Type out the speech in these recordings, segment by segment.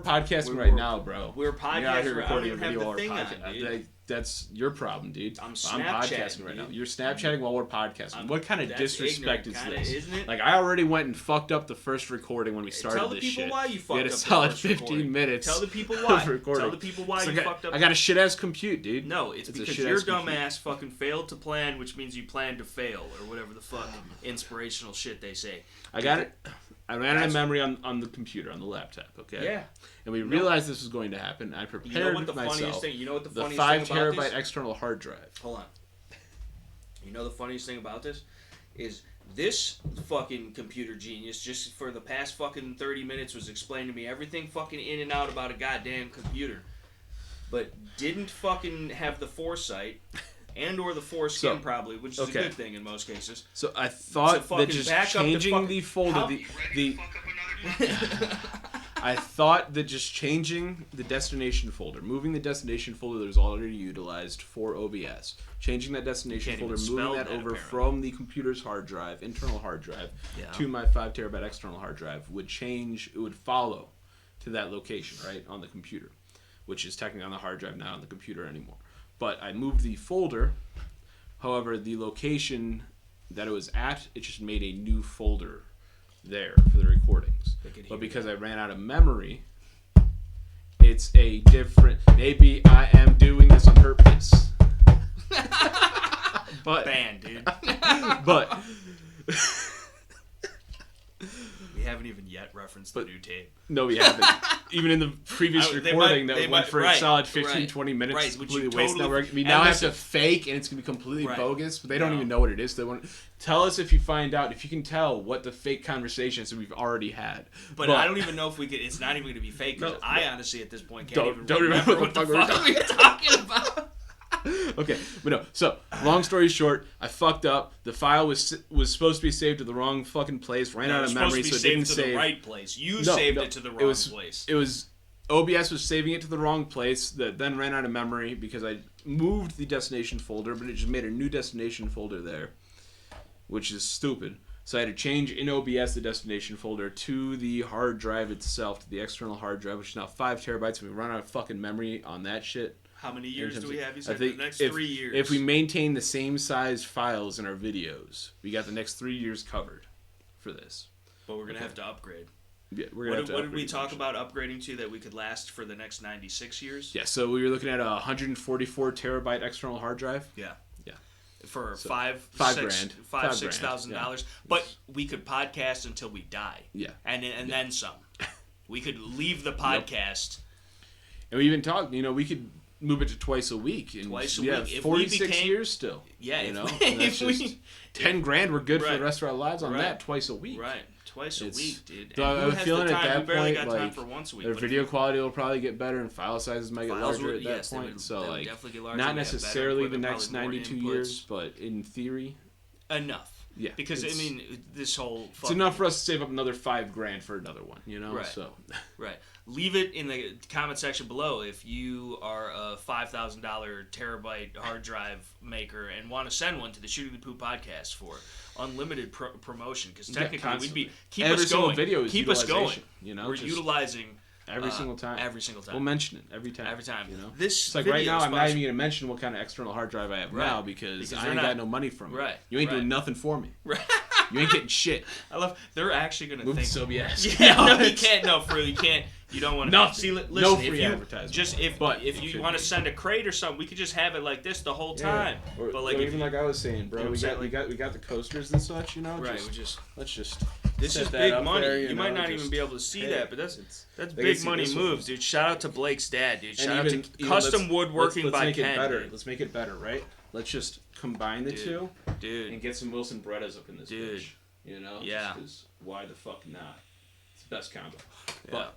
podcasting right now, bro. We're podcasting. You're out here recording I a don't even video have the thing on, dude. That's your problem, dude. I'm podcasting right now. You're Snapchatting while we're podcasting. What kind of disrespect is this? Isn't it? Like, I already went and fucked up the first recording when we started this shit. Tell the people why you fucked up. We had a solid 15 minutes. Tell the people why. Tell the people why you fucked up. I got a shit ass compute, dude. No, it's because your dumb ass fucking failed to plan, which means you planned to fail, or whatever the fuck inspirational shit they say. I got it. I ran out of memory on the computer, on the laptop, okay? Yeah. And we realized this was going to happen. I prepared myself. You know what the funniest thing about 5 terabyte external hard drive. Hold on. You know the funniest thing about this? Is this fucking computer genius just for the past fucking 30 minutes was explaining to me everything fucking in and out about a goddamn computer. But didn't fucking have the foresight and or the foreskin probably, which is a good thing in most cases. So I thought that just changing the folder, I thought that just changing the destination folder, moving the destination folder that was already utilized for OBS, changing that destination folder, moving that over from the computer's hard drive, internal hard drive, to my 5 terabyte external hard drive would change. It would follow to that location, right, on the computer, which is technically on the hard drive, not on the computer anymore. But I moved the folder. However, the location that it was at, it just made a new folder there for the recordings. But because I ran out of memory, it's a different... Maybe I am doing this on purpose. But... Banned, dude. But... We haven't even yet referenced the new tape. No, we haven't. Even in the previous recording that went for a solid 15-20 minutes. It's completely wasted. We now have to fake, and it's going to be completely bogus, but they don't even know what it is. They want tell us if you find out, if you can tell what the fake conversations that we've already had. But I don't even know if we could. It's not even going to be fake, because I honestly at this point can't don't remember what the fuck we were talking about. Okay, but no. So, long story short, I fucked up. The file was supposed to be saved to the wrong fucking place. Ran out of memory, so it didn't save. The right place. You saved it to the wrong place. It was OBS was saving it to the wrong place. That then ran out of memory because I moved the destination folder, but it just made a new destination folder there, which is stupid. So I had to change in OBS the destination folder to the hard drive itself, to the external hard drive, which is now 5 terabytes. And we run out of fucking memory on that shit. How many years do we have? You said I think the next 3 years. If we maintain the same size files in our videos, we got the next 3 years covered for this. But we're going to have to upgrade. Yeah, we're gonna have to What did we talk about upgrading to that we could last for the next 96 years? Yeah, so we were looking at a 144 terabyte external hard drive. Yeah. Yeah. For so $6,000. But we could podcast until we die. Yeah. And then some. We could leave the podcast. And we even talked, we could move it to twice a week. And twice a week. If 46 years still. Yeah. If we 10 grand, we're good for the rest of our lives on that twice a week. Right. Twice a week, dude. So I was feeling at that point, time for once a week, their video quality will probably get better and file sizes might get larger at that point. So not necessarily the next 92 years, but in theory. Enough. Yeah. Because, this whole... It's enough for us to save up another $5,000 for another one, Right. So. Right. Leave it in the comment section below if you are a $5,000 terabyte hard drive maker and want to send one to the Shooting the Poop podcast for unlimited promotion. Because technically, we'd be... Keep us going. Video keep us going. We're utilizing... Every single time. Every single time. We'll mention it every time. Every time. This it's like right now, I'm not even going to mention what kind of external hard drive I have now because I ain't got no money from it. Right. You ain't doing nothing for me. Right. You ain't getting shit. I love... They're actually going to think... Move to OBS. Yeah, no, you can't. No, for real, you can't. You don't want to... No, see, listen, no free advertisement. Just if you want to send a crate or something, we could just have it like this the whole time. Or, but like even like I was saying, bro, we got the coasters and such, Right. Let's just. This is big money. You might not even be able to see that, but that's big money moves, dude. Shout out to Blake's dad, dude. Shout out to custom woodworking by Ken. Let's make it better, right? Let's just combine the two, and get some Wilson Berettas up in this bitch. Yeah. Just why the fuck not? It's the best combo. But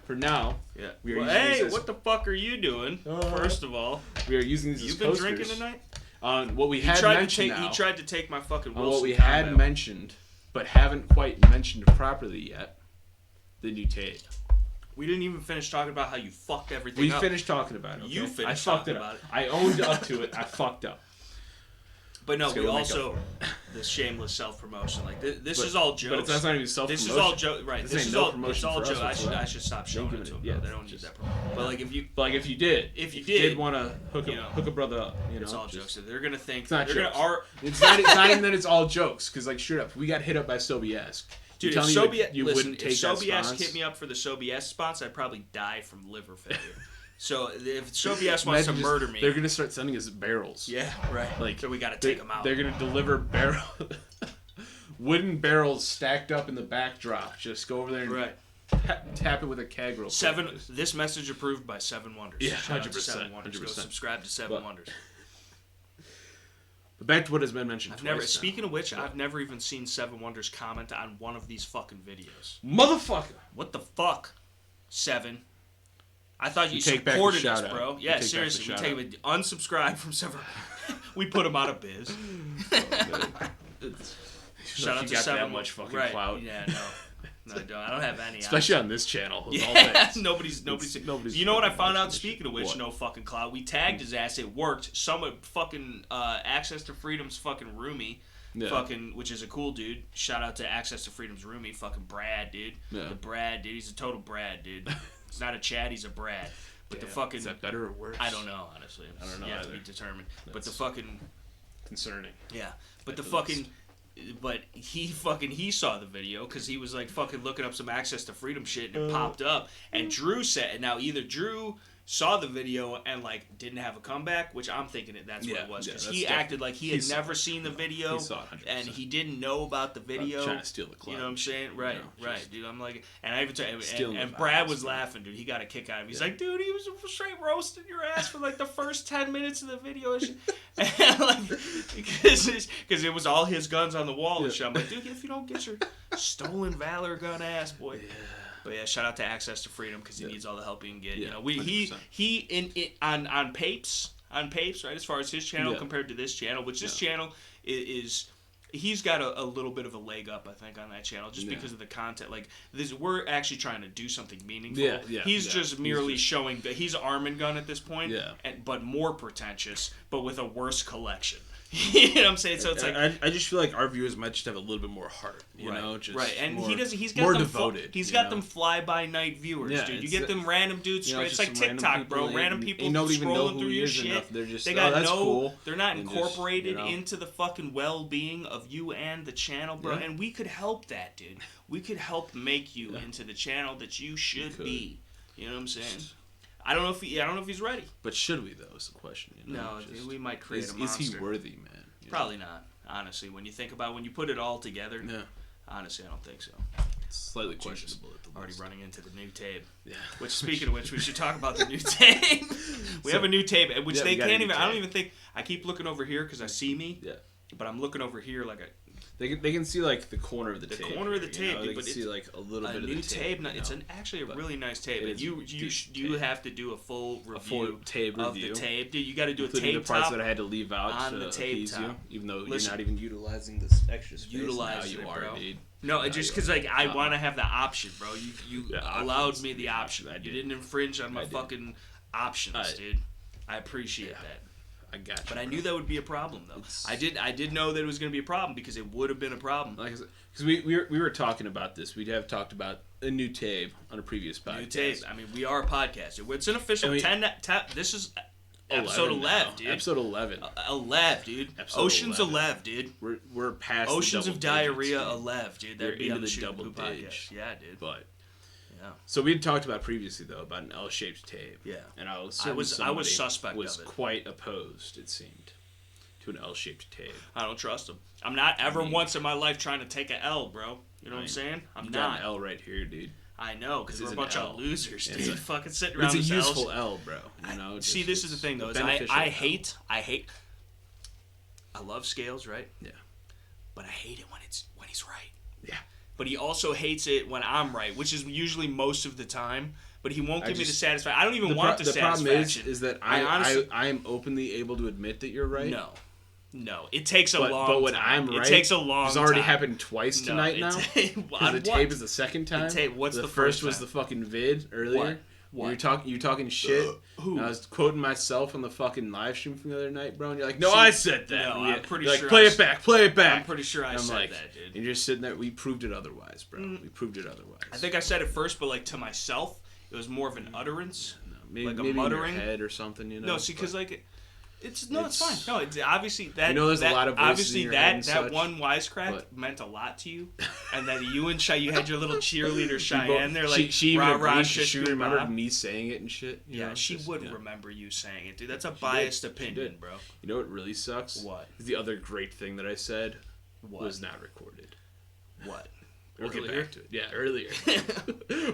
for now, we are using hey, what the fuck are you doing? First of all, we are using these as You've been drinking tonight? What we had mentioned He tried to take my fucking Wilson what we had mentioned, but haven't quite mentioned properly yet, the new tape. We didn't even finish talking about how you fucked everything up. We finished talking about it. Okay? You finished talking about it. I owned up to it. I fucked up. But no, we also the shameless self-promotion. Like this is all jokes. But that's not even self-promotion. This is all joke. Right. This is all promotion. It's all joke. I should stop showing it to them. Yeah, they don't need that promotion. But like if you did want to hook a brother up, it's all jokes. They're gonna think it's not they're jokes. It's not even that it's all jokes. Because like straight up, we got hit up by Sobiesk. Dude, if Sobiesk hit me up for the Sobiesk sponsor, I'd probably die from liver failure. So if Sobiesk wants to murder me, they're gonna start sending us barrels. Yeah, right. Like so we gotta take them out. They're gonna deliver wooden barrels stacked up in the backdrop. Just go over there and tap it with a keg real quick. This message approved by 7 Wonders. Yeah, 100%. Go subscribe to 7 Wonders. But back to what has been mentioned twice. Speaking of which, I've never even seen 7 Wonders comment on one of these fucking videos. Motherfucker! What the fuck, 7? I thought you supported us, bro. Yeah, seriously, we take it. Unsubscribe from 7. We put him out of biz. Shout out to 7. That much fucking clout. Yeah, no, I don't have any. Especially on this channel. Yeah, nobody's. You know what I found out? Speaking of which, no fucking clout. We tagged his ass. It worked. Someone fucking Access to Freedom's fucking roomie. Yeah. Fucking, which is a cool dude. Shout out to Access to Freedom's roomie, fucking Brad, dude. Yeah. The Brad, dude. He's a total Brad, dude. He's not a Chad, he's a Brad. But the fucking... Is that better or worse? I don't know, honestly. I don't know. You have to be determined. But the fucking... Concerning. Yeah. But the fucking... But he saw the video because he was like fucking looking up some Access to Freedom shit and it popped up. And Drew said... Now, either Drew saw the video and like didn't have a comeback, which I'm thinking that's what it was, because he acted like he had never seen the video and he didn't know about the video. Trying to steal the clout. You know what I'm saying? Right, dude. I'm like, and I even and Brad was laughing, dude. He got a kick out of him. He's like, dude, he was straight roasting your ass for like the first 10 minutes of the video and shit. And like, because it was all his guns on the wall and shit. I'm like, dude, if you don't get your stolen valor gun ass, boy. Yeah. But yeah, shout out to Access to Freedom because he needs all the help he can get. Yeah, you know, he on Papes, right? As far as his channel compared to this channel, which this channel is he's got a little bit of a leg up, I think, on that channel just because of the content. Like this, we're actually trying to do something meaningful. He's just merely showing that he's Arm and Gun at this point, but more pretentious, but with a worse collection. You know what I'm saying? So it's like I just feel like our viewers might just have a little bit more heart, you know, just and more, he's got more them devoted. He's got them fly by night viewers, dude. You get them random dudes straight. It's like TikTok, bro. Random people scrolling through your shit. They're just, they got cool. They're not incorporated into the fucking well-being of you and the channel, bro. And we could help that, dude. We could help make you into the channel that you should be. You know what I'm saying? I don't know if he's ready. But should we though? Is the question. You know? No, we might create a monster. Is he worthy, man? Probably not, honestly. When you think about when you put it all together, honestly, I don't think so. It's slightly questionable at the already running into the new tape. Yeah. Which, speaking of which, we should talk about the new tape. We have a new tape, which they can't even. I don't even think. I keep looking over here because I see me. Yeah. But I'm looking over here like a. They can see like the corner of the tape. The corner of the tape, they can see like a little bit of the tape. It's actually a really nice tape. And you have to do a full review of the tape. Dude, you got to do a tape the parts that I had to leave out on the tape top. Even though you're not even utilizing this extra space. Utilizing you it, are, bro. Dude. No, just because like I want to have the option, bro. You allowed me the option. You didn't infringe on my fucking options, dude. I appreciate that. I got you, but I knew that would be a problem, though. I did know that it was going to be a problem because it would have been a problem. Like, because we were talking about this. We'd have talked about a new tape on a previous podcast. New tape. I mean, we are a podcast. It's an official 10. This is episode 11, dude. Episode 11. 11, dude. Oceans 11, dude. We're past Oceans the of Diarrhea 11, dude. That'd be into the double podcast. Yeah, dude. But. So we had talked about previously though about an L-shaped tape. Yeah. And I was suspect was of it. quite opposed, it seemed, to an L-shaped tape. I don't trust him. I'm not ever once in my life trying to take an L, bro. You know what I'm saying? I'm not. Got an L right here, dude. I know, because we're a bunch of losers, dude. Fucking sitting around. It's a useful L, bro. You know. See, this is the thing though. Is I hate. I love scales, right? Yeah. But I hate it when he's right. Yeah. But he also hates it when I'm right, which is usually most of the time. But he won't give me the satisfaction. I don't even want the satisfaction. The problem is that I am openly able to admit that you're right. No. It takes a long time. But when I'm right, it takes a long time. It's already happened twice tonight now. Because the tape is the second time. What's the first was the fucking vid earlier. What? You talking shit. Who? I was quoting myself on the fucking live stream from the other night, bro. And you're like, no, I said that. No, I'm pretty sure. Play it back. I'm pretty sure I said that, dude. And you're just sitting there. We proved it otherwise, bro. We proved it otherwise. I think I said it first, but like to myself, it was more of an utterance, maybe, like a maybe muttering in your head or something. You know. No, see, because like. It's fine. No, it's obviously that. There's a lot of voices in your head and that one wisecrack meant a lot to you, and that you and you had your little cheerleader Cheyenne there, like she even agreed, she remembered remembered me saying it and shit. Yeah, she would remember you saying it, dude. That's a biased opinion, bro. You know what really sucks? What? The other great thing that I said was not recorded. What? We'll get back to it. Yeah, earlier.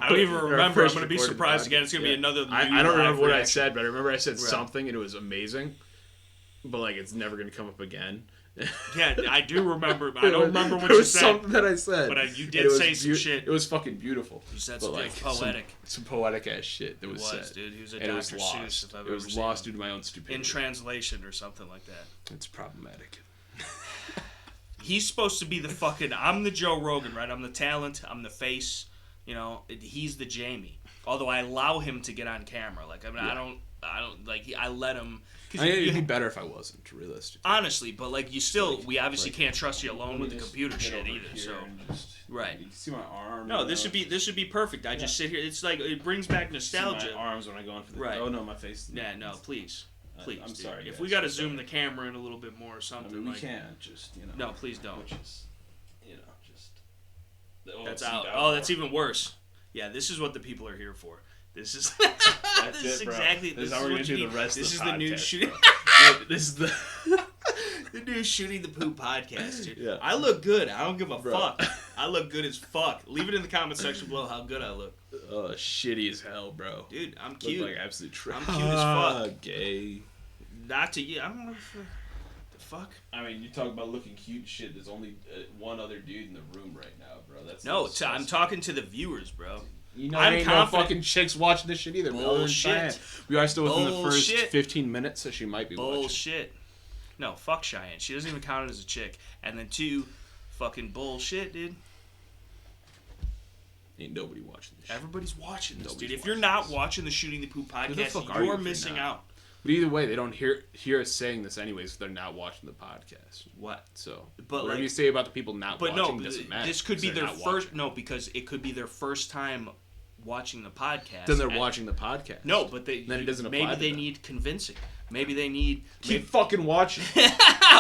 I don't even remember. I'm going to be surprised again. It's going to be another. I don't remember what I said, but I remember I said something and it was amazing. But, like, it's never going to come up again. Yeah, I do remember. I don't remember what you said. There was something that I said. But you did say some shit. It was fucking beautiful. You said something poetic. Some poetic-ass shit that was said. Dude. He was a Dr. Seuss, if I've ever seen him. It was lost due to my own stupidity. In translation or something like that. It's problematic. He's supposed to be the fucking... I'm the Joe Rogan, right? I'm the talent. I'm the face. You know, he's the Jamie. Although I allow him to get on camera. Like, I mean, I don't... Like, I let him... It'd be better if I wasn't, realistically. Honestly, but like you still, we obviously can't trust you alone with the computer shit either. So, right. You can see my arm. No, this should be perfect. I just sit here. It's like it brings back nostalgia. See my arms when I go on for the. Right. Oh no, my face. Yeah, no, please. I'm dude. Sorry. If we got to zoom the camera in a little bit more or something, I mean, we can't just No, please don't. Which is, just. That's out. Oh, that's even worse. Yeah, this is what the people are here for. This is this is exactly this is how we're gonna do the rest of the podcast. This is the new shooting. This is the new Shooting the Poop podcast, dude. Yeah. I look good. I don't give a fuck. I look good as fuck. Leave it in the comment section below how good I look. Shitty as hell, bro. Dude, I'm cute. Look like absolute trash. I'm cute as fuck. Gay. Not to you. I don't know the fuck. I mean, you talk about looking cute shit. There's only one other dude in the room right now, bro. That's I'm talking to the viewers, bro. You know, I'm ain't confident. No fucking chicks watching this shit either. Bullshit. We are still within the first 15 minutes, so she might be bullshit. No, fuck Cheyenne. She doesn't even count as a chick. And then 2, fucking bullshit, dude. Ain't nobody watching this shit. Everybody's watching this, dude. If you're not watching the Shooting the Poop podcast, you're missing out. But either way, they don't hear us saying this anyways if they're not watching the podcast. What? So, but whatever you say about the people not watching doesn't matter. This could be their first... No, because it could be their first time watching the podcast. Then they're watching the podcast. No, but then it doesn't apply. Maybe they need convincing. Maybe they need... Keep fucking watching.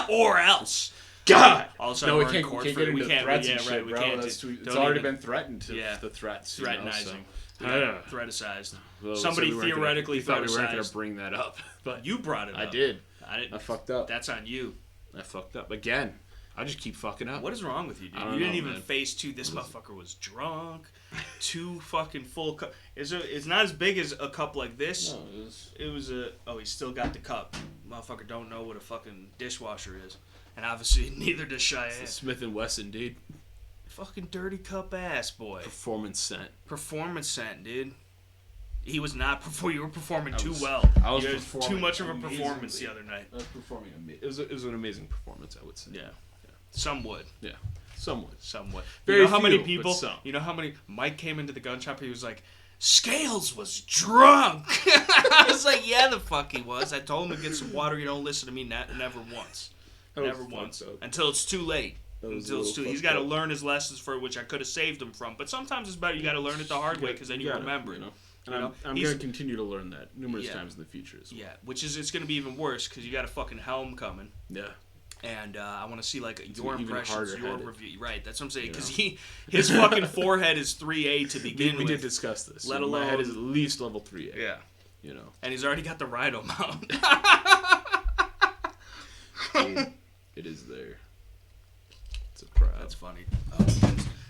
Or else. God! Also, no, we can't get into threats and shit, bro. It's already been threatened to the threats. Threatenizing. Threaticized. Well, somebody theoretically thought we weren't going to bring that up. But you brought it up. I did. I fucked up. That's on you. I fucked up. Again. I just keep fucking up. What is wrong with you, dude? You didn't even face this motherfucker was drunk. 2 fucking full cup. It's not as big as a cup like this. No, it was a... Oh, he still got the cup. Motherfucker don't know what a fucking dishwasher is. And obviously, neither does Cheyenne. It's a Smith & Wesson, dude. Fucking dirty cup ass, boy. Performance scent. Performance scent, dude. He was not performing. You were performing too well. I was performing too much of a performance the other night. I was performing. It was an amazing performance, I would say. Yeah. Some would. Yeah. Some would. Very you know how few, many people? You know how many? Mike came into the gun shop. He was like, Scales was drunk. I was like, yeah, the fuck he was. I told him to get some water. You don't listen to me. Never once. Never once. Until it's too late. Until it's too. He's got to learn his lessons for which I could have saved him from. But sometimes it's better. You got to learn it the hard way because then you remember it. You know? And I'm going to continue to learn that numerous times in the future as well. Yeah, which is, it's going to be even worse because you got a fucking helm coming. Yeah. And I want to see, like, your impressions, your review. Right, that's what I'm saying. Because his fucking forehead is 3A to begin with. We did discuss this. Let alone... My head is at least level 3A. Yeah. You know. And he's already got the rhino mount. It is there. It's a proud. That's funny.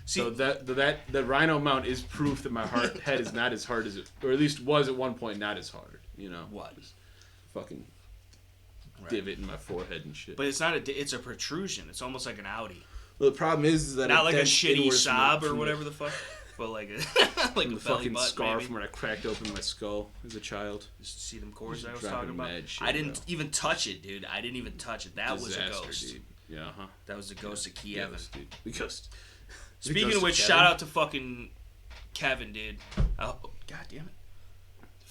So the rhino mount is proof that my head is not as hard as it, or at least was at one point not as hard. You know. What? Fucking divot in my forehead and shit. But it's not it's a protrusion. It's almost like an Audi. Well, the problem is that not like a shitty sob or whatever the fuck, but like a like a fucking scar from when I cracked open my skull as a child. Just see them cords I was talking about. Shit, I didn't even touch it, dude. I didn't even touch it. That was a ghost. Dude. Yeah, That was the ghost of Kevin. Dude. The ghost. Speaking of which, shout out to fucking Kevin, dude. Oh, God damn it.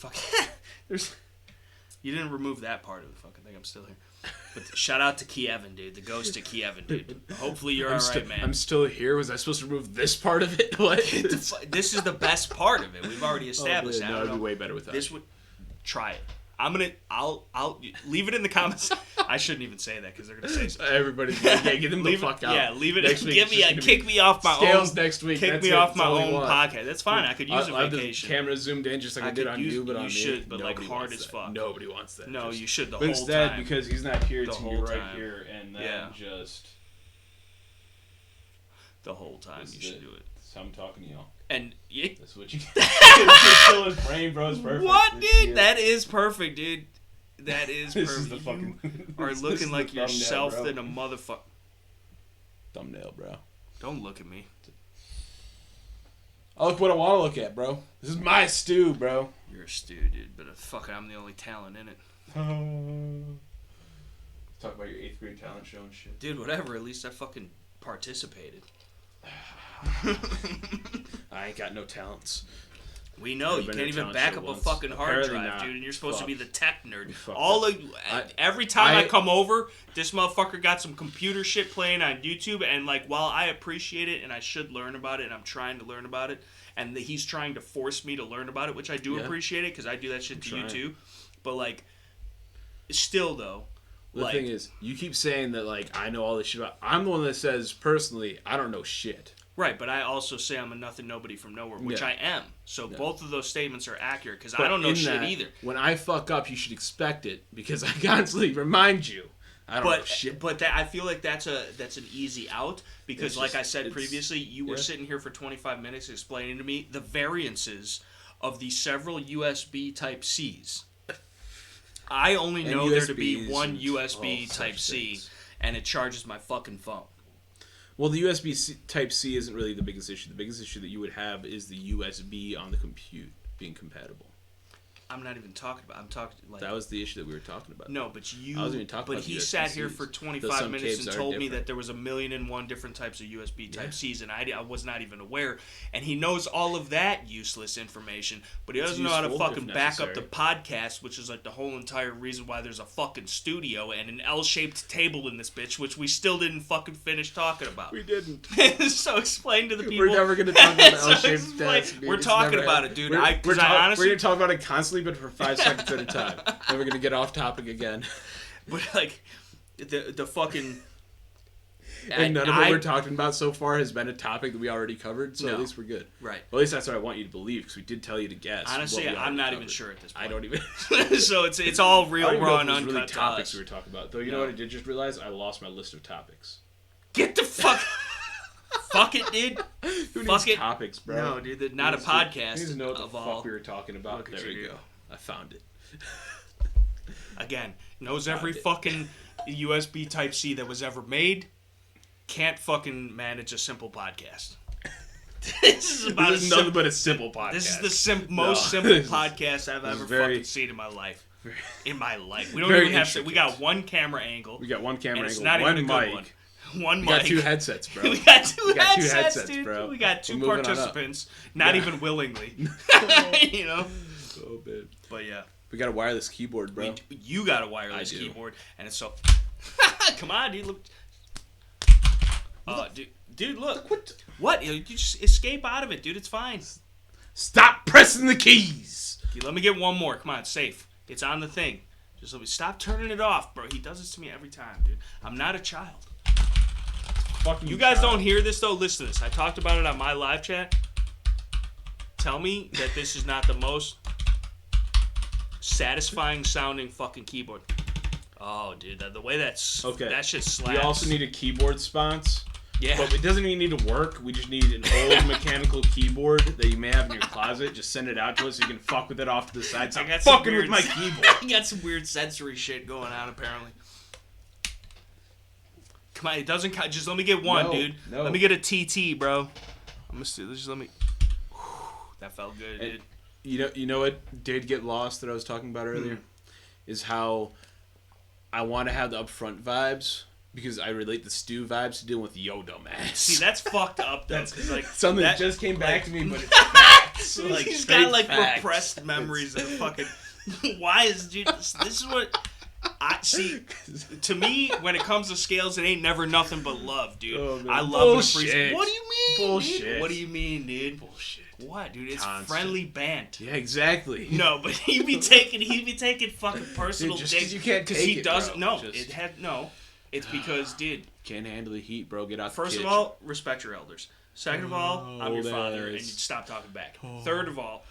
Fuck. You didn't remove that part of the fucking thing. I'm still here. But shout out to Kevin, dude. The ghost of Kevin, dude. Hopefully you're alright, man. I'm still here. Was I supposed to remove this part of it? What? This is the best part of it. We've already established that. No, it'd be way better without. This would try it. I'll leave it in the comments. I shouldn't even say that because they're gonna say so. Everybody's like, yeah, get them the fuck out. Yeah, leave it. Kick me off my scales own. Next week. Kick me off my own podcast. That's fine. I could use a vacation. The camera zoomed in just like I did on you, but on me. You should, but like hard as fuck. Nobody wants that. No, you should the whole time. Instead, because he's not here, it's you right here, and then just the whole time you should do it. So I'm talking to y'all. And that's what you kill his brain, bro. It's perfect. What, dude? That is perfect, dude. That is perfect. This is the fucking. You are looking like yourself than a motherfucker. Thumbnail, bro. Don't look at me. I look what I want to look at, bro. This is my stew, bro. You're a stew, dude. But fuck, I'm the only talent in it. Talk about your 8th grade talent show and shit. Dude, whatever. At least I fucking participated. I ain't got no talents. We know you can't even back up a fucking hard drive, dude, and you're supposed to be the tech nerd. Every time I come over, this motherfucker got some computer shit playing on YouTube, and like while I appreciate it and I should learn about it, and I'm trying to learn about it, and he's trying to force me to learn about it, which I do appreciate it because I do that shit to you too. But like, still though. The thing is, you keep saying that like I know all this shit about. I'm the one that says personally I don't know shit. Right, but I also say I'm a nothing nobody from nowhere, which I am. So both of those statements are accurate because I don't know shit either. When I fuck up, you should expect it because I constantly remind you. I don't know shit. But I feel like that's an easy out because, like I said previously, you were sitting here for 25 minutes explaining to me the variances of the several USB Type-Cs. I only know there to be one USB Type-C, and it charges my fucking phone. Well, the USB Type-C isn't really the biggest issue. The biggest issue that you would have is the USB on the compute being compatible. I'm not even talking about. I'm talking like that was the issue that we were talking about. No, but you. I wasn't even talking about. But he sat here for 25 minutes and told me that there was 1,000,001 different types of USB Type-Cs, and I was not even aware. And he knows all of that useless information, but he doesn't know how to fucking back up the podcast, which is like the whole entire reason why there's a fucking studio and an L-shaped table in this bitch, which we still didn't fucking finish talking about. We didn't. So explain to the people. We're never gonna talk about the L-shaped desk. We're talking about it, dude. We're gonna talk about it constantly. But for 5 seconds at a time. Then we're gonna get off topic again. But like, the fucking. And none of what we're talking about so far has been a topic that we already covered, so at least we're good. Right. Well, at least that's what I want you to believe, because we did tell you to guess. Honestly, I'm not even sure at this point. I don't even. So it's all real raw and uncut. Really topics we were talking about. Though you know what I did just realize? I lost my list of topics. Get the fuck. Fuck it, dude. Who needs topics, bro? No, dude. Not a podcast. You need to know what the fuck we were talking about. There we go. I found it. Again, knows every fucking USB Type-C that was ever made. Can't fucking manage a simple podcast. This is nothing but a simple podcast. This is the most simple podcast I've ever fucking seen in my life. In my life. We don't even have to. We got one camera angle. We got one camera angle. It's not even a good one. One mic. We got 2 headsets, bro. We got two headsets, dude. Bro. We got 2 participants, not even willingly. You know? Oh, man. But yeah. We got a wireless keyboard, bro. You got a wireless keyboard, and it's so... Come on, dude. Look. Dude, look. What? You just escape out of it, dude. It's fine. Stop pressing the keys. Okay, let me get one more. Come on, it's safe. It's on the thing. Just let me stop turning it off, bro. He does this to me every time, dude. I'm not a child. You guys don't hear this, though? Listen to this. I talked about it on my live chat. Tell me that this is not the most satisfying sounding fucking keyboard. Oh, dude. The way that shit slaps. We also need a keyboard sponge. Yeah. But it doesn't even need to work. We just need an old mechanical keyboard that you may have in your closet. Just send it out to us so you can fuck with it off to the side. Stop fucking with my keyboard. I got some weird sensory shit going on, apparently. Come on, it doesn't count. Just let me get one, dude. No. Let me get a TT, bro. Just let me. That felt good, dude. You know what did get lost that I was talking about earlier? Is how I want to have the upfront vibes, Because I relate the stew vibes to dealing with yo dumbass. See, that's fucked up though. That's like something that just came back to me, but it's facts. Like, he's got like facts. Repressed memories of the fucking. Why is dude? This is what I see. To me, when it comes to scales, it ain't never nothing but love, dude. Oh, I love bullshit. What do you mean? Bullshit. Dude? What do you mean, dude? Bullshit. What, dude? It's constant. Friendly bant. Yeah, exactly. No, but he be taking fucking personal dude, just digs you can't take he it, doesn't. Bro. No, it had no. It's because, dude. Can't handle the heat, bro. Get out. First the of all, respect your elders. Second of all, I'm your father, and you stop talking back. Third of all,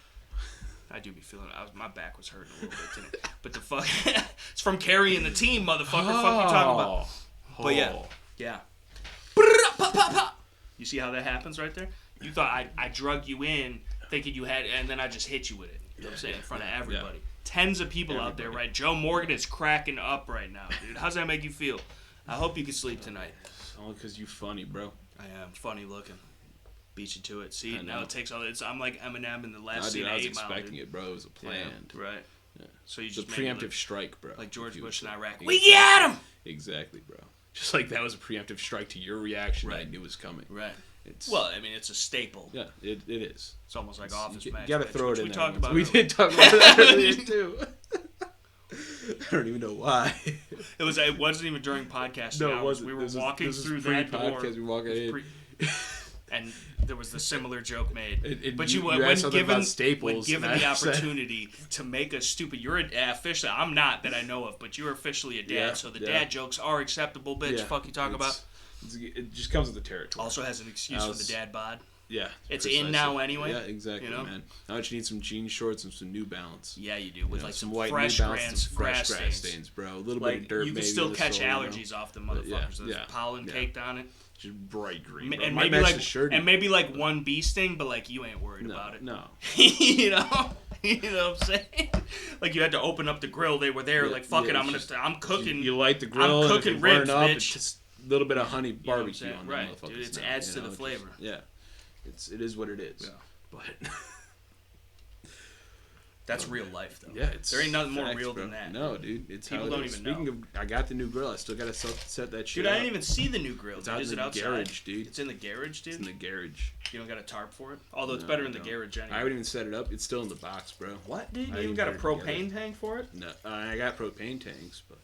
I do be feeling it. My back was hurting a little bit today. But the fuck, it's from carrying the team, motherfucker. Fuck you talking about? But yeah. You see how that happens right there? You thought I drug you in, thinking you had, and then I just hit you with it. You know what I'm saying? In front of everybody. Yeah. Tens of people out there, right? Joe Morgan is cracking up right now, dude. How's that make you feel? I hope you can sleep tonight. Only because you funny, bro. I am funny looking. Beat you to it. See, now it takes all. I'm like Eminem in the last scene of 8 Mile. I was expecting it, bro. It was a planned. Yeah, right. Yeah. So you it's just a preemptive strike, bro. Like George Bush in Iraq. We get him. Exactly, bro. Just like that was a preemptive strike to your reaction. Right. I knew was coming. Right. Well, I mean, it's a staple. Yeah, it is. It's almost like Office Max. You gotta throw it in we there. Talked about we did talk about that earlier too. I don't even know why. It wasn't even during podcasting. No, it wasn't. We were walking through that door. We walked in. And there was the similar joke made. But you when given the opportunity to make a stupid, you're officially. I'm not that I know of, but you're officially a dad, so the dad jokes are acceptable. Bitch, fuck you talk about. It just comes with the territory. Also has an excuse for the dad bod. Yeah, it's precisely. In now anyway. Yeah, exactly, you know? Man. Now you need some jean shorts and some New Balance. Yeah, you do with like some white fresh New Balance, some fresh grass stains, bro. A little bit of dirt. You can still catch allergies off the motherfuckers. There's pollen caked on it. Just bright green, bro. And maybe like one bee sting, but like you ain't worried about it. No, you know what I'm saying? Like you had to open up the grill. They were there. Like fuck it, I'm cooking. You light the grill. I'm cooking ribs, bitch. It's just a little bit of honey barbecue on right, dude. It adds to the flavor. Yeah. It is what it is. Yeah. But that's real life, though. Yeah, there ain't nothing more real than that. No, dude. It's people don't even know. Speaking of, I got the new grill. I still gotta set that shit. Dude, I didn't even see the new grill. It's out in the garage, dude. It's in the garage, dude. It's in the garage. You don't got a tarp for it? Although it's better in the garage anyway. I haven't even set it up. It's still in the box, bro. What, dude? You even got a propane tank for it? No, I got propane tanks, but.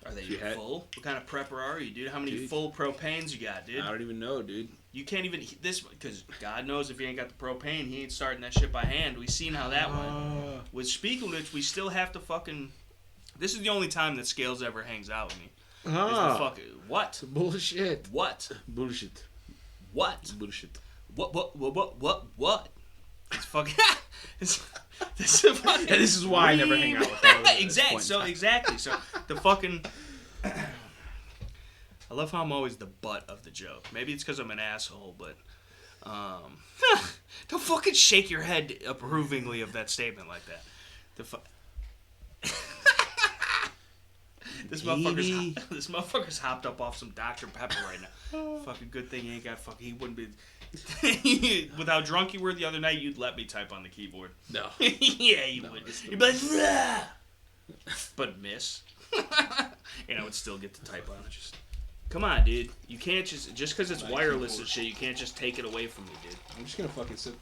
Are they full? What kind of prepper are you, dude? How many full propanes you got, dude? I don't even know, dude. You can't even because God knows if you ain't got the propane, he ain't starting that shit by hand. We seen how that went. With speaking of which, we still have to fucking. This is the only time that Scales ever hangs out with me. What? Bullshit. What? Bullshit. What? Bullshit. What? It's fucking. This is why I never hang out with him. Exactly. So the fucking. I love how I'm always the butt of the joke. Maybe it's because I'm an asshole, but don't fucking shake your head approvingly of that statement like that. This motherfucker's hopped up off some Dr. Pepper right now. Fucking good thing he ain't got fucking. He wouldn't be. With how drunk you were the other night, you'd let me type on the keyboard. No. Yeah, you would. You'd be like, "Blah!" But miss. And I would still get to type on it. Just come on, dude. You can't just because it's wireless and shit. You can't just take it away from me, dude. I'm just gonna fucking sit.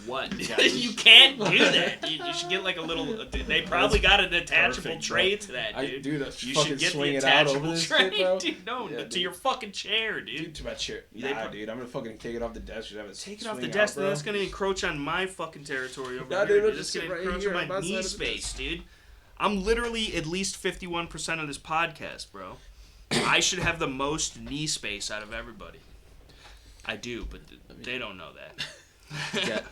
What? You can't do that, dude. You should get like a little. They probably got an attachable tray to that, dude. You should get the attachable tray, dude. No, to your fucking chair, dude. To my chair. Nah, dude. I'm gonna fucking take it off the desk. Take it off the desk, then that's gonna encroach on my fucking territory over here. Dude, it's gonna encroach on my knee space, dude. I'm literally at least 51% of this podcast, bro. I should have the most knee space out of everybody. I do, but they don't know that. Yeah.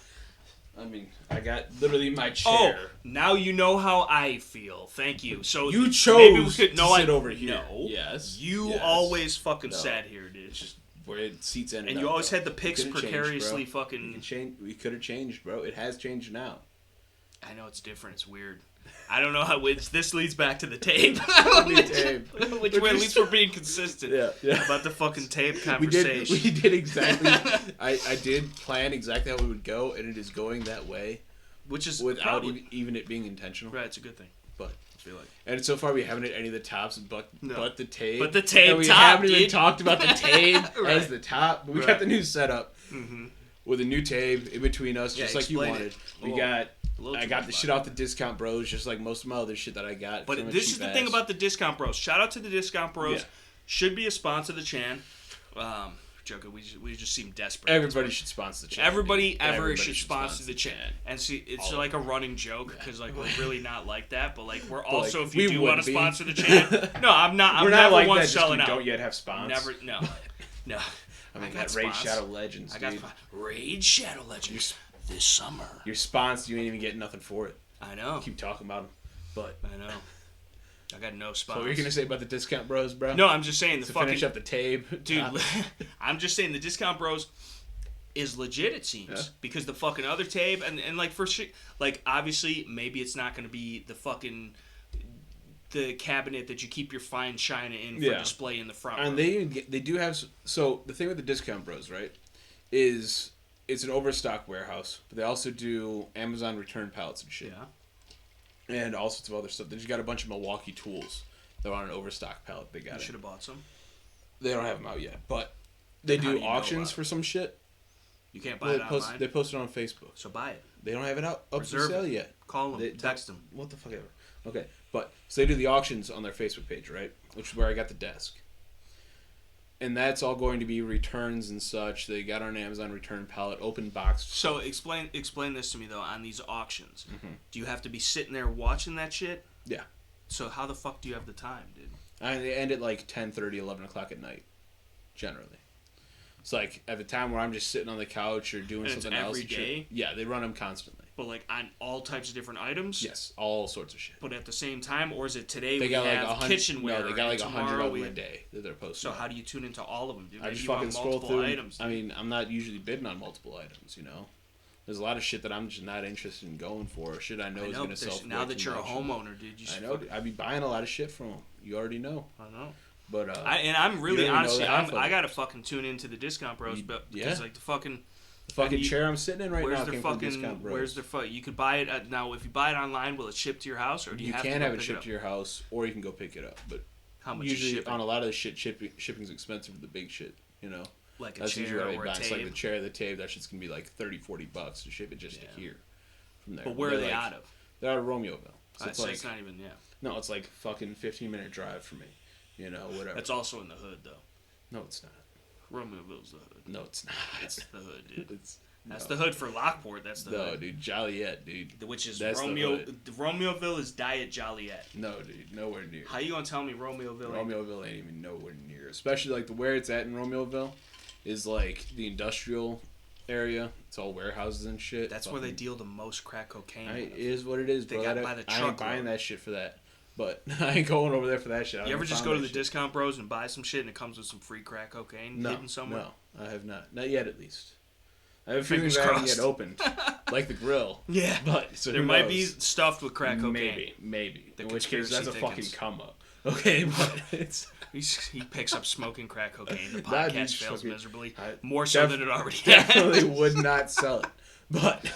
I mean, I got literally my chair. Oh, now you know how I feel. Thank you. So you chose to sit over here. No. Yes. You always fucking sat here, dude. It's just where the seats ended up. And you always had the picks precariously fucking. We could have changed, bro. It has changed now. I know it's different. It's weird. I don't know how this leads back to the tape. Which way, at least we're being consistent. Yeah. About the fucking tape conversation. We did exactly. I did plan exactly how we would go, and it is going that way. Which is without even it being intentional. Right, it's a good thing. But I feel like. And so far we haven't hit any of the tops but the tape. But the tape and we top, haven't even dude. talked about the tape Right. as the top. But we got the new setup with a new tape in between us, just like you wanted. I got the shit off the Discount Bros, just like most of my other shit that I got. But this is the thing about the Discount Bros. Shout out to the Discount Bros. Yeah. Should be a sponsor of the chan. Joking, we just seem desperate. Everybody should sponsor the chan. Everybody should sponsor the chan. And see, it's like a running joke because like we're really not like that. But like we're also, if you do want to sponsor the chan, no, I'm not. We're not like that. Selling out. Don't yet have sponsors. No. I mean, that Raid Shadow Legends, dude. I got Raid Shadow Legends this summer. You're sponsored. You ain't even getting nothing for it. I know. Keep talking about them, but I know. I got no sponsors. So what are you gonna say about the Discount Bros, bro? No, I'm just saying to finish up the tape, dude. I'm just saying the Discount Bros is legit. It seems because the fucking other tape and like for shit, like obviously maybe it's not gonna be the cabinet that you keep your fine china in for display in the front room. And they do have, so the thing with the Discount Bros, right, is it's an overstock warehouse, but they also do Amazon return pallets and shit. Yeah. And all sorts of other stuff. They just got a bunch of Milwaukee tools that are on an overstock pallet. They got You should have bought some. They don't have them out yet, but they do auctions for some shit. You can't buy it online? They post it on Facebook. So buy it. They don't have it up for sale yet. Call them. Text them. What the fuck ever. Okay, but so they do the auctions on their Facebook page, right? Which is where I got the desk. And that's all going to be returns and such. They got on Amazon return pallet, open box. So explain this to me though. On these auctions, do you have to be sitting there watching that shit? Yeah. So how the fuck do you have the time, dude? They end at like 10:30, 11 o'clock at night, generally. It's like at the time where I'm just sitting on the couch or doing something else. Every day? Yeah, they run them constantly. But like on all types of different items? Yes, all sorts of shit. But at the same time, or is it today they got have kitchenware? No, they got like 100 of them a day that they're posting. So how do you tune into all of them, dude? I just fucking scroll through items. I mean, I'm not usually bidding on multiple items, you know? There's a lot of shit that I'm just not interested in going for, or shit I know is going to sell for now that you're a homeowner, dude. I know. I be buying a lot of shit from them. You already know. I know. But I'm really honestly, I gotta fucking tune into the Discount Bros, but because like the fucking chair I'm sitting in right now came from Discount Bros. Where's their you could buy it now. If you buy it online, will it ship to your house, or do you have to have it shipped to your house, or you can go pick it up. But how much? Usually on a lot of the shit, shipping's expensive for the big shit. You know, like a chair or a tape. It's like the chair, the tape. That shit's gonna be like $30-$40 to ship it just to here. From there. But where are they out of? They're out of Romeoville. So it's not even No, it's like fucking 15-minute drive for me. You know, whatever. That's also in the hood, though. No, it's not. Romeoville's the hood. No, it's not. That's the hood, dude. That's the hood for Lockport. That's the hood. No, dude. Joliet, dude. Which is Romeoville is Diet Joliet. No, dude. Nowhere near. How you gonna tell me Romeoville? Romeoville ain't even nowhere near. Especially like where it's at in Romeoville is like the industrial area. It's all warehouses and shit. That's where they deal the most crack cocaine. It is what it is, bro. They got by the truck. I ain't buying that shit for that. But I ain't going over there for that shit. You ever just go to the Discount Bros and buy some shit and it comes with some free crack cocaine hidden somewhere? No, I have not. Not yet, at least. I have a feeling that haven't yet opened. Like the grill. Yeah. But so there might be stuffed with crack cocaine. Maybe. In which case, that's a fucking come up. Okay, but it's... He picks up smoking crack cocaine. The podcast fails miserably. More so than it already has. Definitely would not sell it. But...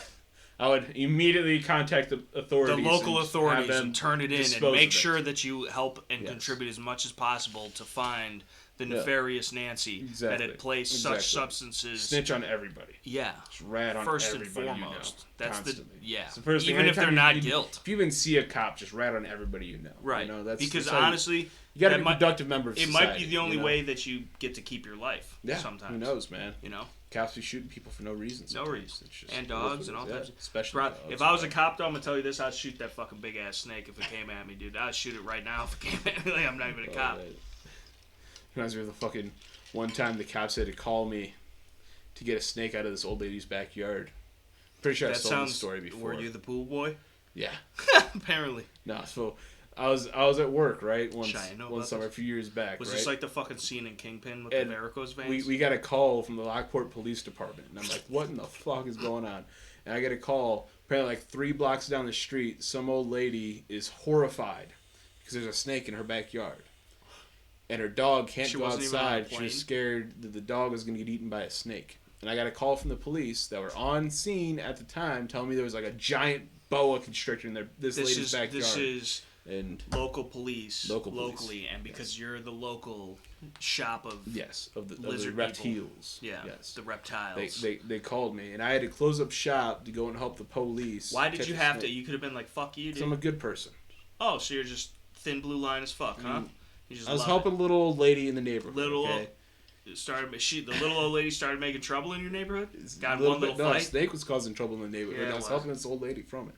I would immediately contact the authorities. The local authorities and turn it in and make sure that you help and contribute as much as possible to find the nefarious Nancy that had placed such substances. Snitch on everybody. Yeah. Just rat on first everybody and foremost. You know, that's constantly. It's the first even if they're not guilt. If you even see a cop, just rat on everybody you know. Right. You know, because honestly, you got to be a productive member of society. It might be the only way that you get to keep your life. Yeah. Sometimes. Who knows, man? You know. Cops be shooting people for no reason. No reason. And dogs and all types of... Especially dogs. If I was a cop, though, I'm going to tell you this. I'd shoot that fucking big-ass snake if it came at me, dude. I'd shoot it right now if it came at me. Like, I'm not even a cop. Right. Reminds me of the fucking... One time the cops had to call me to get a snake out of this old lady's backyard. Pretty sure I told the story before. Were you the pool boy? Yeah. Apparently. No, so... I was at work, right? One summer, a few years back. Was this like the fucking scene in Kingpin with the varicose veins? We got a call from the Lockport Police Department, and I'm like, what in the fuck is going on? And I get a call, apparently like 3 blocks down the street, some old lady is horrified because there's a snake in her backyard. And her dog can't go outside. She was scared that the dog was going to get eaten by a snake. And I got a call from the police that were on scene at the time telling me there was like a giant boa constrictor in this lady's backyard. and local police locally, and because you're the local shop of the reptiles. The reptiles. They called me, and I had to close up shop to go and help the police. Why did you have to? You could have been like, "Fuck you, dude." I'm a good person. Oh, so you're just thin blue line as fuck, huh? I was helping a little old lady in the neighborhood. The little old lady started making trouble in your neighborhood. Got one little fight. No, Snake was causing trouble in the neighborhood. Yeah, I was helping this old lady from it,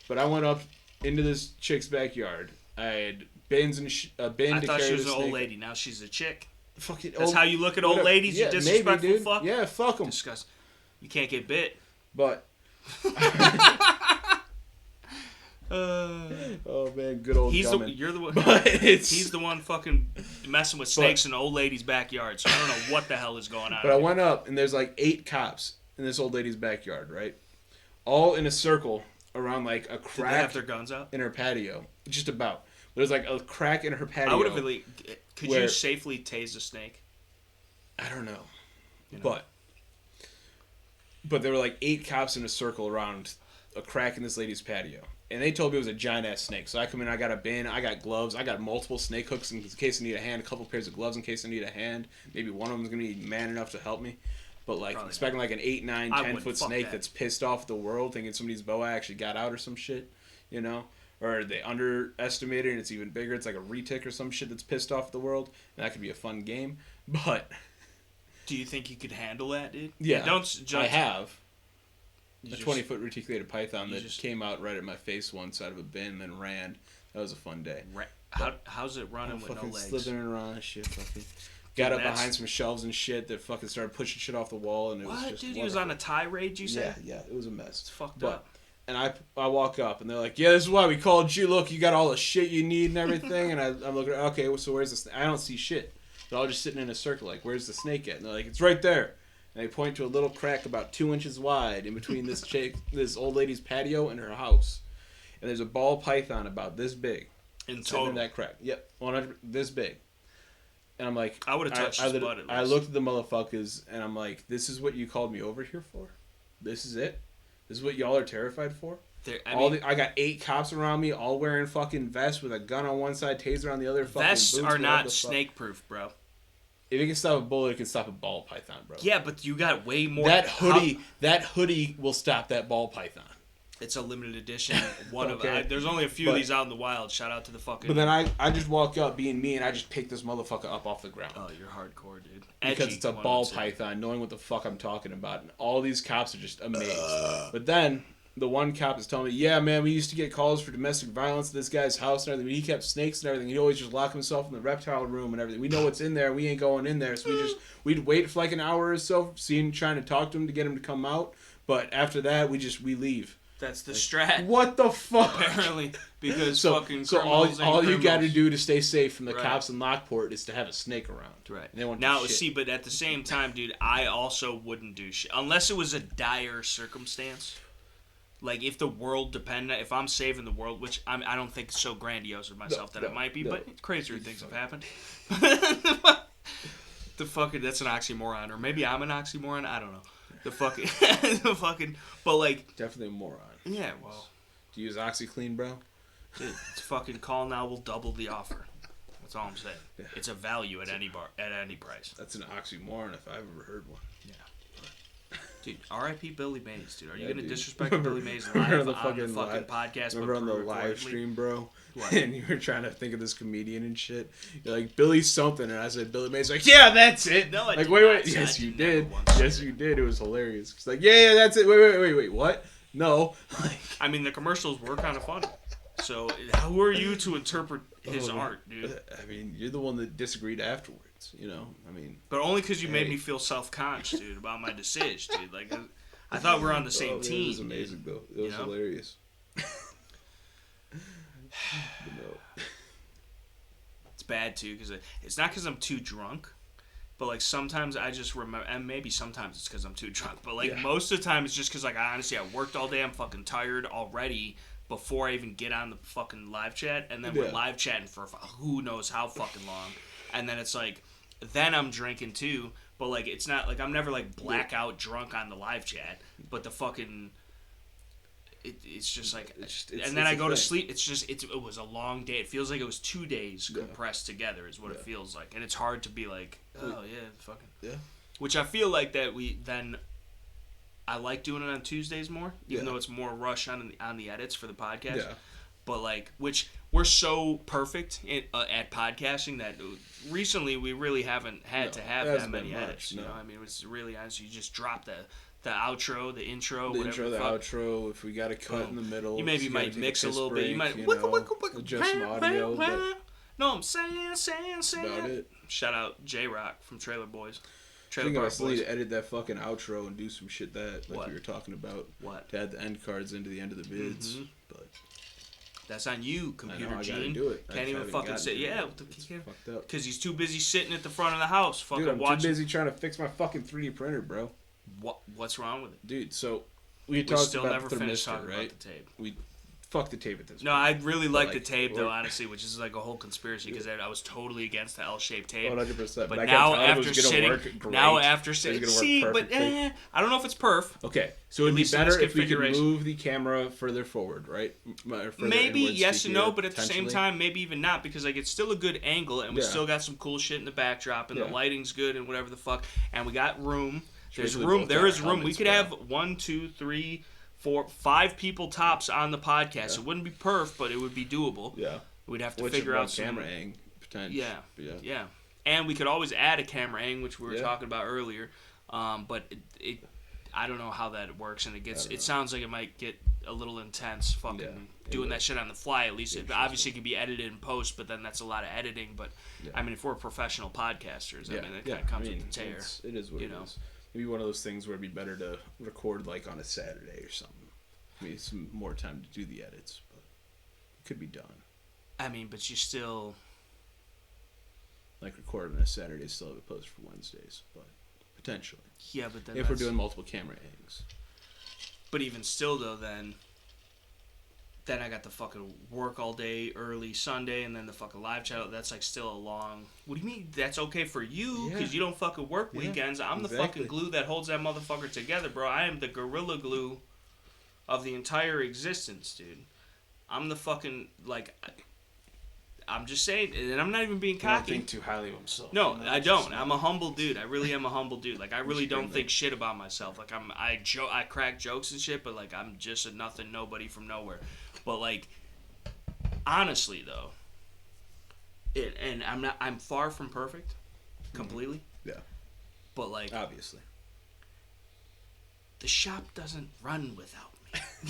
But I went up into this chick's backyard. I had bins and bin I to thought carry she was the an snake. old lady. Now she's a chick. Fucking That's how you look at old ladies. You disrespectful maybe, dude. fuck. Yeah, fuck them. Disgust. You can't get bit. But. Oh man, good old. You're the one. But he's the one fucking messing with snakes in the old lady's backyard. So I don't know what the hell is going on. But I went up and there's like 8 cops in this old lady's backyard, right? All in a circle around like a crack. Did they have their guns out in her patio? Just about. There's like a crack in her patio. I would have really. Could you safely tase a snake? I don't know. But there were like 8 cops in a circle around a crack in this lady's patio. And they told me it was a giant ass snake. So I come in, I got a bin, I got gloves, I got multiple snake hooks in case I need a hand, a couple pairs of gloves in case I need a hand. Maybe one of them's gonna be man enough to help me. But like expecting like an 8, 9, 10 foot snake that's pissed off the world, thinking somebody's boa actually got out or some shit, Or they underestimated and it's even bigger. It's like a retic or some shit that's pissed off the world. And that could be a fun game. But do you think you could handle that, dude? Yeah. Don't judge. I have. A 20-foot reticulated python that came out right at my face once out of a bin and then ran. That was a fun day. How's it running with no legs? Slithering around and shit. Fucking got up behind some shelves and shit that fucking started pushing shit off the wall and it was just dude? wonderful. He was on a tirade, you said? Yeah, it was a mess. It's fucked up. And I walk up and they're like, yeah, this is why we called you. Look, you got all the shit you need and everything. And I'm looking, okay, so where's the snake? I don't see shit. They're all just sitting in a circle like, where's the snake at? And they're like, it's right there. And they point to a little crack about 2 inches wide in between this old lady's patio and her house. And there's a ball python about this big. In total? In that crack. Yep. 100, this big. And I'm like... I would have touched his butt at least. I looked at the motherfuckers and I'm like, this is what you called me over here for? This is it? This is what y'all are terrified for? I got 8 cops around me, all wearing fucking vests with a gun on one side, taser on the other. Vests are not snake-proof, bro. If it can stop a bullet, it can stop a ball python, bro. Yeah, but you got way more. That hoodie will stop that ball python. It's a limited edition. There's only a few of these out in the wild. Shout out to the fucking. But then I just walk up, being me, and I just pick this motherfucker up off the ground. Oh, you're hardcore, dude. Because it's a ball python, knowing what the fuck I'm talking about, and all these cops are just amazed. But then the one cop is telling me, yeah, man, we used to get calls for domestic violence at this guy's house and everything. He kept snakes and everything. He'd always just lock himself in the reptile room and everything. We know what's in there. We ain't going in there. So we'd wait for like an hour or so, trying to talk to him to get him to come out. But after that, we leave. That's the strat. What the fuck? Apparently, because so all you got to do to stay safe from the cops in Lockport is to have a snake around. Right. And they won't now, see, but at the same time, dude, I also wouldn't do shit unless it was a dire circumstance. Like, if the world depended, if I'm saving the world, which I don't think so grandiose of myself that it might be, but crazier things have happened. That's an oxymoron, or maybe I'm an oxymoron, I don't know. But like... Definitely a moron. Yeah, well... Do you use OxyClean, bro? Dude, it's fucking call now, we'll double the offer. That's all I'm saying. Yeah. It's a value at any price. That's an oxymoron if I've ever heard one. Yeah. Dude, R.I.P. Billy Mays, dude. Are you going to disrespect Billy Mays live on the fucking podcast? Remember on the live stream, bro? What? And you were trying to think of this comedian and shit. You're like, Billy something. And I said, Billy Mays. Like, yeah, that's it. No, I like, did wait. Yes, you did. Yes, you did. It was hilarious. It's like, yeah, that's it. Wait. What? No. I mean, the commercials were kind of funny. So, who are you to interpret his art, dude? I mean, you're the one that disagreed afterwards. I mean, but only because you made me feel self-conscious, dude, about my decision, dude. Like, I thought we were on the same team. It was amazing, though. It was hilarious. It's bad too, because it's not because I'm too drunk, but like sometimes I just remember, and maybe sometimes it's because I'm too drunk, but like most of the time it's just because like I worked all day, I'm fucking tired already before I even get on the fucking live chat, and then we're live chatting for who knows how fucking long, and then it's like. Then I'm drinking too, but like it's not like I'm never like blackout drunk on the live chat, but the fucking it's just like, and then I go to sleep. It was a long day. It feels like it was 2 days compressed together is what it feels like. And it's hard to be like, oh yeah, fucking. Yeah. Which I feel like that I like doing it on Tuesdays more, even though it's more rush on the edits for the podcast. Yeah. But like, which we're so perfect at podcasting that recently we really haven't had to have that many edits. You know, I mean, it's really honest. You just drop the outro, the intro, whatever. The outro. If we got a cut in the middle, you maybe might mix a little bit. You might adjust some audio. No, I'm saying. About it. Shout out J-Rock from Trailer Boys. I think I still need to edit that fucking outro and do some shit we were talking about. What? To add the end cards into the end of the vids. But that's on you, computer Gene. I gotta do it. Can't even fucking sit. Yeah, because he's too busy sitting at the front of the house, fucking watching. Too busy trying to fix my fucking 3D printer, bro. What's wrong with it, dude? So we talked about the thermistor, right? About the tape. Fuck the tape at this point. No, I really like the tape, though, honestly, which is like a whole conspiracy because I was totally against the L-shaped tape. 100%. But now after sitting, see, but I don't know if it's perf. Okay, so it'd be better if we could move the camera further forward, right? Maybe yes and no, but at the same time, maybe even not because like it's still a good angle and we still got some cool shit in the backdrop and the lighting's good and whatever the fuck, and we got room. There's room. There is room. We could have 1, 2, 3, 4, 5 people tops on the podcast. Yeah. It wouldn't be perf, but it would be doable. Yeah. We'd have to figure out some camera angle potential. Yeah. And we could always add a camera angle, which we were talking about earlier. But I don't know how that works, and it sounds like it might get a little intense. Fucking doing that shit on the fly. At least it obviously can be edited in post, but then that's a lot of editing. But I mean, if we're professional podcasters, I mean, it kind of comes with the tear. It is what it is. Maybe one of those things where it'd be better to record like on a Saturday or something. Maybe some more time to do the edits, but it could be done. I mean, but you still like record on a Saturday, still have it posted for Wednesdays, but potentially. Yeah, but then if we're doing multiple camera angles. But even still, though, then I got the fucking work all day, early Sunday, and then the fucking live chat. That's like still a long. What do you mean? That's okay for you because you don't fucking work weekends. I'm the fucking glue that holds that motherfucker together, bro. I am the gorilla glue of the entire existence, dude. I'm the fucking like. I'm just saying, and I'm not even being cocky. I don't think too highly of himself. No, I don't. I'm a humble dude. I really am a humble dude. Like I really don't think shit about myself. Like I crack jokes and shit, but like I'm just a nothing nobody from nowhere. But like, honestly though, and I'm far from perfect, completely. Yeah. But like, obviously, the shop doesn't run without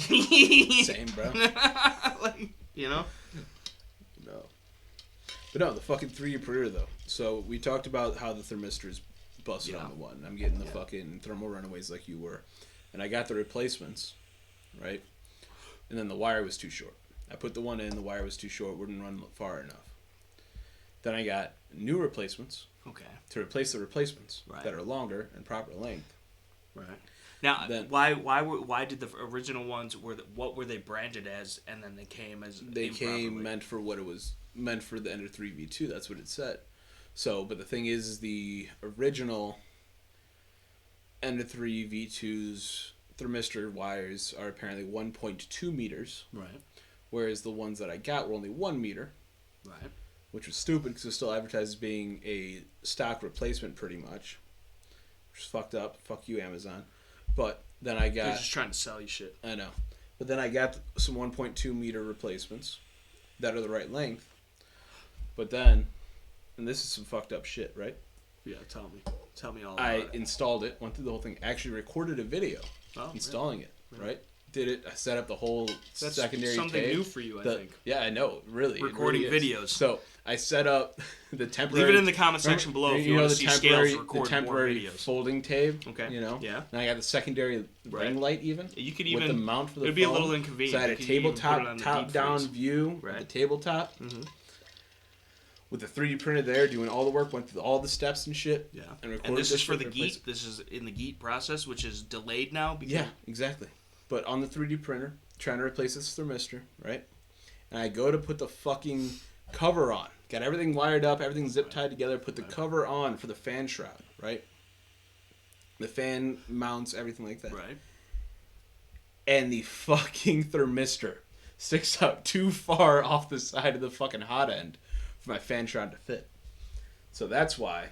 me. Same, bro. Like, you know. No. But no, the fucking 3D printer though. So we talked about how the thermistors busted on the one. I'm getting the fucking thermal runaways like you were, and I got the replacements, right? And then the wire was too short. I put the one in, the wire was too short, wouldn't run far enough. Then I got new replacements. Okay. To replace the replacements that are longer and proper length. Right. Now, why did the original ones what were they branded as, and then they came as meant for what it was meant for the Ender 3 V2. That's what it said. So, but the thing is the original Ender 3 V2's thermistor wires are apparently 1.2 meters. Right. Whereas the ones that I got were only 1 meter. Right. Which was stupid because it was still advertised as being a stock replacement pretty much. Which is fucked up. Fuck you, Amazon. But then I got... They're just trying to sell you shit. I know. But then I got some 1.2 meter replacements that are the right length. But then... And this is some fucked up shit, right? Yeah, tell me. Tell me all about it. I installed it, went through the whole thing, actually recorded a video installing it, right? Did it. I set up the whole secondary tape. That's something new for you, I think. Yeah, I know. Really. Recording videos. So I set up the temporary... Leave it in the comment section below if you want to see scales record more videos. Folding tape. Okay. You know? Yeah. And I got the secondary ring light even. You could even... With the mount for the phone. It'd be a little inconvenient. So I had a tabletop top-down view of the tabletop. Mm-hmm. With the 3D printer there, doing all the work, went through all the steps and shit. Yeah. And this is for the GEAT. This is in the GEAT process, which is delayed now. Yeah, exactly. But on the 3D printer, trying to replace this thermistor, right? And I go to put the fucking cover on. Got everything wired up, everything zip tied together, put the cover on for the fan shroud, right? The fan mounts, everything like that. Right. and the fucking thermistor sticks out too far off the side of the fucking hot end for my fan shroud to fit. So that's why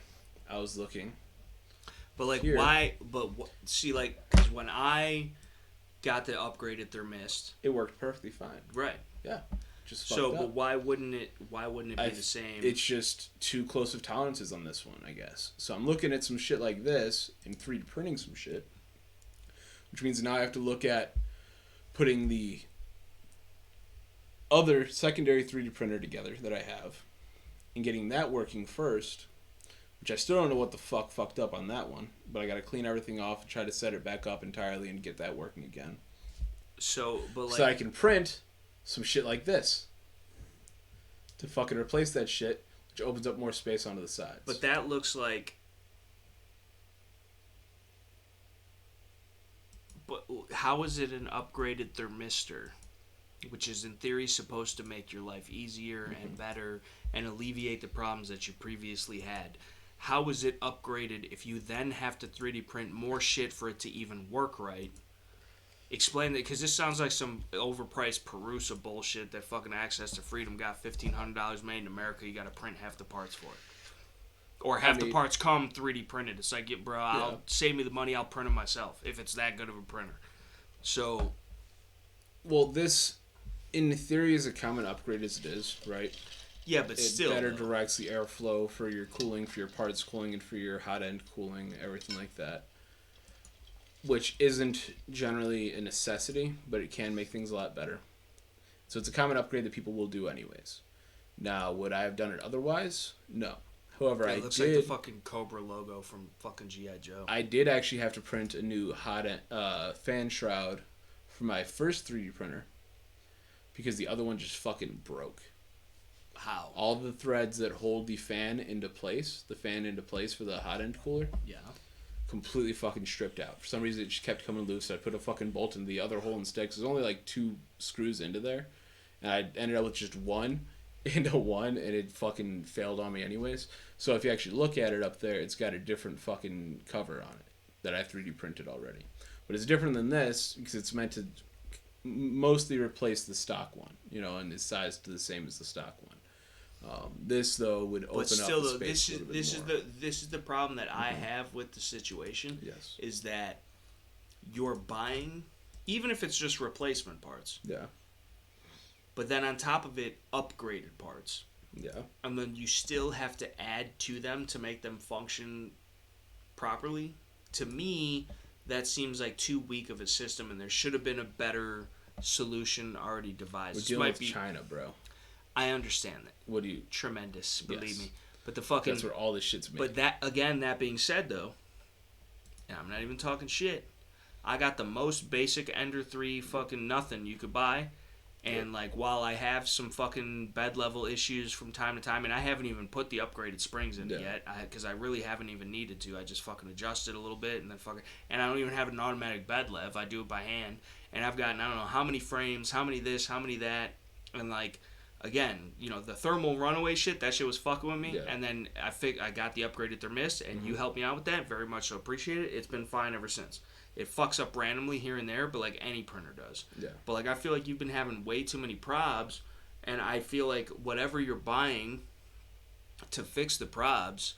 I was looking. But like, here. why? But see, like, because when I got the upgraded thermist, it worked perfectly fine. Right. Yeah. Just so, but why wouldn't it? Why wouldn't it be the same? It's just too close of tolerances on this one, I guess. So I'm looking at some shit like this and 3D printing some shit, which means now I have to look at putting the other secondary 3D printer together that I have and getting that working first, which I still don't know what the fucked up on that one, but I got to clean everything off and try to set it back up entirely and get that working again. So I can print some shit like this to fucking replace that shit, which opens up more space onto the sides. But that looks like... But how is it an upgraded thermistor, which is in theory supposed to make your life easier and better and alleviate the problems that you previously had? How is it upgraded if you then have to 3D print more shit for it to even work right? Explain that, because this sounds like some overpriced Perusa bullshit that fucking Access to Freedom got $1,500 made in America. You got to print half the parts for it, or the parts come 3D printed. It's like, bro, I'll save me the money. I'll print them myself if it's that good of a printer. So, well, this in theory is a common upgrade as it is, right? Yeah, but still, it better directs the airflow for your cooling, for your parts cooling, and for your hot end cooling, everything like that. Which isn't generally a necessity, but it can make things a lot better. So it's a common upgrade that people will do anyways. Now, would I have done it otherwise? No. However, it looks like the fucking Cobra logo from fucking G.I. Joe. I did actually have to print a new hot fan shroud for my first 3D printer because the other one just fucking broke. How? All the threads that hold the fan into place for the hot end cooler. Yeah. Completely fucking stripped out. For some reason, it just kept coming loose. So I put a fucking bolt in the other hole instead. Cause there's only like 2 screws into there, and I ended up with just one into one, and it fucking failed on me anyways. So if you actually look at it up there, it's got a different fucking cover on it that I 3D printed already. But it's different than this because it's meant to mostly replace the stock one, and is sized to the same as the stock one. This though would open up the space a little bit more. This is the problem that I have with the situation. Yes. Is that you're buying, even if it's just replacement parts. Yeah. But then on top of it, upgraded parts. Yeah. And then you still have to add to them to make them function properly. To me, that seems like too weak of a system, and there should have been a better solution already devised. We're dealing with China, bro. I understand that. What do you... Tremendous, believe me. But the fucking... That's where all this shit's made. But that being said, though, and I'm not even talking shit, I got the most basic Ender 3 fucking nothing you could buy. And, like, while I have some fucking bed level issues from time to time, and I haven't even put the upgraded springs in it yet, because I really haven't even needed to. I just fucking adjust it a little bit, and then and I don't even have an automatic bed lev. I do it by hand. And I've gotten, I don't know how many frames, how many this, how many that, and, like... Again, the thermal runaway shit, that shit was fucking with me. Yeah. And then I got the upgraded thermist, and you helped me out with that. Very much so appreciate it. It's been fine ever since. It fucks up randomly here and there, but like any printer does. Yeah. But like I feel like you've been having way too many probs, and I feel like whatever you're buying to fix the probs,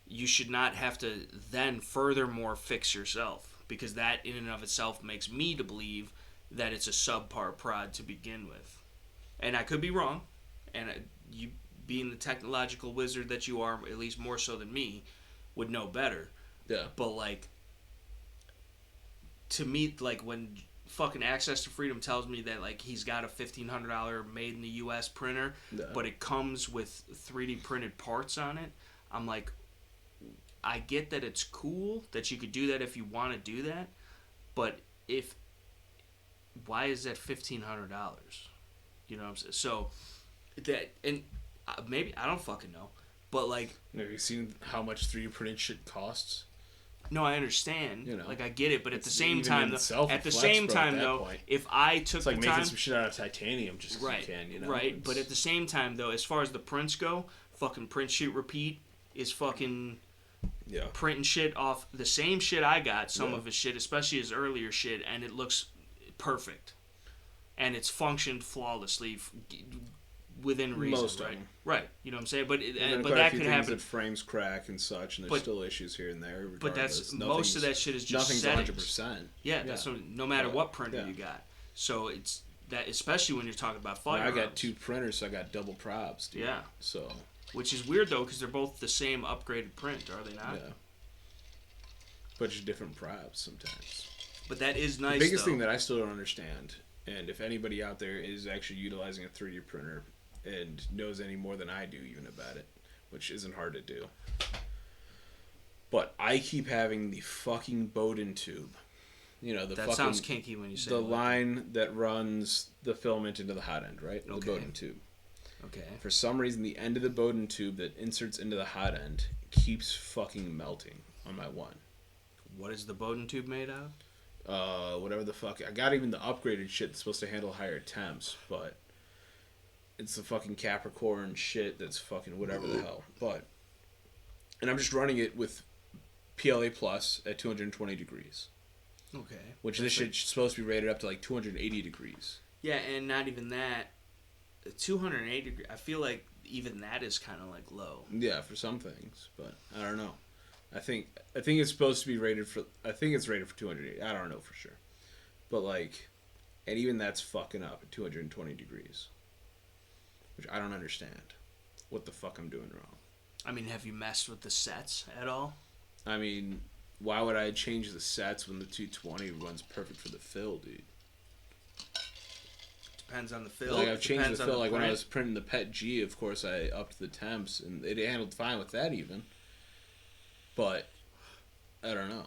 you should not have to then furthermore fix yourself, because that in and of itself makes me to believe that it's a subpar prod to begin with. And I could be wrong, and you, being the technological wizard that you are, at least more so than me, would know better. Yeah. But, like, to me, like, when fucking Access to Freedom tells me that, like, he's got a $1,500 made in the U.S. printer, but it comes with 3D printed parts on it, I'm like, I get that it's cool that you could do that if you want to do that, but why is that $1,500? You know what I'm saying? So, that, and maybe, I don't fucking know. But, like... Have you seen how much 3D printed shit costs? No, I understand. Like, I get it. But at the same time, though, if I took it's like making some shit out of titanium just because you can, Right, but at the same time, though, as far as the prints go, fucking print, shoot, repeat is fucking... Yeah. Printing shit off the same shit I got, some of his shit, especially his earlier shit, and it looks perfect, and it's functioned flawlessly within reason. Most right? of them. Right. You know what I'm saying? But but that could happen. That frames crack and such, and there's still issues here and there. But most of that shit is just settings. 100%. Yeah, that's no matter what printer you got. So it's that, especially when you're talking about firearms. I got 2 printers, so I got double probs, dude. Yeah. So. Which is weird though, because they're both the same upgraded print, are they not? Yeah. But just different probs sometimes. But that is nice. The biggest thing that I still don't understand, and if anybody out there is actually utilizing a 3D printer and knows any more than I do even about it, which isn't hard to do, but I keep having the fucking Bowden tube. You know, that sounds kinky when you say the line that runs the filament into the hot end, right? Okay. The Bowden tube. Okay. For some reason, the end of the Bowden tube that inserts into the hot end keeps fucking melting on my one. What is the Bowden tube made out of? Whatever the fuck. I got even the upgraded shit that's supposed to handle higher temps, but it's the fucking Capricorn shit that's fucking whatever the hell. And I'm just running it with PLA Plus at 220 degrees. Okay. Which this shit's supposed to be rated up to like 280 degrees. Yeah, and not even that. 280 degrees. I feel like even that is kind of like low. Yeah, for some things, but I don't know. I think it's supposed to be rated for. I think it's rated for 280. I don't know for sure, but like, and even that's fucking up at 220 degrees, which I don't understand. What the fuck I'm doing wrong? I mean, have you messed with the sets at all? I mean, why would I change the sets when the 220 runs perfect for the fill, dude? Depends on the fill. Like I've changed the fill. Like when I was printing the PETG, of course I upped the temps, and it handled fine with that even. But I don't know.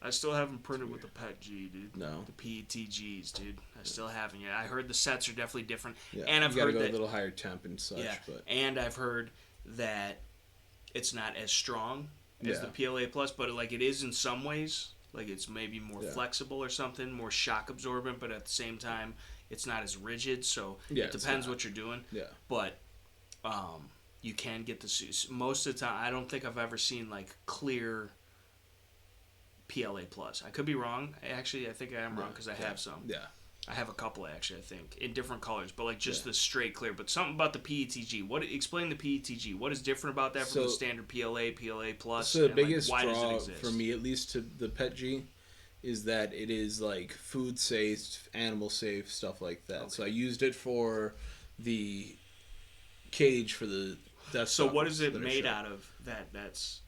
I still haven't printed with the PETG, dude. No. The PETGs, dude. I still haven't yet. I heard the sets are definitely different. Yeah. And I've heard that a little higher temp and such. Yeah. But and I've heard that it's not as strong as the PLA Plus, but like it is in some ways. Like it's maybe more flexible or something, more shock absorbent, but at the same time, it's not as rigid. So it depends what you're doing. Yeah. But you can get the most of the time. I don't think I've ever seen like clear PLA Plus. I could be wrong. Actually, I think I am wrong because I have some. Yeah. I have a couple actually. I think in different colors, but like just the straight clear. But something about the PETG. Explain the PETG? What is different about that from the standard PLA Plus? So the biggest draw for me, at least, to the PETG, is that it is like food safe, animal safe, stuff like that. Okay. So I used it for the cage for the. So what is it made out of?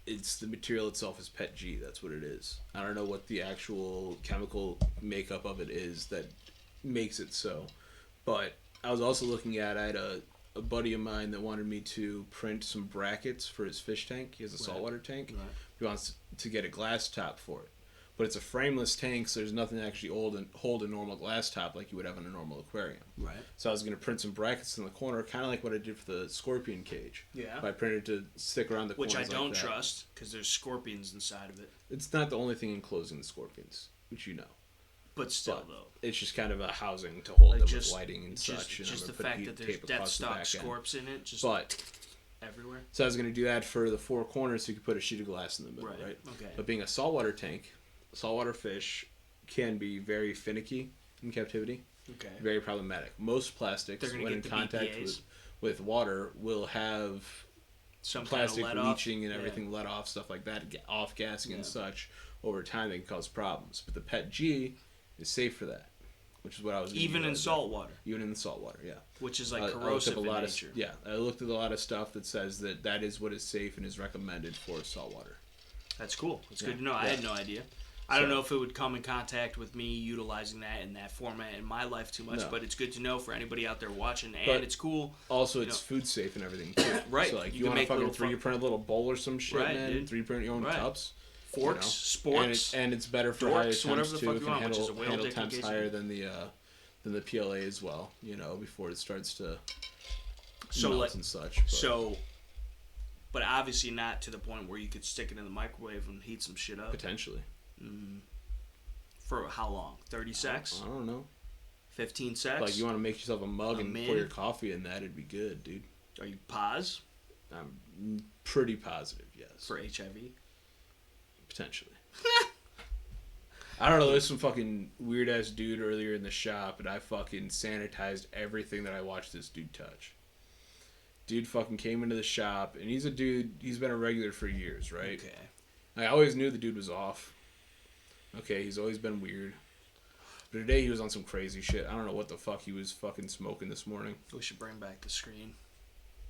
It's the material itself is PETG. That's what it is. I don't know what the actual chemical makeup of it is that makes it so, but I was also looking at. I had a buddy of mine that wanted me to print some brackets for his fish tank. He has a saltwater tank. Right. He wants to get a glass top for it. But it's a frameless tank, so there's nothing to actually hold a normal glass top like you would have in a normal aquarium. Right. So I was going to print some brackets in the corner, kind of like what I did for the scorpion cage. Yeah. But I printed to stick around the corners. Which I don't trust, because there's scorpions inside of it. It's not the only thing enclosing the scorpions, which you know. But still, though. It's just kind of a housing to hold them with lighting and such. Just the fact that there's death stock scorps in it, just everywhere. So I was going to do that for the 4 corners so you could put a sheet of glass in the middle, right? Okay. But being a saltwater tank, saltwater fish can be very finicky in captivity. Okay. Very problematic. Most plastics, when in contact with water, will have some plastic leaching and everything let off, stuff like that, off gassing and such. Over time, they can cause problems. But the PETG is safe for that, which is what I was. Even in saltwater. Even in the saltwater, yeah. Which is like corrosive in nature. I looked at a lot of stuff that says that is what is safe and is recommended for saltwater. That's cool. It's good to know. I had no idea. I don't know if it would come in contact with me utilizing that in that format in my life too much, but it's good to know for anybody out there watching, and it's cool. Also, it's food safe and everything too. Right. So like, you want to fucking 3D print a little bowl or some shit, man. 3D print your own cups, forks, sporks, and it's better for higher temps too. It can handle temps higher than the PLA as well. You know, before it starts to melt and such. But obviously not to the point where you could stick it in the microwave and heat some shit up. Potentially. Mm-hmm. For how long? 30 secs? I don't know. 15 secs? Like, you want to make yourself a mug and pour your coffee in that, it'd be good, dude. Are you pos? I'm pretty positive, yes. For HIV? Potentially. I don't know. There's some fucking weird ass dude earlier in the shop, and I fucking sanitized everything that I watched this dude touch. Dude fucking came into the shop, and he's a dude. He's been a regular for years, right? Okay. I always knew the dude was off. Okay, he's always been weird. But today he was on some crazy shit. I don't know what the fuck he was fucking smoking this morning. We should bring back the screen.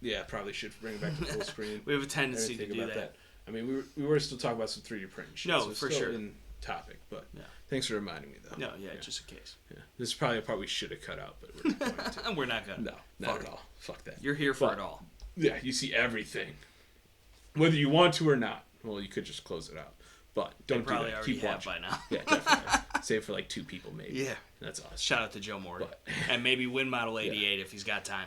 Yeah, probably should bring back the full screen. We have a tendency to do that. I mean, we were still talking about some 3D printing shit. No, so for still sure. In topic, but yeah. Thanks for reminding me, though. No, yeah, just in case. Yeah. This is probably a part we should have cut out, but we're not going to. We're not going to. No, not at all. Fuck that. You're here for it all. Yeah, you see everything. Whether you want to or not. Well, you could just close it out. But don't do that. Keep watching. By now. Yeah, definitely. Save for like 2 people, maybe. Yeah. That's awesome. Shout out to Joe Morty. And maybe win Model 88 if he's got time.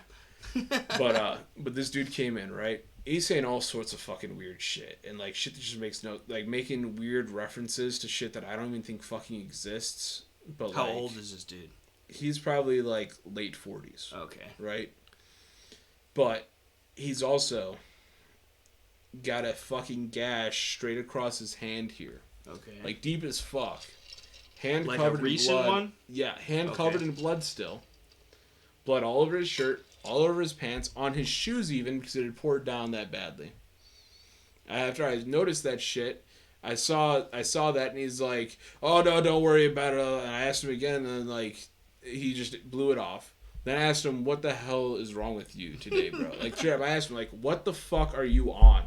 But this dude came in, right? He's saying all sorts of fucking weird shit. And like shit that just makes no... Like making weird references to shit that I don't even think fucking exists. But How old is this dude? He's probably like late 40s. Okay. Right? But he's also got a fucking gash straight across his hand here. Okay. Like deep as fuck. Hand like covered a recent in blood. One? Yeah, hand covered in blood still. Blood all over his shirt, all over his pants, on his shoes even, because it had poured down that badly. After I noticed that shit, I saw that, and he's like, "Oh no, don't worry about it." And I asked him again, and like he just blew it off. Then I asked him, "What the hell is wrong with you today, bro?" Like straight up, I asked him, like, "What the fuck are you on?"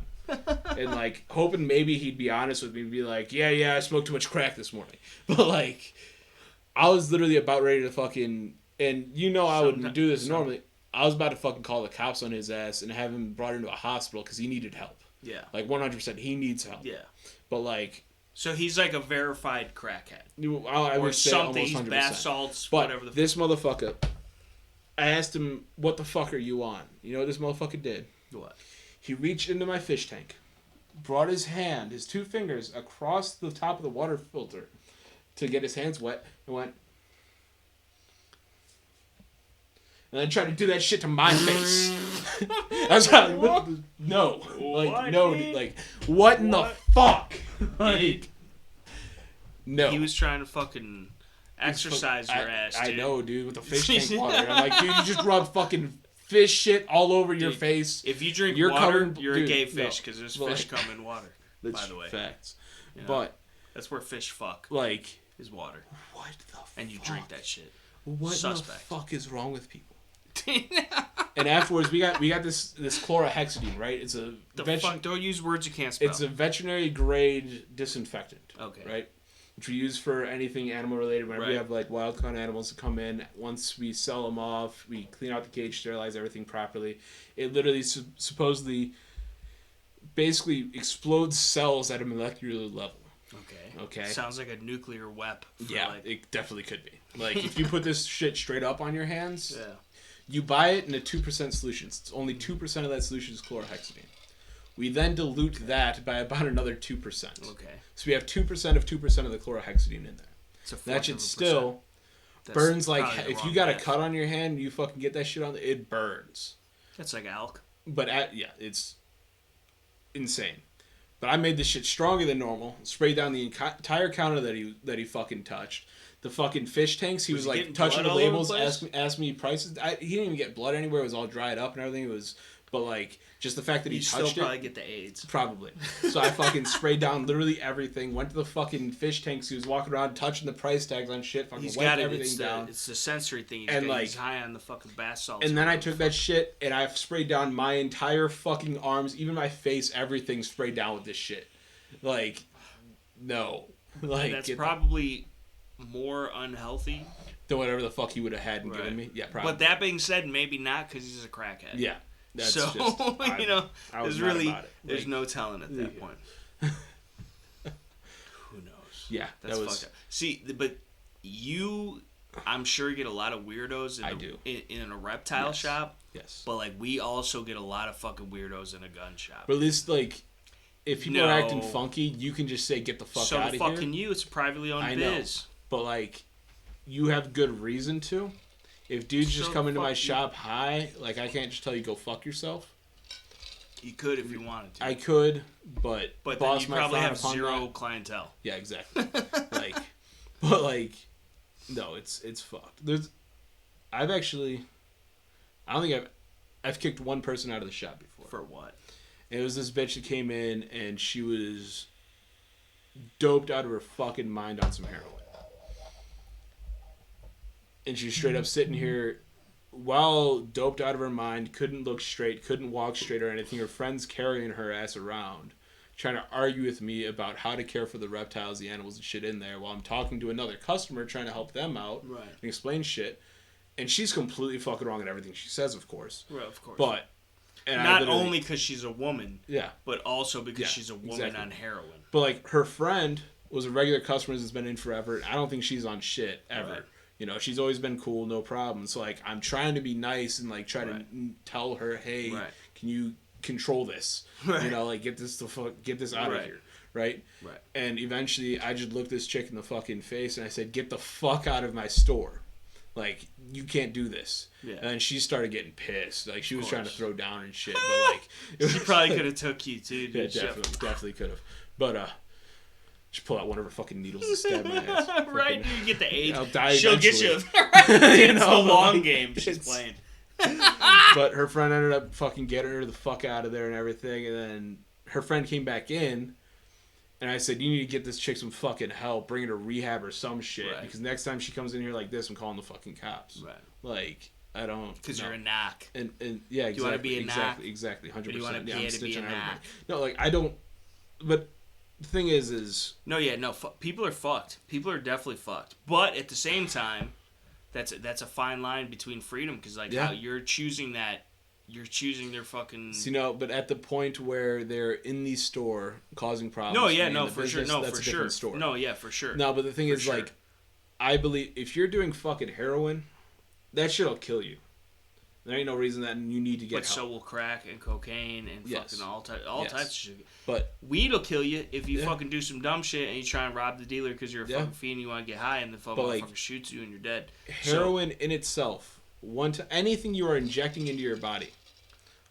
And like hoping maybe he'd be honest with me and be like, yeah, I smoked too much crack this morning. But like, I was literally about ready to fucking, and I wouldn't do this normally. I was about to fucking call the cops on his ass and have him brought into a hospital because he needed help. Yeah. Like 100%, he needs help. Yeah. But like, so he's like a verified crackhead. I would say something. Almost 100%. He's bath salts, but whatever the. This motherfucker, I asked him, "What the fuck are you on?" You know what this motherfucker did? What? He reached into my fish tank, brought his 2 fingers across the top of the water filter to get his hands wet, and went, and then tried to do that shit to my face. That's how. No, like no, like what in the fuck? Like, no. He was trying to fucking exercise your ass, dude. I know, dude, with the fish tank water. I'm like, dude, you just rub fucking fish shit all over your face. If you drink water, you're a gay fish because there's fish come in water. By the way, facts. But that's where fish fuck. Like is water. What the? And you drink that shit. What the fuck is wrong with people? And afterwards, we got this chlorhexidine, right? It's a fuck. Don't use words you can't spell. It's a veterinary grade disinfectant. Okay. Right. Which we use for anything animal related. Whenever we have like wild caught animals that come in, once we sell them off, we clean out the cage, sterilize everything properly. It literally supposedly, basically explodes cells at a molecular level. Okay. Sounds like a nuclear weapon. Yeah, it definitely could be. Like if you put this shit straight up on your hands, yeah. You buy it in a 2% solution. It's only 2% of that solution is chlorhexidine. We then dilute that by about another 2%. Okay. So we have 2% of 2% of the chlorhexidine in there. That shit still burns like... If you got a cut on your hand and you fucking get that shit on, it burns. That's like alk. But it's insane. But I made this shit stronger than normal. Sprayed down the entire counter that he fucking touched. The fucking fish tanks, he was like touching the labels, asked me prices. He didn't even get blood anywhere. It was all dried up and everything. It was... But, like, just the fact that he touched it... You'd still probably get the AIDS. Probably. So I fucking sprayed down literally everything. Went to the fucking fish tanks. He was walking around touching the price tags on shit. Fucking wiped everything down. It's the sensory thing. He's high on the fucking bath salts. And then I took that shit and I sprayed down my entire fucking arms, even my face, everything sprayed down with this shit. Like, no. Like, that's probably more unhealthy than whatever the fuck he would have had and given me. Yeah, probably. But that being said, maybe not because he's a crackhead. Yeah. That's so, there's no telling at that point. Who knows? Yeah, that's fucked up. See, but I'm sure you get a lot of weirdos in a reptile shop. Yes. But, like, we also get a lot of fucking weirdos in a gun shop. But at least, like, if people are acting funky, you can just say, get the fuck out of here. So fucking you. It's a privately owned biz. But, like, you have good reason to. If dudes just come into my shop high, like, I can't just tell you go fuck yourself. You could if you wanted to. I could, but then you probably have zero clientele. Yeah, exactly. Like, But like, no, it's fucked. I don't think I've kicked one person out of the shop before. For what? And it was this bitch that came in and she was doped out of her fucking mind on some heroin. And she's straight up sitting here while doped out of her mind, couldn't look straight, couldn't walk straight or anything. Her friends carrying her ass around, trying to argue with me about how to care for the reptiles, the animals, and shit in there while I'm talking to another customer trying to help them out and explain shit. And she's completely fucking wrong in everything she says, of course. Right, of course. But not only because she's a woman, yeah, but also because she's a woman on heroin. But like her friend was a regular customer that's been in forever. And I don't think she's on shit ever. Right. You know, she's always been cool, no problem. So like, I'm trying to be nice and like try to tell her, hey, can you control this? Right. You know, like get this out of here. Right? Right. And eventually, I just looked this chick in the fucking face and I said, get the fuck out of my store. Like, you can't do this. Yeah. And she started getting pissed. Like, she was trying to throw down and shit. But, like... She probably could have took you, too. Dude. Yeah, definitely could have. But, she pulled out one of her fucking needles and stabbed my ass. Right? You get the AIDS. I'll die She'll eventually. get you. It's the long game she's playing. But her friend ended up fucking getting her the fuck out of there and everything. And then her friend came back in. And I said, you need to get this chick some fucking help. Bring her to rehab or some shit. Right. Because next time she comes in here like this, I'm calling the fucking cops. Right. Like, I don't... Because you're a knock. And yeah, exactly. Do you want to be a knock? Exactly. 100%. Or do you want to pay to be a knock? No, like, I don't... But the thing is... No, people are fucked. People are definitely fucked. But at the same time, that's a fine line between freedom. Because, like, how you're choosing that... You're choosing their fucking... You know, but at the point where they're in the store causing problems... for sure. No, that's for a sure. different story. No, yeah, for sure. No, but the thing is, like, I believe if you're doing fucking heroin, that shit'll kill you. There ain't no reason that you need to get help. So will crack and cocaine and fucking all types of shit. But weed will kill you if you fucking do some dumb shit and you try and rob the dealer because you're a fucking fiend and you want to get high and the fucking motherfucker shoots you and you're dead. Heroin in itself, anything you are injecting into your body,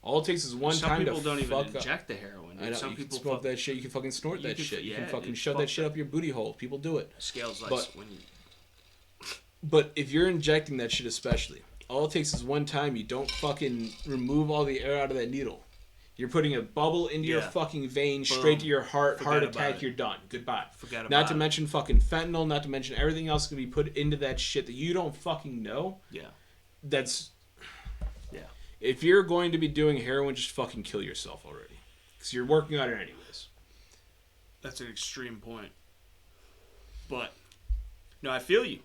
all it takes is one time to fuck up. Some people don't even inject the heroin. I know, some people people smoke that shit. You can fucking snort that shit. You can fucking shove that shit up your booty hole. People do it. Scales like when you... But if you're injecting that shit especially, all it takes is one time. You don't fucking remove all the air out of that needle. You're putting a bubble into your fucking vein, straight to your heart. Heart attack, you're done. Goodbye. Forget about it. Not to mention fucking fentanyl, not to mention everything else can be put into that shit that you don't fucking know. Yeah. That's... If you're going to be doing heroin, just fucking kill yourself already. Because you're working on it anyways. That's an extreme point. But, no, I feel you.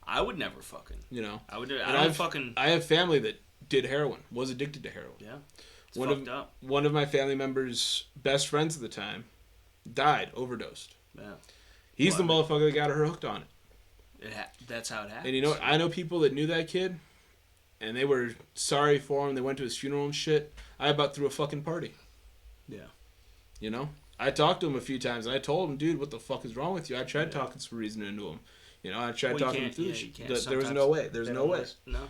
I would never fucking. You know? I have family that did heroin, was addicted to heroin. Yeah. It's fucked up. One of my family members' best friends at the time died, overdosed. Yeah. He's the motherfucker that got her hooked on it. That's how it happens. And you know what? I know people that knew that kid. And they were sorry for him. They went to his funeral and shit. I about threw a fucking party. Yeah. You know? I talked to him a few times. And I told him, dude, what the fuck is wrong with you? I tried talking some reason into him. You know, I tried talking him through shit. There was no way. There's no way. No.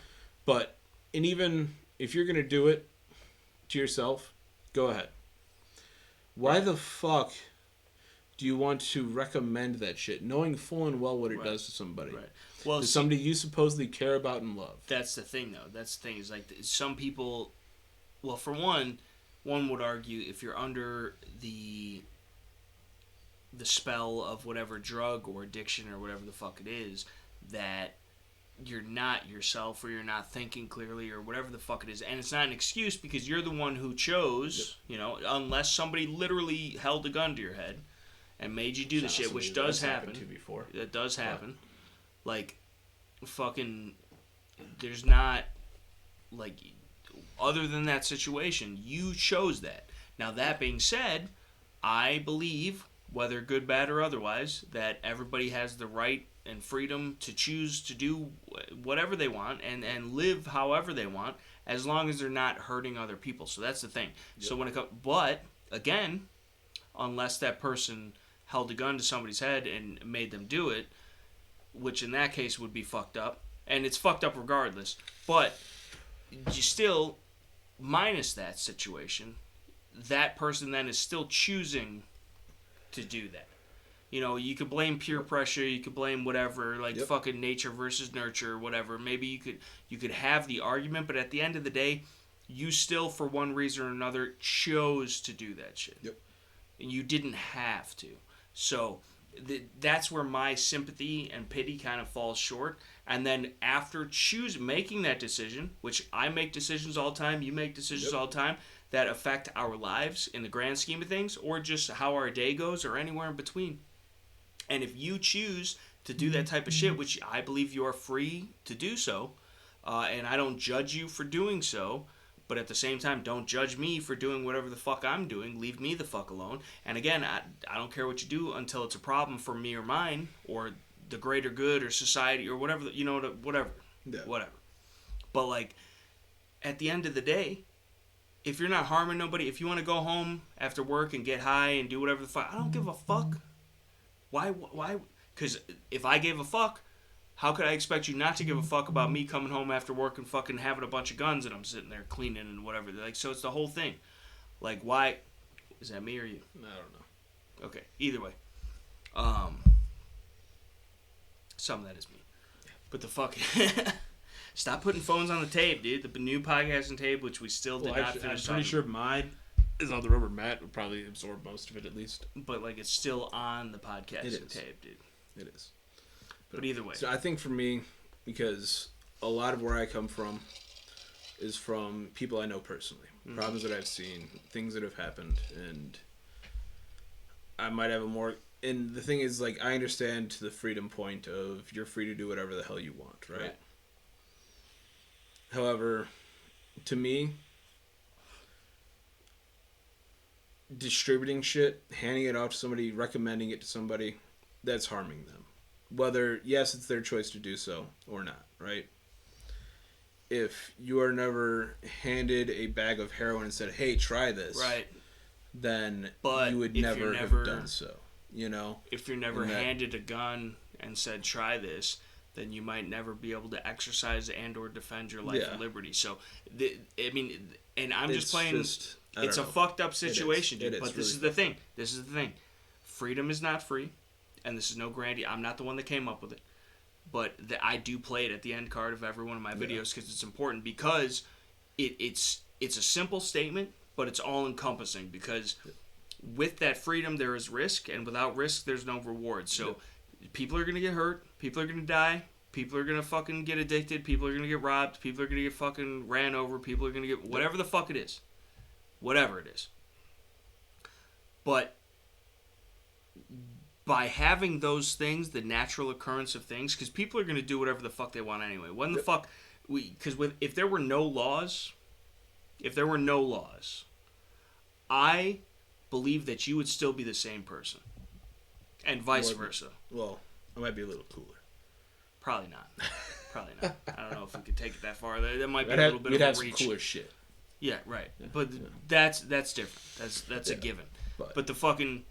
But, and even if you're going to do it to yourself, go ahead. Why the fuck do you want to recommend that shit, knowing full and well what it does to somebody? Right. Well, to somebody you supposedly care about and love. That's the thing, though. That's the thing. Is like some people. Well, for one would argue if you're under the spell of whatever drug or addiction or whatever the fuck it is, that you're not yourself or you're not thinking clearly or whatever the fuck it is, and it's not an excuse because you're the one who chose. You know, unless somebody literally held a gun to your head and made you do the shit, which does happen. That does happen. Like, fucking, there's not, like, other than that situation, you chose that. Now, that being said, I believe, whether good, bad, or otherwise, that everybody has the right and freedom to choose to do whatever they want and live however they want, as long as they're not hurting other people. So that's the thing. Yep. So when it comes, but, again, unless that person held a gun to somebody's head and made them do it, which in that case would be fucked up. And it's fucked up regardless. But you still, minus that situation, that person then is still choosing to do that. You know, you could blame peer pressure, you could blame whatever, like fucking nature versus nurture or whatever. Maybe you could have the argument, but at the end of the day, you still, for one reason or another, chose to do that shit. Yep. And you didn't have to. So that's where my sympathy and pity kind of falls short. And then after making that decision, which I make decisions all the time, you make decisions all the time, that affect our lives in the grand scheme of things, or just how our day goes, or anywhere in between. And if you choose to do that type of shit, which I believe you are free to do so, and I don't judge you for doing so, but at the same time, don't judge me for doing whatever the fuck I'm doing. Leave me the fuck alone. And again, I don't care what you do until it's a problem for me or mine, or the greater good, or society, or whatever, you know, whatever. Yeah. Whatever. But, like, at the end of the day, if you're not harming nobody, if you want to go home after work and get high and do whatever the fuck, I don't give a fuck. Why? Because if I gave a fuck, how could I expect you not to give a fuck about me coming home after work and fucking having a bunch of guns and I'm sitting there cleaning and whatever? Like, so it's the whole thing. Like, why? Is that me or you? I don't know. Okay, either way. Some of that is me. Yeah. But the fucking... Stop putting phones on the tape, dude. The new podcasting tape, which we still did not finish. I'm pretty sure mine is on the rubber mat. Would probably absorb most of it, at least. But, like, it's still on the podcasting tape, dude. It is. But either way. So I think for me, because a lot of where I come from is from people I know personally. Mm-hmm. Problems that I've seen, things that have happened, and I might have a more... And the thing is, like, I understand the freedom point of you're free to do whatever the hell you want, right? However, to me, distributing shit, handing it off to somebody, recommending it to somebody, that's harming them. Whether, yes, it's their choice to do so or not, right? If you are never handed a bag of heroin and said, hey, try this, right, then but you would never have done so, you know? If you're never handed a gun and said, try this, then you might never be able to exercise and or defend your life and liberty. So, I mean, and I'm just playing... It's a fucked up situation, dude. But this is the thing. This is the thing. Freedom is not free, and this is no grandy. I'm not the one that came up with it. But I do play it at the end card of every one of my videos because it's important, because it's a simple statement, but it's all-encompassing, because with that freedom there is risk, and without risk there's no reward. So people are going to get hurt, people are going to die, people are going to fucking get addicted, people are going to get robbed, people are going to get fucking ran over, people are going to get whatever the fuck it is. Whatever it is. But by having those things, the natural occurrence of things, because people are going to do whatever the fuck they want anyway. When the fuck... Because if there were no laws, I believe that you would still be the same person. And vice versa. Well, I might be a little cooler. Probably not. I don't know if we could take it that far. That might be a little bit of a reach. We'd have some cooler shit. Yeah, right. Yeah, but that's different. That's a given. But the fucking,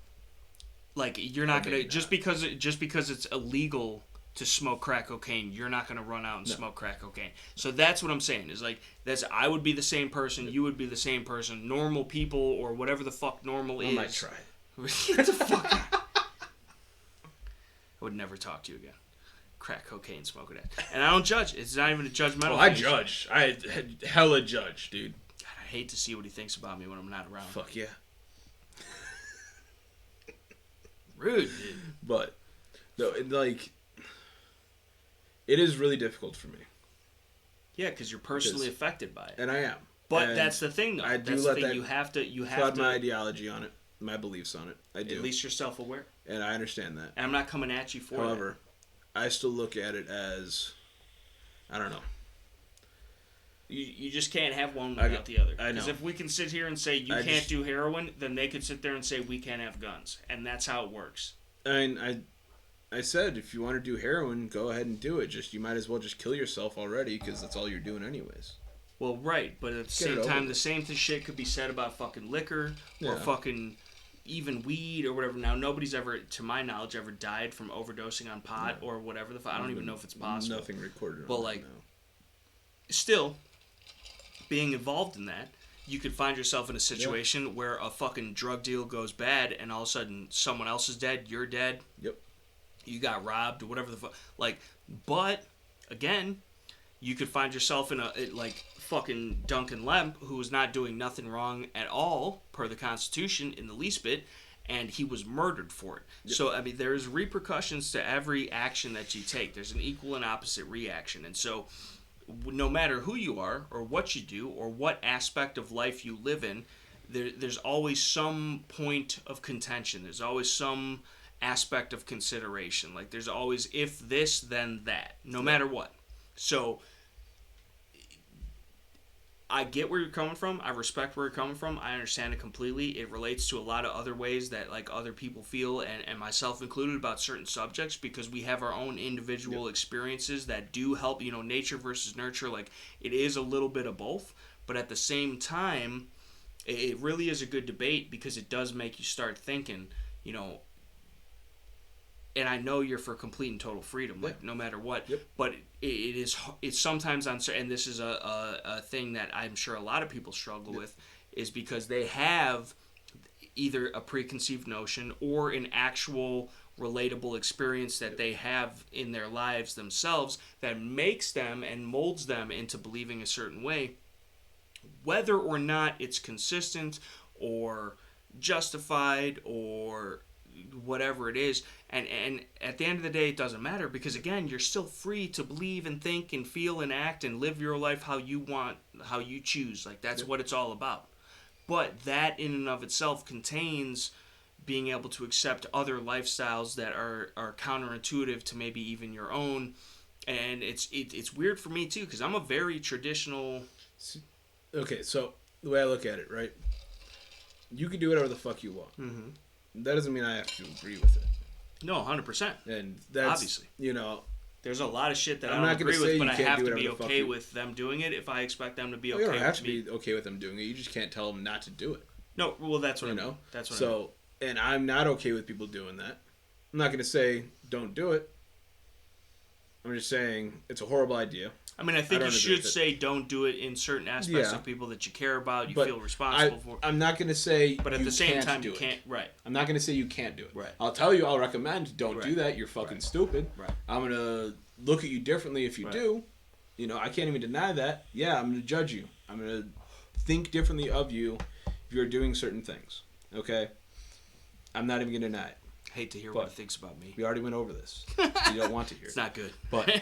like, you're not gonna just because it's illegal to smoke crack cocaine, you're not gonna run out and smoke crack cocaine. So that's what I'm saying. Is like I would be the same person, you would be the same person. Normal people, or whatever the fuck normal is. I might try it. Get the fuck out. I would never talk to you again. Crack cocaine smoking it, and I don't judge. It's not even a judgmental. Oh, I judge. I hella judge, dude. God, I hate to see what he thinks about me when I'm not around. Fuck yeah. Rude, dude. But no, it is really difficult for me. Yeah, because you're personally affected by it, and I am. But that's the thing, though. I do that's let the thing. that. You have to. My ideology on it, my beliefs on it. I do. At least you're self-aware. And I understand that. And I'm not coming at you for it. However, I still look at it as, I don't know. You just can't have one without the other. I know. Because if we can sit here and say you can't do heroin, then they could sit there and say we can't have guns. And that's how it works. I mean, I said if you want to do heroin, go ahead and do it. You might as well just kill yourself already, because that's all you're doing anyways. Well, right. But at the same time, the same shit could be said about fucking liquor or fucking even weed or whatever. Now, nobody's ever, to my knowledge, ever died from overdosing on pot or whatever the fuck. I don't even know if it's possible. Nothing recorded. But, like, still, being involved in that, you could find yourself in a situation where a fucking drug deal goes bad, and all of a sudden someone else is dead, you're dead. Yep. You got robbed, whatever the fuck. Like, but again, you could find yourself in fucking Duncan Lemp, who was not doing nothing wrong at all per the Constitution in the least bit, and he was murdered for it. Yep. So I mean, there's repercussions to every action that you take. There's an equal and opposite reaction, and so no matter who you are or what you do or what aspect of life you live in, there's always some point of contention. There's always some aspect of consideration. Like, there's always if this, then that, no matter what. So I get where you're coming from. I respect where you're coming from. I understand it completely. It relates to a lot of other ways that like other people feel, and myself included, about certain subjects, because we have our own individual experiences that do help, nature versus nurture. Like, it is a little bit of both, but at the same time, it really is a good debate because it does make you start thinking, and I know you're for complete and total freedom, like no matter what. Yep. But it's sometimes uncertain, and this is a thing that I'm sure a lot of people struggle with, is because they have either a preconceived notion or an actual relatable experience that they have in their lives themselves that makes them and molds them into believing a certain way, whether or not it's consistent or justified or whatever it is. And at the end of the day, it doesn't matter, because again, you're still free to believe and think and feel and act and live your life how you want, how you choose. Like, that's what it's all about. But that in and of itself contains being able to accept other lifestyles that are counterintuitive to maybe even your own. And it's weird for me too, because I'm a very traditional. Okay, so the way I look at it, right? You can do whatever the fuck you want. Mm-hmm. That doesn't mean I have to agree with it. No, 100%. And that's, obviously, there's a lot of shit that I don't agree with, but I have to be okay with them doing it if I expect them to be okay with me. You don't have to be okay with them doing it. You just can't tell them not to do it. No, well, that's what I mean. That's what I mean. And I'm not okay with people doing that. I'm not going to say don't do it. I'm just saying it's a horrible idea. I mean, I think you should say don't do it in certain aspects of people that you care about, you feel responsible for. I'm not going to say but at the same time, you can't. Right. I'm not going to say you can't do it. Right. I'll tell you, I'll recommend don't do that. You're fucking stupid. Right. I'm going to look at you differently if you do. I can't even deny that. Yeah, I'm going to judge you. I'm going to think differently of you if you're doing certain things. Okay? I'm not even going to deny it. Hate to hear what it thinks about me. We already went over this. You don't want to hear it. It's not good. But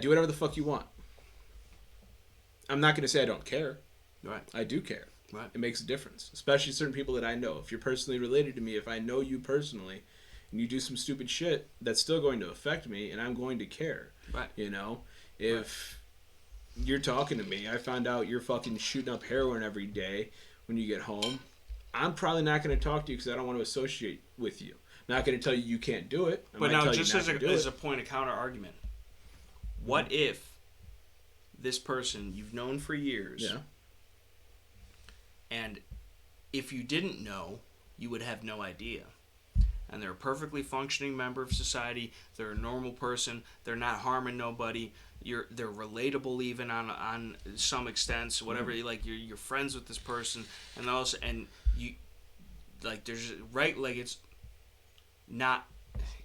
do whatever the fuck you want. I'm not going to say I don't care. Right. I do care. Right. It makes a difference. Especially certain people that I know. If you're personally related to me, if I know you personally, and you do some stupid shit, that's still going to affect me, and I'm going to care. Right. If you're talking to me, I found out you're fucking shooting up heroin every day when you get home, I'm probably not going to talk to you because I don't want to associate with you. I'm not going to tell you can't do it. But now, just as a point of counter argument, what if this person you've known for years, and if you didn't know, you would have no idea, and they're a perfectly functioning member of society, they're a normal person, they're not harming nobody, they're relatable even on some extent, so whatever, you're friends with this person, and also, and you, there's, it's not,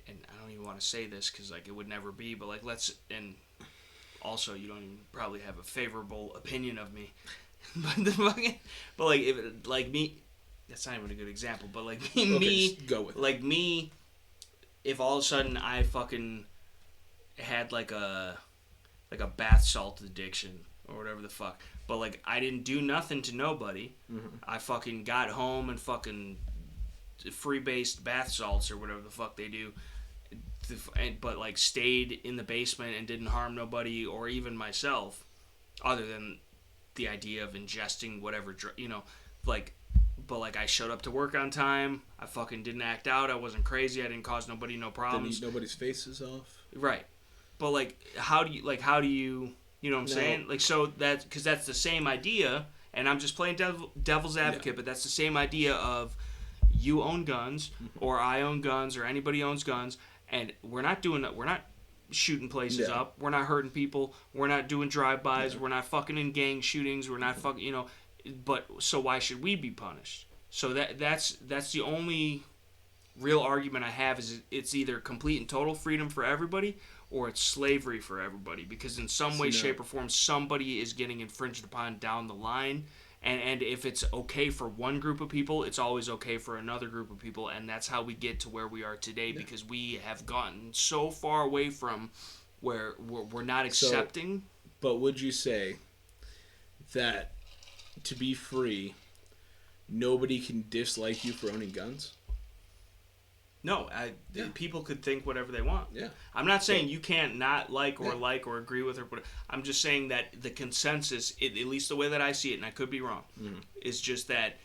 and I don't even want to say this because it would never be, but and also you don't even probably have a favorable opinion of me, but me, that's not even a good example, but me, go with me, if all of a sudden I fucking had a bath salt addiction or whatever the fuck, but I didn't do nothing to nobody, I fucking got home and fucking free-based bath salts or whatever the fuck they do, but stayed in the basement and didn't harm nobody or even myself, other than the idea of ingesting whatever but I showed up to work on time, I fucking didn't act out, I wasn't crazy, I didn't cause nobody no problems, didn't eat nobody's faces off, right? But how do you you know what I'm saying, so that, because that's the same idea, and I'm just playing devil's advocate, but that's the same idea of you own guns, or I own guns, or anybody owns guns, and we're not shooting places up. We're not hurting people. We're not doing drive-bys. We're not fucking in gang shootings. We're not fucking, you know. But so why should we be punished? So that's the only real argument I have is it's either complete and total freedom for everybody or it's slavery for everybody, because in some way, shape, or form, somebody is getting infringed upon down the line. And if it's okay for one group of people, it's always okay for another group of people. And that's how we get to where we are today, because we have gotten so far away from where we're not accepting. But would you say that to be free, nobody can dislike you for owning guns? No, people could think whatever they want. Yeah. I'm not saying you can't not like or agree with or whatever. I'm just saying that the consensus, at least the way that I see it, and I could be wrong, is just that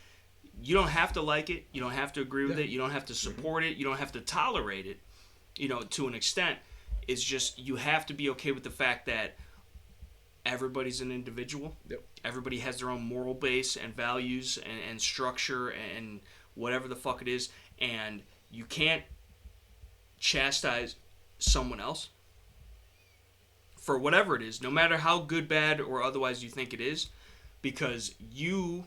you don't have to like it, you don't have to agree with it, you don't have to support it, you don't have to tolerate it, you know, to an extent. It's just you have to be okay with the fact that everybody's an individual. Yep. Everybody has their own moral base and values and structure and whatever the fuck it is, and you can't chastise someone else for whatever it is, no matter how good, bad, or otherwise you think it is, because you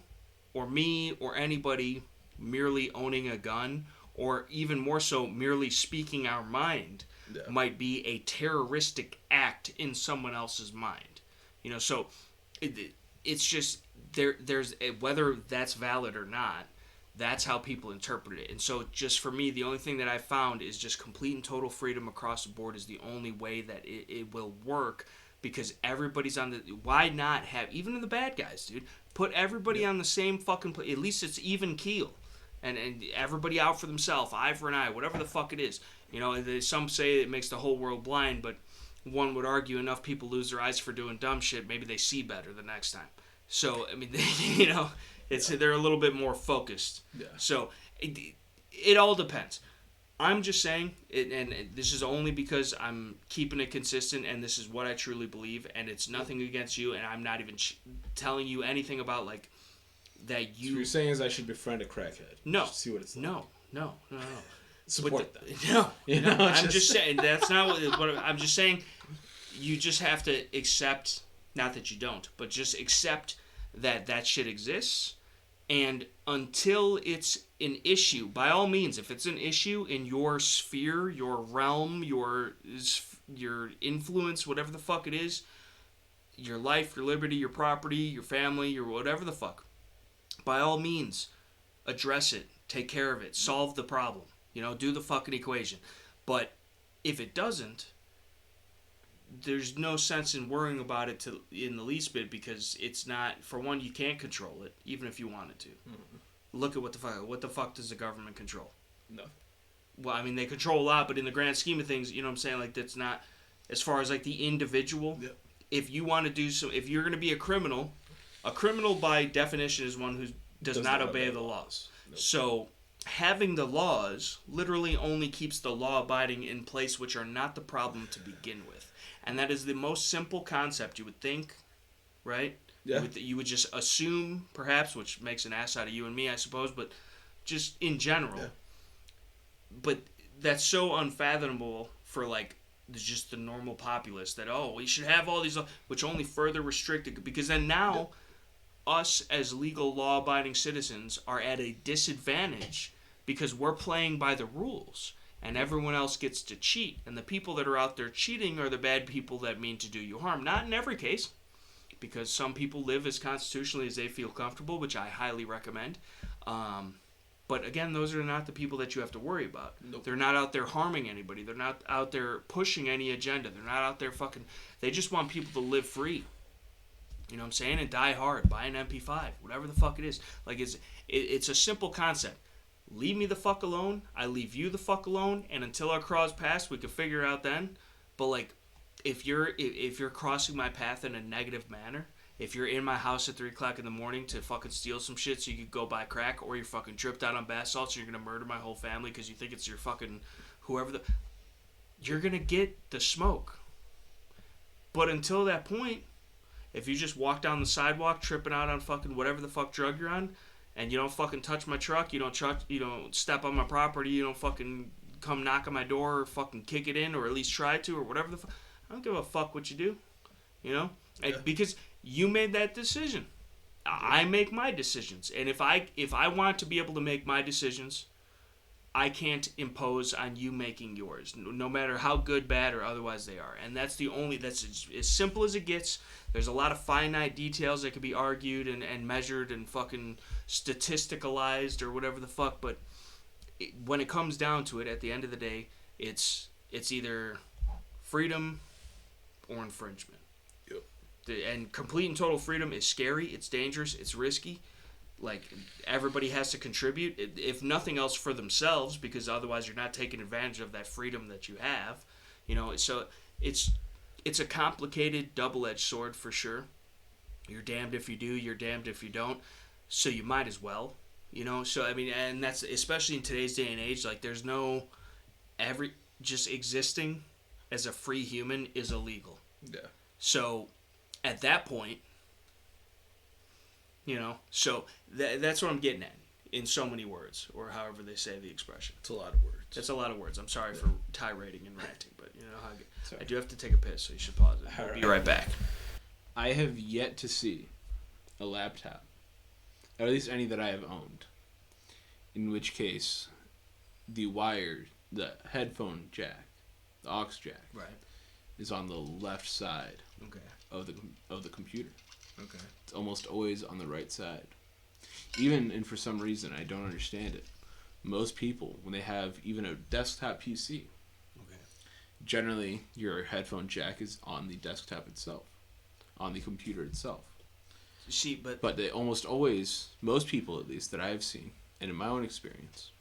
or me or anybody merely owning a gun, or even more so, merely speaking our mind, might be a terroristic act in someone else's mind. You know, so it's just there's whether that's valid or not. That's how people interpret it. And so just for me, the only thing that I found is just complete and total freedom across the board is the only way that it will work, because everybody's on the... Why not have... Even the bad guys, dude. Put everybody on the same fucking... At least it's even keel. And everybody out for themselves. Eye for an eye. Whatever the fuck it is. You know, some say it makes the whole world blind, but one would argue enough people lose their eyes for doing dumb shit, maybe they see better the next time. So, I mean, you know... They're a little bit more focused. Yeah. So it all depends. I'm just saying, and this is only because I'm keeping it consistent, and this is what I truly believe, and it's nothing against you, and I'm not even telling you anything about like that you. So what you're saying is I should befriend a crackhead. No. Just see what it's like. No. Support that. No. You know, I'm just saying that's not what I'm just saying. You just have to accept, not that you don't, but just accept that shit exists. And until it's an issue, by all means, if it's an issue in your sphere, your realm, your influence, whatever the fuck it is, your life, your liberty, your property, your family, your whatever the fuck, by all means, address it, take care of it, solve the problem, you know, do the fucking equation. But if it doesn't, there's no sense in worrying about it in the least bit, because it's not, for one, you can't control it, even if you wanted to. Mm-hmm. Look at what the fuck does the government control? No. Well, I mean, they control a lot, but in the grand scheme of things, you know what I'm saying? Like, that's not, as far as like the individual, if you want to do so, if you're going to be a criminal by definition is one who does not obey the laws. Nope. So having the laws literally only keeps the law abiding in place, which are not the problem to begin with. And that is the most simple concept you would think, right? Yeah. You would just assume, perhaps, which makes an ass out of you and me, I suppose, but just in general. Yeah. But that's so unfathomable for, like, just the normal populace that, we should have all these, which only further restrict it. Because then now, us as legal law-abiding citizens are at a disadvantage because we're playing by the rules. And everyone else gets to cheat. And the people that are out there cheating are the bad people that mean to do you harm. Not in every case, because some people live as constitutionally as they feel comfortable, which I highly recommend. But again, those are not the people that you have to worry about. Nope. They're not out there harming anybody. They're not out there pushing any agenda. They're not out there fucking... They just want people to live free. You know what I'm saying? And die hard. Buy an MP5. Whatever the fuck it is. Like, it's a simple concept. Leave me the fuck alone. I leave you the fuck alone. And until our cross pass, we can figure it out then. But like, if you're crossing my path in a negative manner, if you're in my house at 3 o'clock in the morning to fucking steal some shit so you could go buy crack, or you're fucking tripped out on bath salts and you're gonna murder my whole family because you think it's your fucking whoever you're gonna get the smoke. But until that point, if you just walk down the sidewalk tripping out on fucking whatever the fuck drug you're on, and you don't fucking touch my truck, you don't step on my property, you don't fucking come knock on my door or fucking kick it in or at least try to or whatever the fuck. I don't give a fuck what you do, you know? Yeah. Because you made that decision. I make my decisions. And if I want to be able to make my decisions, I can't impose on you making yours, no matter how good, bad, or otherwise they are. And that's as simple as it gets. There's a lot of finite details that could be argued and measured and fucking statisticalized or whatever the fuck, but when it comes down to it, at the end of the day, it's either freedom or infringement. Yep. And complete and total freedom is scary, it's dangerous, it's risky. Like, everybody has to contribute, if nothing else for themselves, because otherwise you're not taking advantage of that freedom that you have. You know, so it's a complicated double-edged sword for sure. You're damned if you do, you're damned if you don't. So you might as well, you know. So, I mean, and that's, especially in today's day and age, like, there's no, just existing as a free human is illegal. Yeah. So, at that point, you know, so that's what I'm getting at in so many words, or however they say the expression. It's a lot of words. It's a lot of words. I'm sorry for tirading and ranting, but you know how I do have to take a piss, so you should pause it. I'll be right back. I have yet to see a laptop, or at least any that I have owned, in which case the wire, the headphone jack, the aux jack, right, is on the left side of the computer. Okay. It's almost always on the right side. And for some reason, I don't understand it, most people, when they have even a desktop PC, generally your headphone jack is on the desktop itself, on the computer itself. See, but they almost always, most people at least that I have seen, and in my own experience,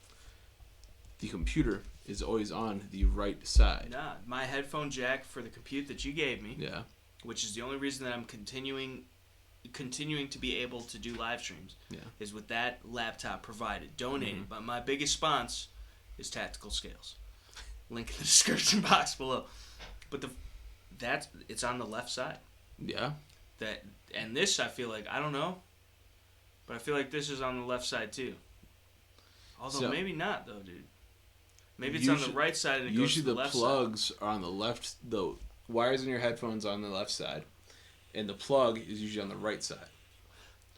the computer is always on the right side. Nah, my headphone jack for the compute that you gave me, which is the only reason that I'm continuing to be able to do live streams, is with that laptop provided, donated. Mm-hmm. But my biggest sponsor is Tactical Scales. Link in the description box below. But it's on the left side. Yeah. And this, I feel like, I don't know, but I feel like this is on the left side too. Although maybe not though, dude. Maybe it's on the right side and it goes to the left side. Usually the plugs are on the left. The wires in your headphones are on the left side. And the plug is usually on the right side.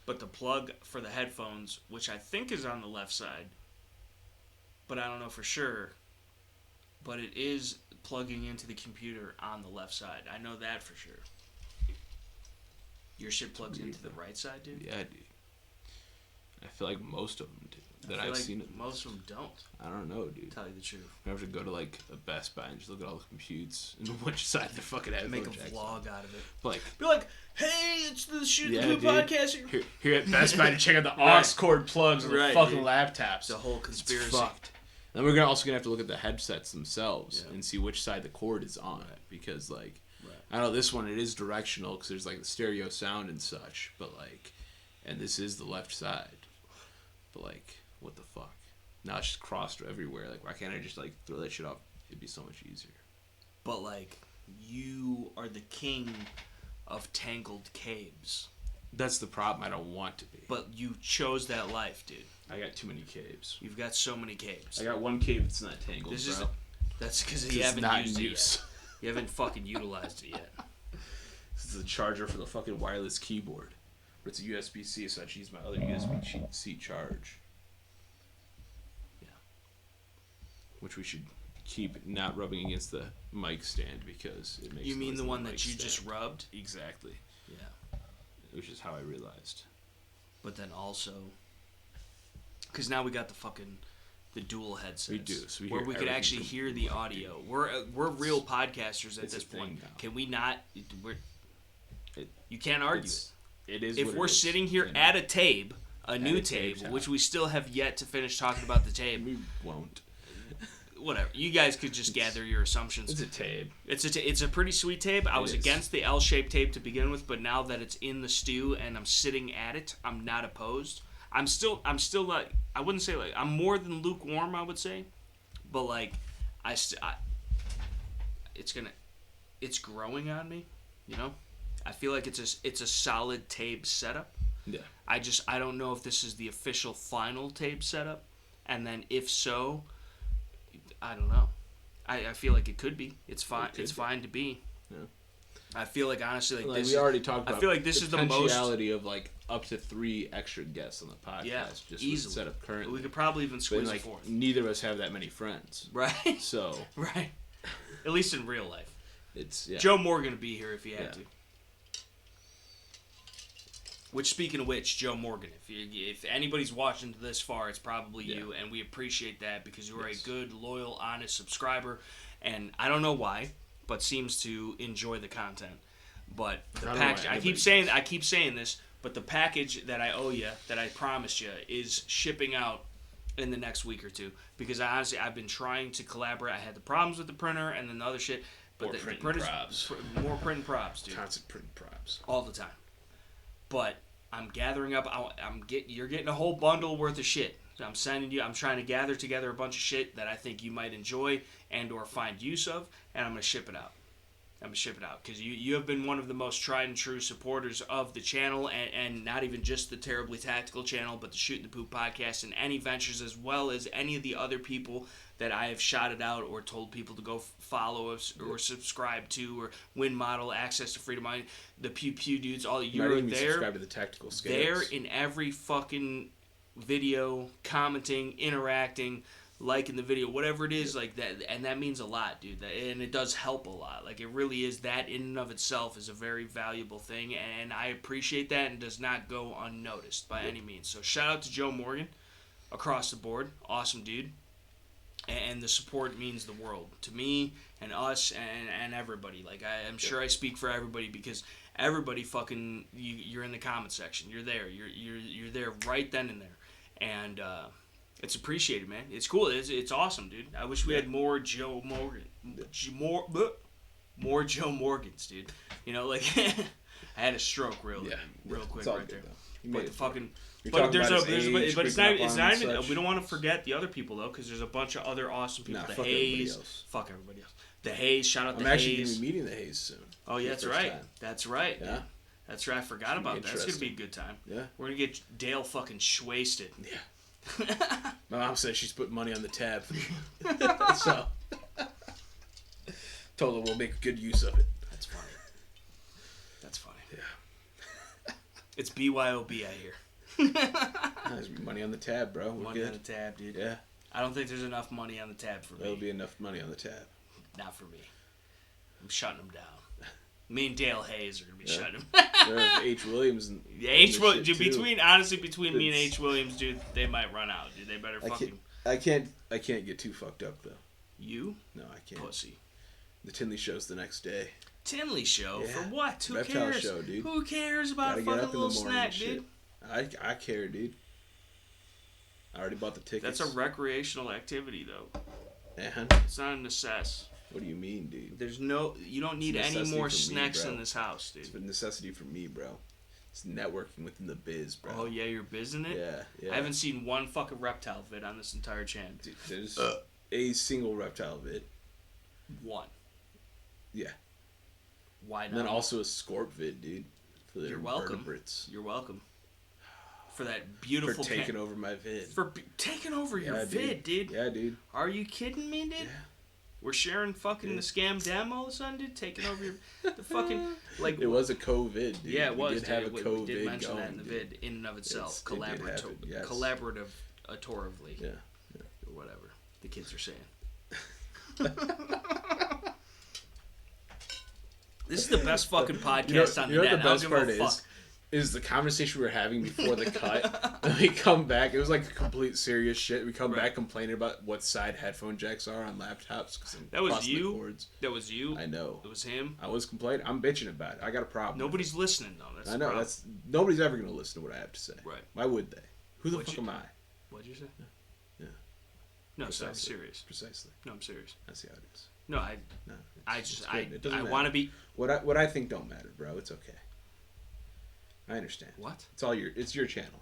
But the plug for the headphones, which I think is on the left side, but I don't know for sure, but it is plugging into the computer on the left side. I know that for sure. Your shit plugs into the right side, dude? Yeah, dude. I feel like most of them do. That I've seen it. Most of them don't. I don't know, dude. Tell you the truth. I have to go to like a Best Buy and just look at all the computes and which side they're fucking at. Make a vlog out of it. Be like, hey, it's the Shootingthepooppodcast podcast. Here at Best Buy to check out the aux cord plugs of the fucking laptops. It's a whole conspiracy. It's fucked. Then we're also gonna have to look at the headsets themselves and see which side the cord is on, because like, I know this one it is directional because there's like the stereo sound and such, but like, and this is the left side, but like, what the fuck? Now it's just crossed everywhere. Like, why can't I just like throw that shit off? It'd be so much easier. But like, you are the king of tangled caves. That's the problem. I don't want to be. But you chose that life, dude. I got too many caves. You've got so many caves. I got one cave that's not tangled, bro. That's because you haven't used it yet. You haven't fucking utilized it yet. This is the charger for the fucking wireless keyboard. It's a USB-C, so I should use my other USB-C charge. Yeah. Which we should keep not rubbing against the mic stand because it makes. You mean the one that you just rubbed? Exactly. Yeah. Which is how I realized. But then also, because now we got the dual headsets. We do. So where we could actually hear the audio. We're real podcasters at this point. Can we not? You can't argue it. It is. If we're sitting here at a tape, a new tape, which we still have yet to finish talking about the tape. We won't. Whatever. You guys could just gather your assumptions. It's a tape. It's a pretty sweet tape. I was against the L-shaped tape to begin with, but now that it's in the stew and I'm sitting at it, I'm not opposed. I'm still like, I wouldn't say like, I'm more than lukewarm, I would say, but like, it's growing on me, you know? I feel like it's a solid tape setup. Yeah. I don't know if this is the official final tape setup, and then if so, I don't know. I feel like it could be. It's fine. It's fine to be. Yeah. I feel like honestly, like this. We already talked about. I feel like this is the most potentiality of like up to 3 extra guests on the podcast. Yeah, just easily. Set up currently. We could probably even squeeze a a fourth. Neither of us have that many friends, right? So right, at least in real life. It's Joe Morgan would be here if he had to. Which, speaking of which, Joe Morgan, if anybody's watching this far, it's probably you, and we appreciate that because you are a good, loyal, honest subscriber, and I don't know why, but seems to enjoy the content. But the package, I keep saying this, but the package that I owe you, that I promised you, is shipping out in the next week or two because honestly, I've been trying to collaborate. I had the problems with the printer and then the other shit, but the printer's more printing props, dude. Constant printing props all the time. But I'm gathering up. You're getting a whole bundle worth of shit. I'm sending you. I'm trying to gather together a bunch of shit that I think you might enjoy and/or find use of, and I'm gonna ship it out. Because you have been one of the most tried and true supporters of the channel, and not even just the Terribly Tactical channel, but the Shooting the Poop podcast and any ventures, as well as any of the other people that I have shouted out or told people to go follow us or subscribe to, or Win Model, Access to Freedom, the Pew Pew dudes, all you're there. Subscribe to the Tactical Scales. There in every fucking video, commenting, interacting, liking the video, whatever it is, like that, and that means a lot, dude. And it does help a lot. Like, it really is. That in and of itself is a very valuable thing, and I appreciate that, and does not go unnoticed by any means. So shout out to Joe Morgan across the board, awesome dude, and the support means the world to me and us and everybody. Like, I'm sure I speak for everybody because everybody fucking you're in the comment section. You're there. You're there right then and there, and it's appreciated, man. It's cool. It's awesome, dude. I wish we had more Joe Morgan. More Joe Morgans, dude. You know, like I had a stroke real quick right there. But the fucking but it's not even. We don't want to forget the other people though, because there's a bunch of other awesome people. The Hayes, fuck everybody else. The Hayes, shout out the Hayes. I'm actually going to be meeting the Hayes soon. Oh yeah, that's right. Time. That's right. Yeah. That's right. I forgot about that. It's gonna be a good time. Yeah. We're gonna get Dale fucking wasted. Yeah. My mom says she's putting money on the tab for me. So told her we'll make good use of it. That's funny. That's funny. Yeah. It's BYOB, I hear. There's money on the tab, bro. We're money good. on the tab, dude. Yeah. I don't think there's enough money on the tab for me. There'll be enough money on the tab. Not for me. I'm shutting them down. Me and Dale Hayes are gonna be shutting them. There's H. Williams. And H. Williams, dude, between me and H. Williams, dude, they might run out, dude. They better fucking. I can't get too fucked up though. You? No, I can't. Pussy. The Tinley show's the next day. Tinley show for what? Who Reptile cares? Show, dude. Who cares about a fucking little snack, dude? I care, dude. I already bought the tickets. That's a recreational activity, though. Uh-huh. It's not a necessity. What do you mean, dude? You don't need any more snacks in this house, dude. It's a necessity for me, bro. It's networking within the biz, bro. Oh, yeah, you're biz in it? Yeah. I haven't seen one fucking reptile vid on this entire channel. Dude, there's a single reptile vid. One. Yeah. Why not? And then also a scorp vid, dude. For the You're welcome. invertebrates. You're welcome. For that beautiful... For taking over my vid. For taking over your vid, dude. Yeah, dude. Are you kidding me, dude? Yeah. We're sharing fucking the scam dam all of a sudden, dude. Taking over the fucking like. It was a COVID, dude. Yeah, it was. We did have a COVID. We did mention going, that in the vid, in and of itself, collaboratively, yes. Yeah. Or whatever the kids are saying. This is the best fucking podcast on the net. You know what the best part is the conversation we were having before the cut. And we come back. It was like complete serious shit. We come back complaining about what side headphone jacks are on laptops. That was you? That was you? I know. It was him? I was complaining. I'm bitching about it. I got a problem. Nobody's listening, though. That's I know. Nobody's ever going to listen to what I have to say. Right. Why would they? Who the fuck am I? What'd you say? Yeah. No, so I'm serious. Precisely. No, I'm serious. I see how it is. No, I want to be... What I think don't matter, bro. It's okay. I understand. What? It's your channel.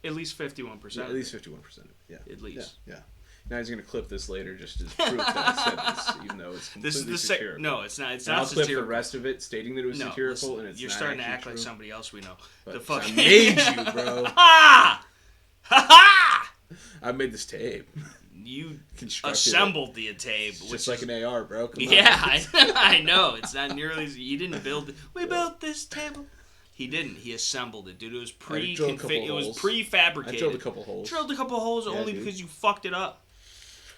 At least 51%. Yeah, at least 51% of it. Yeah. At least. Yeah. Now he's gonna clip this later just as proof that I said this, even though it's completely satirical. No, it's not. It's and not I'll satirical. clip the rest of it stating that it was satirical, listen, and it's you're not starting to act true. like somebody else we know. But the fucking I made you, bro. Ha! Ha! I made this tape. You assembled the tape. Just like an AR, bro. Come on. Yeah, I know. It's not nearly as... You didn't build it. We built this table. He didn't. He assembled it, dude. It was prefabricated. I drilled a couple holes. Only because you fucked it up.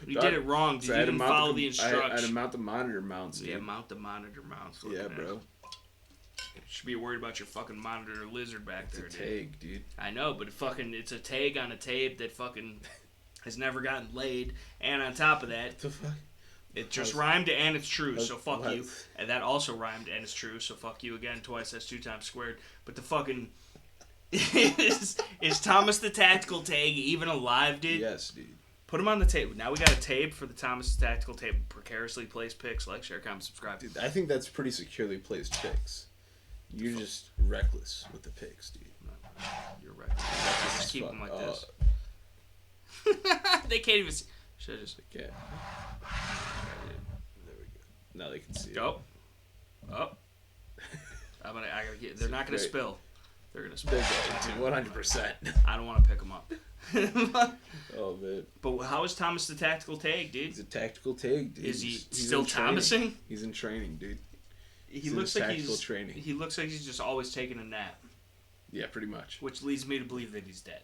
You did it wrong. Dude. You didn't follow the instructions. I'd mount the monitor mounts, dude. Yeah, mount the monitor mounts. Yeah, bro. You should be worried about your fucking monitor lizard back there, dude. It's a tag, dude. I know, but it's a tag on a tape that fucking has never gotten laid. And on top of that... What the fuck? It just rhymed and it's true, so fuck you. And that also rhymed and it's true, so fuck you again. Twice, that's 2 times squared. But the fucking... is Thomas the Tactical Tag even alive, dude? Yes, dude. Put him on the tape. Now we got a tape for the Thomas the Tactical Tag. Precariously placed picks. Like, share, comment, subscribe. Dude, I think that's pretty securely placed picks. You're just reckless with the picks, dude. You're reckless. Just keep them like this. They can't even see. Should I just... Okay. There we go. Now they can see it. Oh. I gotta get. They're not gonna spill. They're gonna spill. They're going to 100%. I don't want to pick them up. Oh man. But how is Thomas the Tactical Tag, dude? He's a tactical tag, dude. Is he still Thomasing? He's in training, dude. He looks like he's training. He looks like he's just always taking a nap. Yeah, pretty much. Which leads me to believe that he's dead.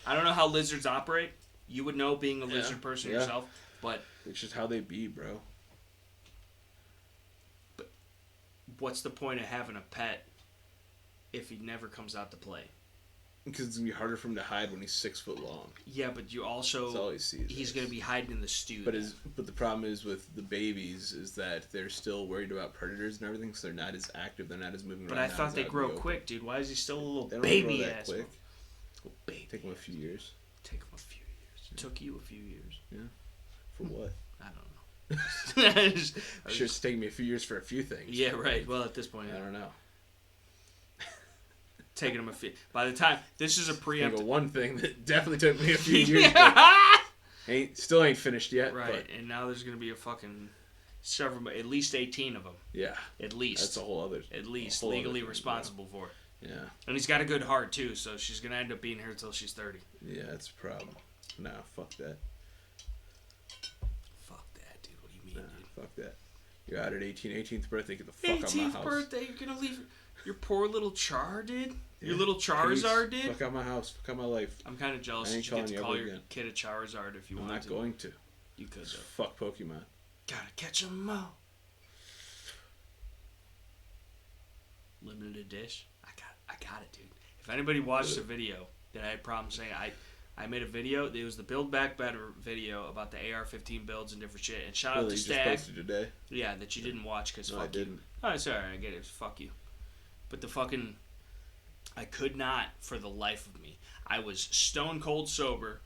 I don't know how lizards operate. You would know, being a lizard person yourself, but it's just how they be, bro. But what's the point of having a pet if he never comes out to play? Because it's gonna be harder for him to hide when he's 6 foot long. Yeah, but you also that's all he sees. He's gonna be hiding in the stew. But the problem is with the babies is that they're still worried about predators and everything, so they're not as active. They're not as moving around. But I thought they grow quick, dude. Why is he still a little they don't baby grow that ass? Quick. Little baby. Take him a few years. Take him a few years. It took you a few years. Yeah. For what? I don't know. Sure, it's taking me a few years for a few things. Yeah, right. Well, at this point, I don't know. Taking him a few. By the time this is a preemptive. One thing that definitely took me a few years. Still ain't finished yet. Right, but. And now there's gonna be a fucking at least 18 of them. Yeah. At least. That's a whole other. At least legally responsible for it. Yeah. And he's got a good heart too, so she's gonna end up being here until she's 30. Yeah, that's a problem. Nah, fuck that. Fuck that, dude. What do you mean, dude? Fuck that. You're out at 18th birthday. Get the fuck out of my house. 18th birthday. You're gonna leave your poor little Char, dude. Your little Charizard, dude. Fuck out my house. Fuck out my life. I'm kind of jealous that you get to call your kid a Charizard if you want to. I'm not going to. You could though. Fuck Pokemon. Gotta catch 'em all. Limited edition. I got it, dude. If anybody watched the video that I had problems saying, I made a video. It was the Build Back Better video about the AR-15 builds and different shit. And shout out to Stag. Just posted today. Yeah, that you didn't watch because fuck I didn't. You. Oh, it's alright. I get it. Fuck you. But the fucking... I could not, for the life of me. I was stone cold sober.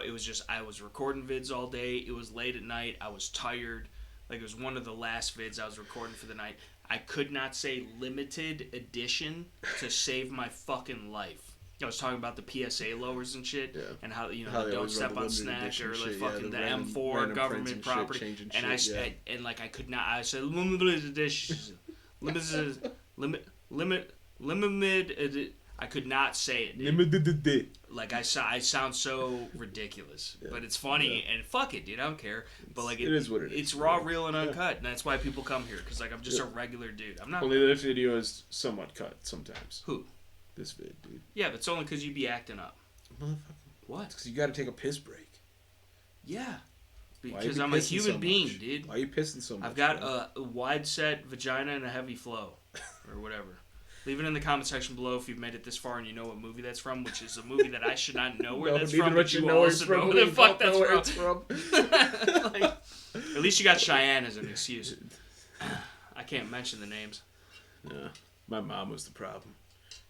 It was just, I was recording vids all day. It was late at night. I was tired. Like, it was one of the last vids I was recording for the night. I could not say limited edition to save my fucking life. I was talking about the PSA lowers and shit, and how they don't step on snack or like fucking the M4 government property. And I could not. I said limited edition, limited. I could not say it. Dude. Like I sound so ridiculous, but it's funny and fuck it, dude. I don't care. But like it is what it is. It's raw, real, and uncut, and that's why people come here because like I'm just a regular dude. I'm not. Only this video is somewhat cut sometimes. Who? This vid, dude. Yeah, but it's only because you be acting up. Motherfucker. What? Because you got to take a piss break. Yeah. Because I'm a human being, dude. Why are you pissing so much? I've got a wide set vagina and a heavy flow, or whatever. Leave it in the comment section below if you've made it this far and you know what movie that's from, which is a movie that I should not know where that's from, but you will also know where the fuck that's from. Like, at least you got Cheyenne as an excuse. I can't mention the names. Yeah, my mom was the problem.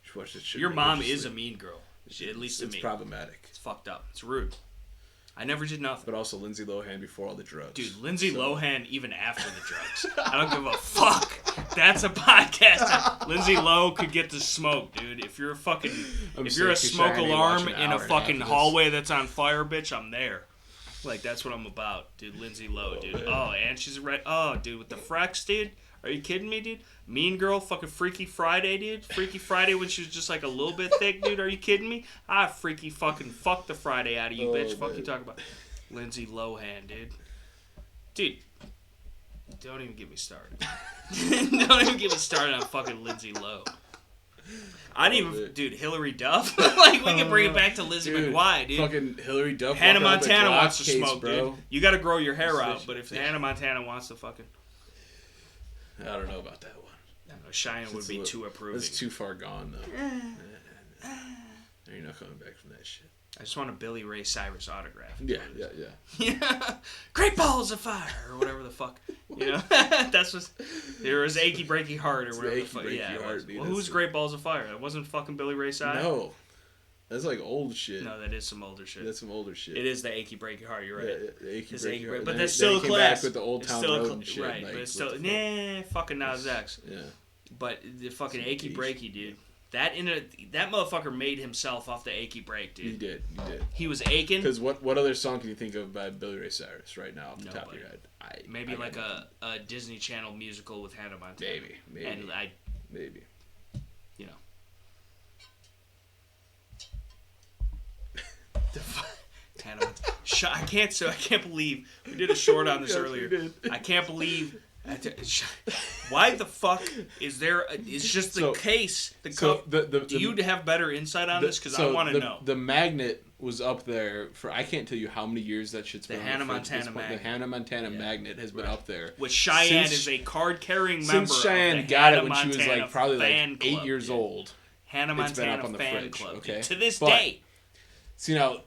She watched this shit. Your mom is a mean girl, at least to me. It's problematic. It's fucked up. It's rude. I never did nothing. But also Lindsay Lohan before all the drugs. Dude, Lindsay Lohan even after the drugs. I don't give a fuck. That's a podcast. Lindsay Loh could get the smoke, dude. If you're a fucking... if you're a smoke alarm in a fucking hallway that's on fire, bitch, I'm there. Like, that's what I'm about, dude. Lindsay Loh, dude. Oh, and she's red. Oh, dude, with the frex, dude. Are you kidding me, dude? Mean Girl, fucking Freaky Friday, dude. Freaky Friday when she was just like a little bit thick, dude. Are you kidding me? I freaky fucking fuck the Friday out of you, bitch. Fuck you talking about. Lindsay Lohan, dude. Dude, don't even get me started. Don't even get me started on fucking Lindsay Loh. I didn't even, dude, Hillary Duff. Like, we can bring it back to Lizzie McGuire, dude. Fucking Hillary Duff. Hannah Montana wants to smoke, bro. dude. You gotta grow your hair out, but if Hannah Montana wants to fucking... I don't know about that one. I don't know, Cheyenne would be too approving. It's too far gone, though. You're not coming back from that shit. I just want a Billy Ray Cyrus autograph. Yeah. Great balls of fire, or whatever the fuck. You know, that's what. There was Achy Breaky Heart, or whatever the fuck. Yeah. Well, who's Great Balls of Fire? That wasn't fucking Billy Ray Cyrus. No, that's like old shit. No, that is some older shit. That's some older shit. It is the Achy Breaky Heart. You're right. Yeah, the Achy Breaky Heart. But that's still a class. Back with the Old Town Road and shit. Right, like, but it's still fucking Nas X. Yeah. But the fucking Achy Breaky, dude. That motherfucker made himself off the Achy Break, dude. He did. He was aching. Because what other song can you think of by Billy Ray Cyrus right now off the top of your head? Maybe like a Disney Channel musical with Hannah Montana. Maybe. And maybe. You know. Hannah Montana. I can't believe we did a short on this earlier. We did. I can't believe. Why the fuck is there? It's just the case. Do you have better insight on this? Because I want to know. The magnet was up there for I can't tell you how many years that shit's been. The Hannah Montana magnet. The Hannah Montana magnet has been up there. Which Cheyenne is a card-carrying member. Since Cheyenne of the got Hannah it when she was Montana like probably like fan 8 club, years old. Hannah Montana it's been up on the fan fridge, club. okay? To this day. See now,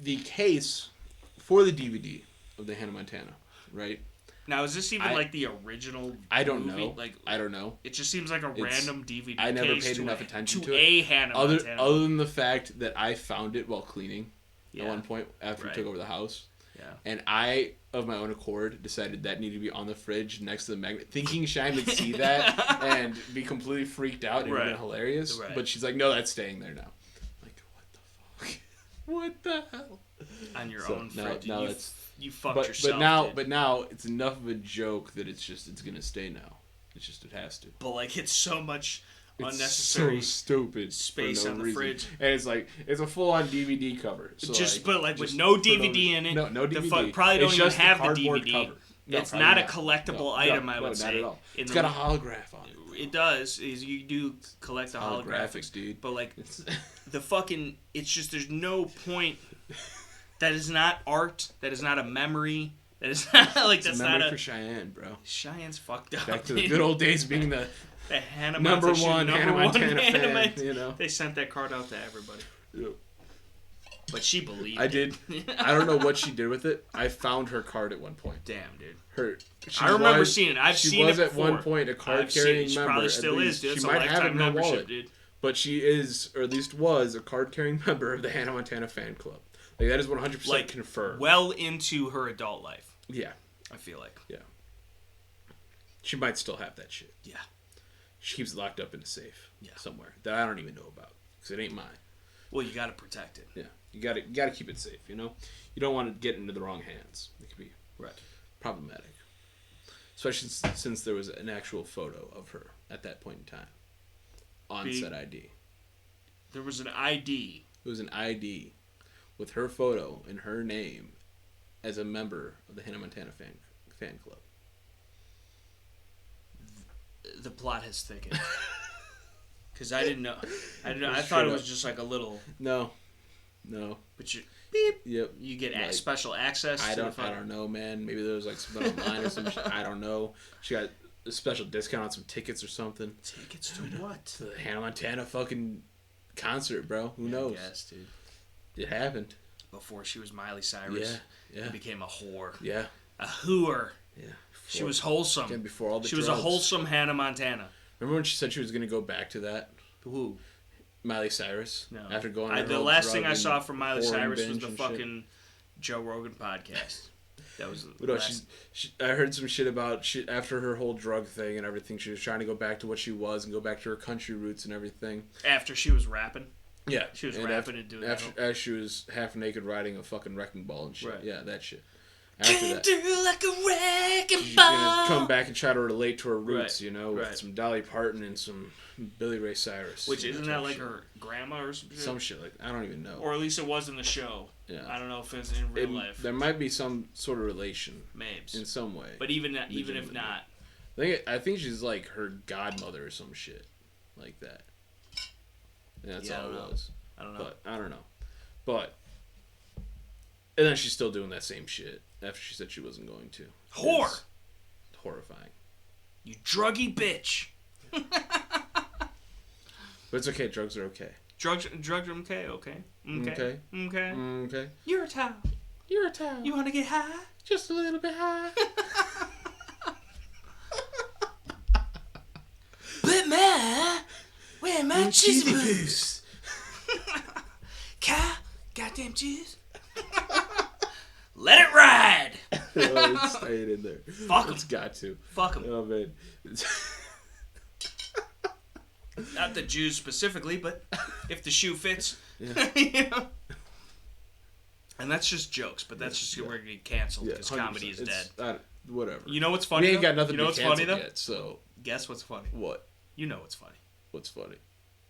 the case for the DVD of the Hannah Montana, right? Now, is this even like the original I don't movie? know. Like, I don't know. It just seems like a random DVD I never case paid to enough attention to a it. Hannah Montana. Other than the fact that I found it while cleaning at one point after we took over the house. Yeah. And I, of my own accord, decided that needed to be on the fridge next to the magnet, thinking Shine would see that and be completely freaked out. It would have been hilarious. Right. But she's like, no, that's staying there now. I'm like, what the fuck? What the hell? On your own fridge. Now you fucked yourself. But now it's enough of a joke that it's gonna stay now. It has to. But like it's so much unnecessary, so stupid space on the fridge, and it's a full-on DVD cover. So with no DVD in it. No DVD. Probably don't even have the DVD. Cover. No, it's not a collectible item, I would say. Not at all. It's got a holograph on it. It does. You do collect the holographics, dude. But like the fucking, it's just there's no point. That is not art. That is not a memory. That is not like that's not a for Cheyenne, bro. Cheyenne's fucked up. Back to the good old days, being the Hannah number Montana Hannah Montana fan. You know, they sent that card out to everybody. Yep. But she believed. I did. I don't know what she did with it. I found her card at one point. Damn, dude. I remember seeing it. She was at one point a card-carrying member. She probably still is, dude. She might have it in her wallet, dude. But she is, or at least was, a card-carrying member of the Hannah Montana fan club. Like, that is 100% confirmed. Well into her adult life. Yeah. I feel like. Yeah. She might still have that shit. Yeah. She keeps it locked up in a safe somewhere that I don't even know about because it ain't mine. Well, you gotta protect it. Yeah. You gotta keep it safe, you know? You don't want to get into the wrong hands. It could be problematic. Especially since there was an actual photo of her at that point in time. On said ID. There was an ID. It was an ID with her photo and her name as a member of the Hannah Montana fan club. The plot has thickened. Because I didn't know. I thought it was just like a little... No. But you... Beep. Yep. You get special access I don't know, man. Maybe there was like something online or some shit. I don't know. She got a special discount on some tickets or something. Tickets to what? To the Hannah Montana fucking concert, bro. Who knows? Yes, dude. It happened. Before she was Miley Cyrus. Yeah. She became a whore. Yeah. A hooer. Yeah. She was wholesome. Again, before all the She was a wholesome Hannah Montana. Remember when she said she was going to go back to that? Who? Miley Cyrus. No. After going on the last thing I saw from Miley Cyrus was the fucking Joe Rogan podcast. That was I heard some shit about after her whole drug thing and everything. She was trying to go back to what she was and go back to her country roots and everything. After she was rapping? Yeah. She was rapping and doing that. After she was half naked riding a fucking wrecking ball and shit. Right. Yeah, that shit. after that. Like a wrecking she's ball. gonna come back and try to relate to her roots, Right. you know, with some Dolly Parton and some Billy Ray Cyrus. Which isn't that like her grandma or some shit? Some shit like I don't even know. Or at least it was in the show. Yeah. I don't know if it's in real life. There might be some sort of relation. Mabes. In some way. But even if not. I think she's like her godmother or some shit like that. And that's all it was. I don't know. But I don't know. But and then she's still doing that same shit after she said she wasn't going to. Whore! It's horrifying. You druggy bitch. But it's okay. Drugs are okay. Drugs are okay. Okay. You're a towel. You want to get high? Just a little bit high. But where my cheesy boots? Cow, goddamn cheese. Let it ride. Oh, it's staying in there. Fuck 'em. It's got to. Fuck 'em. Oh man. Not the Jews specifically, but if the shoe fits, Yeah. you know. And that's just jokes, but that's just we're gonna get canceled because comedy is dead. Whatever. You know what's funny? We ain't got nothing you know to what's cancel funny though? yet, so guess what's funny? what? You know what's funny. What's funny?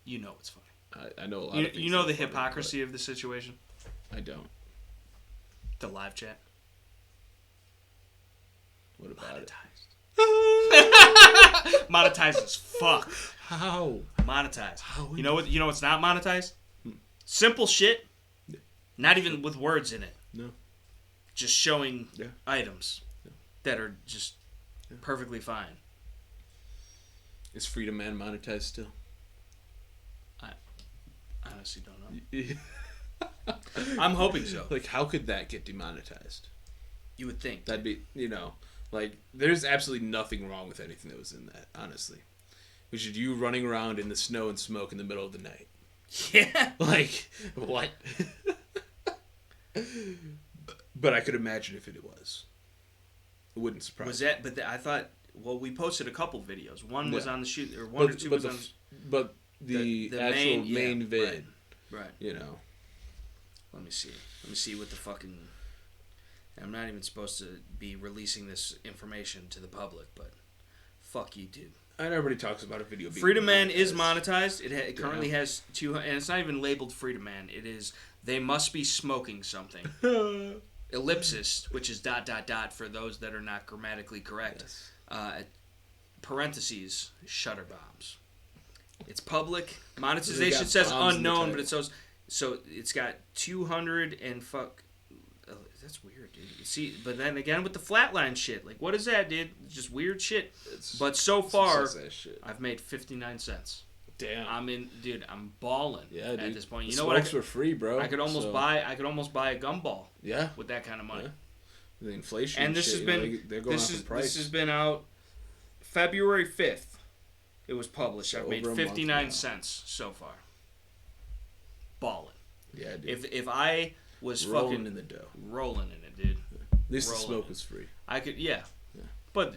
You know what's funny. I know a lot of things. You know the funny, hypocrisy of the situation? I don't. The live chat. What about it? Monetized as fuck. How? Monetized. You know what's not monetized? Simple shit. Not even with words in it. No. Just showing items that are just perfectly fine. Is Freedom Man monetized still? I honestly don't know. I'm hoping so. Like, how could that get demonetized? You would think. That'd be, like, there's absolutely nothing wrong with anything that was in that, honestly. Which is you running around in the snow and smoke in the middle of the night. Yeah. Like, what? But I could imagine if it was. It wouldn't surprise me. Was that? But I thought. Well, we posted a couple videos. One was on the shoot, or one or two was on. But the actual main vid, right? You know. Let me see what the fucking. I'm not even supposed to be releasing this information to the public, but fuck you, dude. And everybody talks about a video being Freedom Man is monetized. It currently has 200, and it's not even labeled Freedom Man. It is they must be smoking something. Ellipsis, which is ... for those that are not grammatically correct. Yes. Parentheses, shutter bombs. It's public. Monetization says unknown, but it says so. It's got 200 and fuck. Oh, that's weird, dude. You see, but then again with the flatline shit, like what is that, dude? It's just weird shit. But so far, I've made 59 cents. Damn. I'm balling at this point. You know what? what? Smokes were free, bro. I could almost buy a gumball. Yeah. With that kind of money. Yeah. The inflation. And this shit, has been they're going up in price. This has been out February 5th. It was published. I've made 59 cents so far. Balling. Yeah, dude. If I was rolling fucking in the dough, rolling in it, dude. At least the smoke was free. I could, but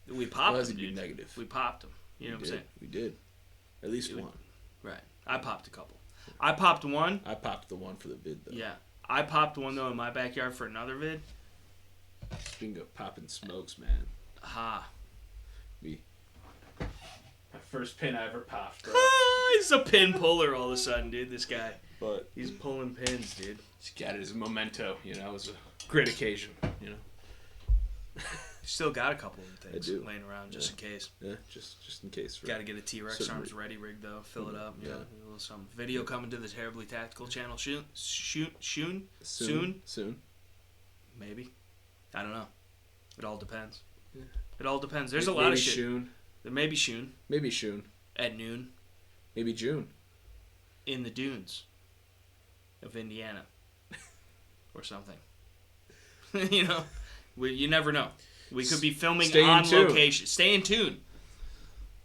we popped them, dude. Negative. We popped them. You know what I'm saying? We did. At least one. Right. I popped a couple. I popped one. I popped the one for the vid, though. Yeah. I popped one, though, in my backyard for another vid. Speaking of popping smokes, man. Ha. My first pin I ever popped, bro. He's a pin puller all of a sudden, dude, this guy. But he's pulling pins, dude. He's got it as a memento, It was a great occasion, Still got a couple of things I do. laying around just in case. Yeah, just in case. Got to get a T-Rex arms ready rig though. Fill it up. Yeah. A little some video coming to the Terribly Tactical channel. Soon. Maybe. I don't know. It all depends. Yeah. It all depends. There's a lot of shit. There may be soon. Maybe soon. At noon. Maybe June. In the dunes of Indiana. Or something. You never know. We could be filming on location. Stay in tune.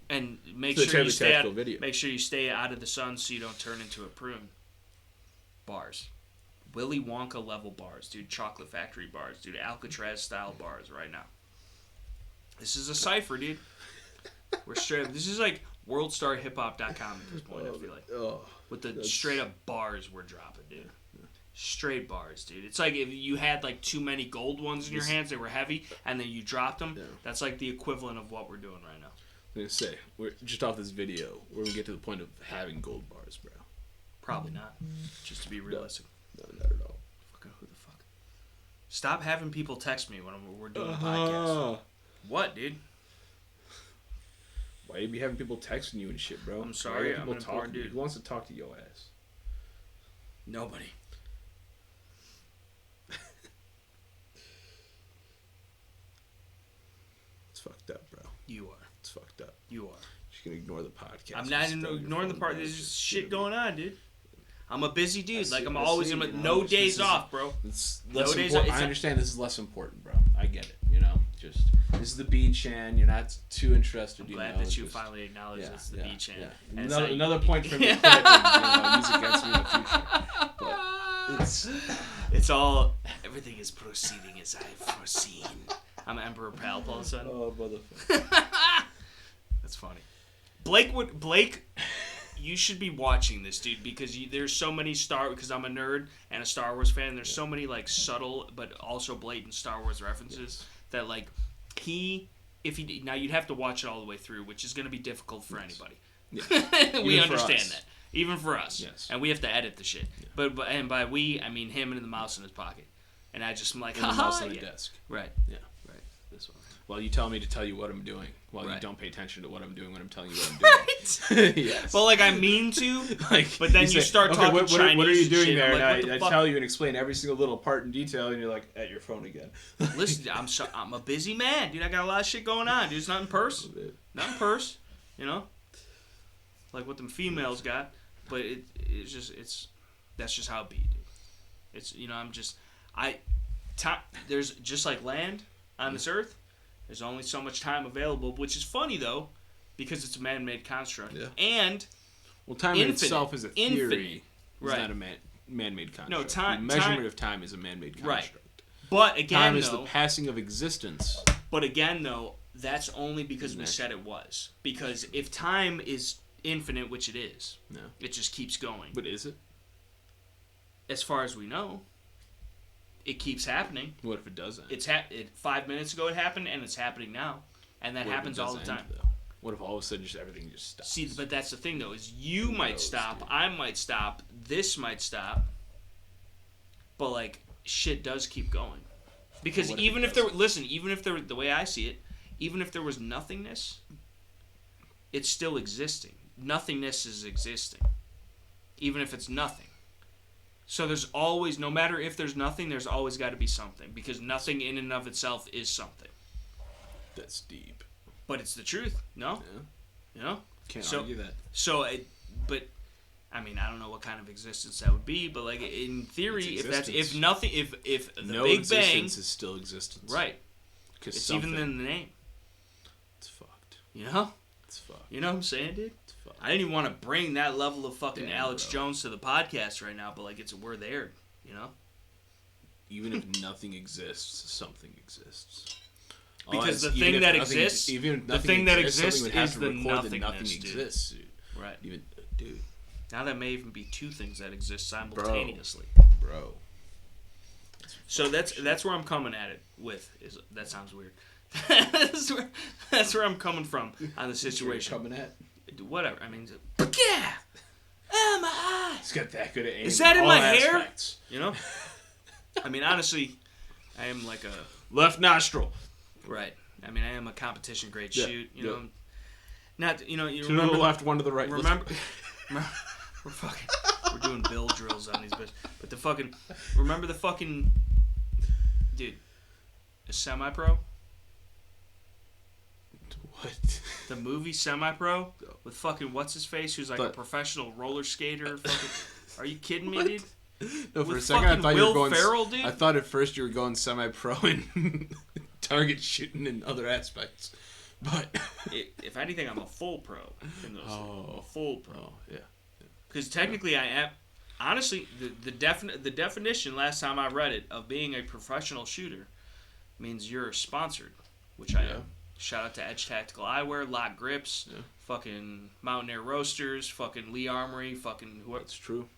And make sure you stay out of the sun so you don't turn into a prune. Bars. Willy Wonka level bars, dude. Chocolate Factory bars, dude. Alcatraz style bars right now. This is a cipher, dude. We're straight up. This is like worldstarhiphop.com at this point, I feel like. With the straight up bars we're dropping, dude. Straight bars, dude. It's like if you had like too many gold ones in your hands, they were heavy, and then you dropped them. Yeah. That's like the equivalent of what we're doing right now. I'm going to say, we're just off this video, we're going to get to the point of having gold bars, bro. Probably not. Just to be realistic. No, not at all. Fucking who the fuck? Stop having people text me when we're doing a podcast. What, dude? Why you be having people texting you and shit, bro? I'm sorry, I'm an important dude. Who wants to talk to your ass? Nobody. It's fucked up, bro. You are. It's fucked up. You are. Just gonna ignore the podcast. I'm not ignoring the part. There's just shit going on, dude. I'm a busy dude. I'm always no days off, bro. It's no days off. I understand this is less important, bro. I get it. You know, just this is the B-Chan. You're not too interested. I'm glad that you finally acknowledge it's the B-Chan. Yeah. Another point for me. Use against me in the future. But it's all. Everything is proceeding as I've foreseen. I'm Emperor Palp all of a sudden. Oh, motherfucker. That's funny. Blake, you should be watching this, dude, because there's so many because I'm a nerd and a Star Wars fan. There's so many like subtle but also blatant Star Wars references that like now you'd have to watch it all the way through, which is going to be difficult for anybody. Yeah. We understand that. Even for us. Yes. And we have to edit the shit. Yeah. But and by we, I mean him and the mouse in his pocket. And I just am like, the mouse on the desk. Right. Yeah. Right. This one. Well, you tell me to tell you what I'm doing, while you don't pay attention to what I'm doing when I'm telling you what I'm doing. Right. Yes. Well, like I mean to, but then you start talking Chinese. What are you doing there? Like, and I tell you and explain every single little part in detail, and you're like at your phone again. Listen, I'm a busy man, dude. I got a lot of shit going on, dude. It's not in purse. Not in purse. You know, like what them females got. But that's just how it be, dude. It's there's just like land on this earth. There's only so much time available, which is funny though, because it's a man-made construct. Yeah. And time in itself is a theory. Right. It's not a man-made construct. No, time. The measurement of time is a man-made construct. Right. But again, time is the passing of existence. But again, though, that's only because we said it was. Because if time is infinite, which it is, it just keeps going. But is it? As far as we know, it keeps happening. What if it doesn't? 5 minutes ago it happened, and it's happening now, and that happens all the time. What if all of a sudden everything just stops? See, but that's the thing though, is you might stop, dude. I might stop, this might stop, but like shit does keep going, because even if the way I see it, even if there was nothingness, it's still existing. Nothingness is existing, even if it's nothing. So there's always, no matter if there's nothing, there's always got to be something, because nothing in and of itself is something. That's deep. But it's the truth, no? Yeah. You know? Can't argue that. But I mean, I don't know what kind of existence that would be, but like in theory, if the Big Bang is still existence, right? It's even in the name. It's fucked. You know? It's fucked. You know what I'm saying, dude? It's fucked. I didn't even want to bring that level of fucking Alex Jones to the podcast right now, but like we're there, you know? Even if nothing exists, something exists. Because the thing that exists is the nothingness, that nothing exists, dude. Right. Dude. Now that may even be two things that exist simultaneously. Bro. So that's where I'm coming at it with. That sounds weird. that's where I'm coming from on the situation. Coming at? Whatever. I mean, yeah. Oh, my eyes. It's got that good of aim. Is that in my hair? You know? I mean, honestly, I am like a left nostril. Right. I mean, I am a competition grade shoot. You know, not you two to the left, one to the right. Remember, we're doing bill drills on these bitches. But remember the fucking dude, a Semi-Pro. What? The movie Semi-Pro with fucking what's his face, who's like a professional roller skater. Fucking, are you kidding me, dude? No, for a second I thought you were going. Ferrell, dude? I thought at first you were going Semi-Pro and target shooting in other aspects, but if anything, I'm a full pro. In those I'm a full pro. Oh, yeah. Because technically, I am. Honestly, the definition last time I read it of being a professional shooter means you're sponsored, which I am. Shout out to Edge Tactical Eyewear, Lock Grips, fucking Mountaineer Roasters, fucking Lee Armory, fucking whoever. That's true.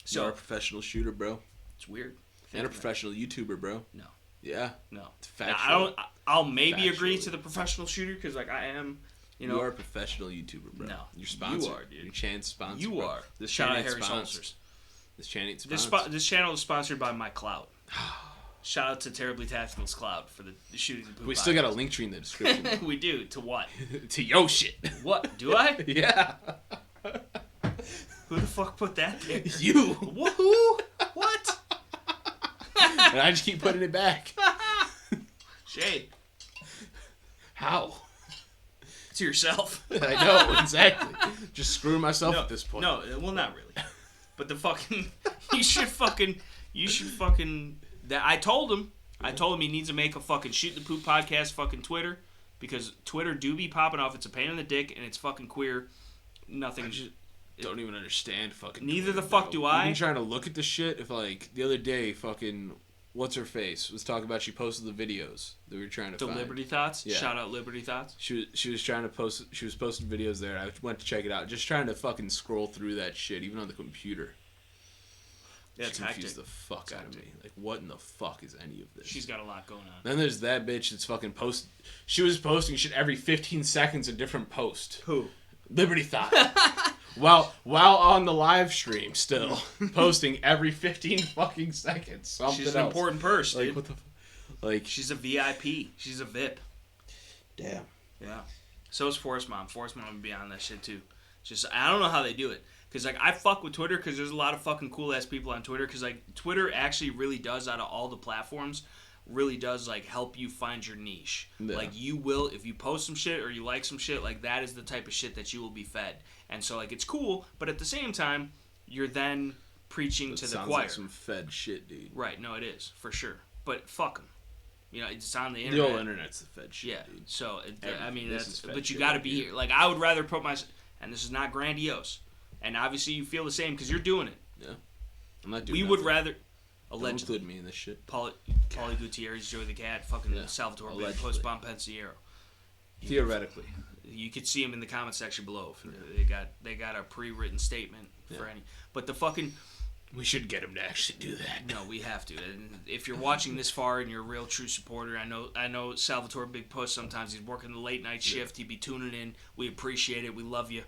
So you're a professional shooter, bro. It's weird. And a professional YouTuber, bro. No. Yeah. No. Factual. I'll maybe agree to the professional shooter because like I am. You are a professional YouTuber, bro. No. You're sponsored. You are, dude. Your channel's sponsored. You bro. are. This Shout out channel Harry Salzers. This channel ain't sponsored. This channel is sponsored by my cloud. Shout out to Terribly Tactical's cloud for the Shooting the Poop. We still got a link tree in the description. We do. To what? To yo shit. What? Do I? Yeah. Who the fuck put that there? You. Who? What? And I just keep putting it back. Shade. How? To yourself. I know, exactly. Just screwing myself at this point. No, well, not really. But the fucking... You should fucking... That I told him he needs to make a fucking Shoot the Poop podcast fucking Twitter. Because Twitter do be popping off. It's a pain in the dick and it's fucking queer. Nothing... Don't even understand fucking Neither Twitter, the fuck bro. do I. I've been trying to look at this shit. If like the other day, fucking what's her face was talking about. She posted the videos that we were trying to The find. Liberty Thoughts. Yeah. Shout out Liberty Thoughts. She was trying to post. She was posting videos there. I went to check it out. Just trying to fucking scroll through that shit, even on the computer. Yeah, it's confused hectic. the fuck out of me. Like, what in the fuck is any of this? She's got a lot going on. Then there's that bitch that's fucking post. She was posting shit every 15 seconds, a different post. Who? Liberty Thought. while on the live stream, still posting every 15 fucking seconds. Something She's an else. important person. Like what the, like she's a VIP. She's a VIP. Damn. Yeah. So is Forest Mom. Forest Mom would be on that shit too. Just I don't know how they do it. Cause like I fuck with Twitter because there's a lot of fucking cool ass people on Twitter. Cause like Twitter actually really does out of all the platforms, really does like help you find your niche. Yeah. Like you will if you post some shit or you like some shit, like that is the type of shit that you will be fed. And so like it's cool, but at the same time you're then preaching to the sounds choir. Like some fed shit, dude. Right? No, it is for sure. But fuck them. You know, it's on the internet. The old internet's the fed shit, yeah. dude. So I mean, that's fed but you shit got to right be here. here. Like I would rather put my, and this is not grandiose, and obviously you feel the same because you're doing it. Yeah. I'm not doing. We would rather. Don't Allegedly, include me in this shit. Paulie Gutierrez, Joey the Cat, fucking Salvatore Big Allegedly. Post Bomb Pensiero. Theoretically. You could see him in the comment section below. They got a pre-written statement for any. But the fucking. We should get him to actually do that. No, we have to. And if you're watching this far and you're a real true supporter, I know Salvatore Big Post sometimes he's working the late night shift. He'd be tuning in. We appreciate it. We love you.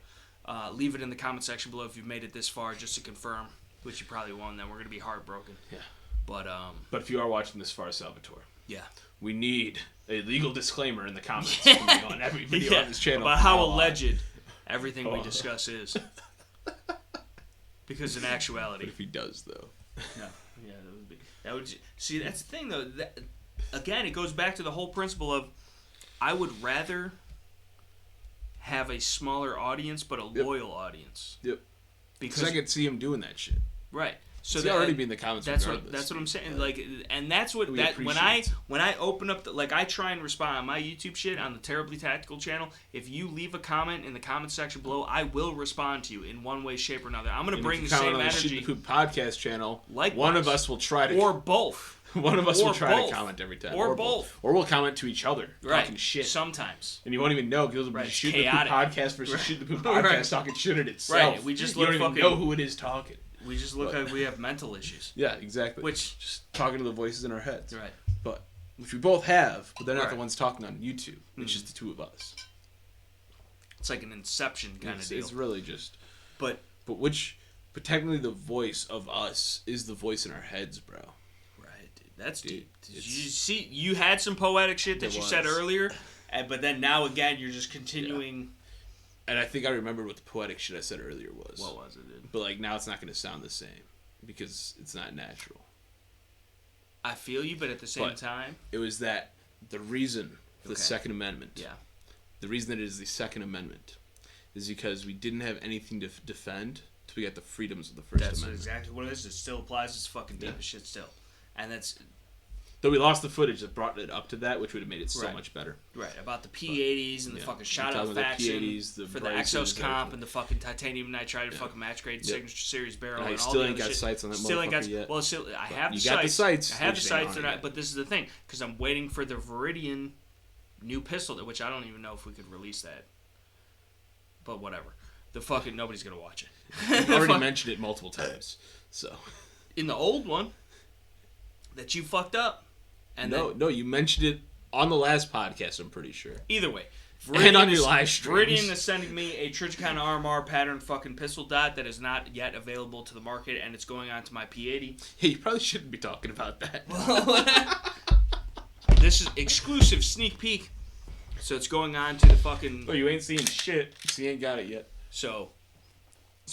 Leave it in the comment section below if you've made it this far, just to confirm, which you probably won't. Then we're gonna be heartbroken. Yeah. But if you are watching this far, Salvatore, yeah, we need a legal disclaimer in the comments coming on every video on this channel about how alleged everything we discuss is. Because in actuality, But if he does, though, no, yeah, that would see. That's the thing, though. Again, it goes back to the whole principle of I would rather have a smaller audience, but a loyal audience. Yep. Because I could see him doing that shit. right. So he'd already be in the comments. That's regardless. what I'm saying. Like, and that's what We when I open up like I try and respond on my YouTube shit on the Terribly Tactical channel. If you leave a comment in the comment section below, I will respond to you in one way, shape, or another. I'm gonna bring the same on energy. The Shooting the Poop podcast channel. Likewise. One of us will try to, or both. One of us or will try both. to comment every time, or both, or we'll comment to each other, right? talking shit. Sometimes, and you won't even know because it'll be Right. Shooting the Poop podcast versus Shooting the Poop podcast Right. talking shit at itself. Right. We just you don't look even know who it is talking. We just look like we have mental issues. Yeah, exactly. Which just talking to the voices in our heads. right. But which we both have, but they're not Right. the ones talking on YouTube. It's just the two of us. It's like an Inception kind of deal. It's really just. But But technically, the voice of us is the voice in our heads, bro. right, dude, that's Dude, deep. Did you see? You had some poetic shit that you said was. earlier, but then now again you're just continuing. And I think I remembered what the poetic shit I said earlier was. What was it, dude? But like now, it's not going to sound the same because it's not natural. I feel you, but at the same But time, it was that the reason for the Okay. Second Amendment. yeah, The reason that it is the Second Amendment is because we didn't have anything to defend till we got the freedoms of the First that's Amendment. exactly what it is. It still applies. It's fucking deep Yeah. as shit still, and that's Though we lost the footage that brought it up to that, which would have made it so Right. much better. right about the P80s and the yeah. fucking We're shout out talking about the faction P80s, the for the braces, Exos comp everything. and the fucking titanium nitride fucking match grade signature series barrel. And I and all still the ain't other got shit. sights on that Still ain't got. motherfucker yet. Well, still, I have you the got sights. the sights. I have the They're just ain't sights. on They're it not. yet. But this is the thing, because I'm waiting for the Viridian new pistol, which I don't even know if we could release that. But whatever. The fucking nobody's gonna watch it. I've already mentioned it multiple times. So In the old one, that you fucked up. And no, you mentioned it on the last podcast, I'm pretty sure. Either way. And on your live streams. Viridian is sending me a Trijicon RMR pattern fucking pistol dot that is not yet available to the market, and it's going on to my P80. Hey, you probably shouldn't be talking about that. This is exclusive sneak peek. So it's going on to the fucking... Oh, you ain't seeing shit. So you ain't got it yet. So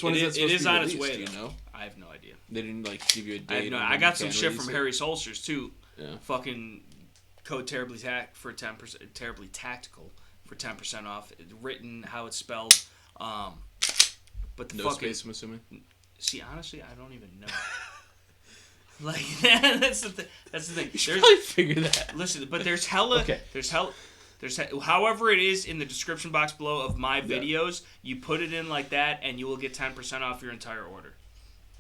when it is on its way, do you know? I have no idea. They didn't, give you a date? I got some shit from Harry's Holsters, too. Yeah. Fucking code Terribly Tactical for 10% off. Written how it's spelled. But the no fucking... space, I'm assuming? See, honestly, I don't even know. That's the thing. You should probably figure that. Listen, but there's hella... Okay. However it is in the description box below of my videos, you put it in like that, and you will get 10% off your entire order.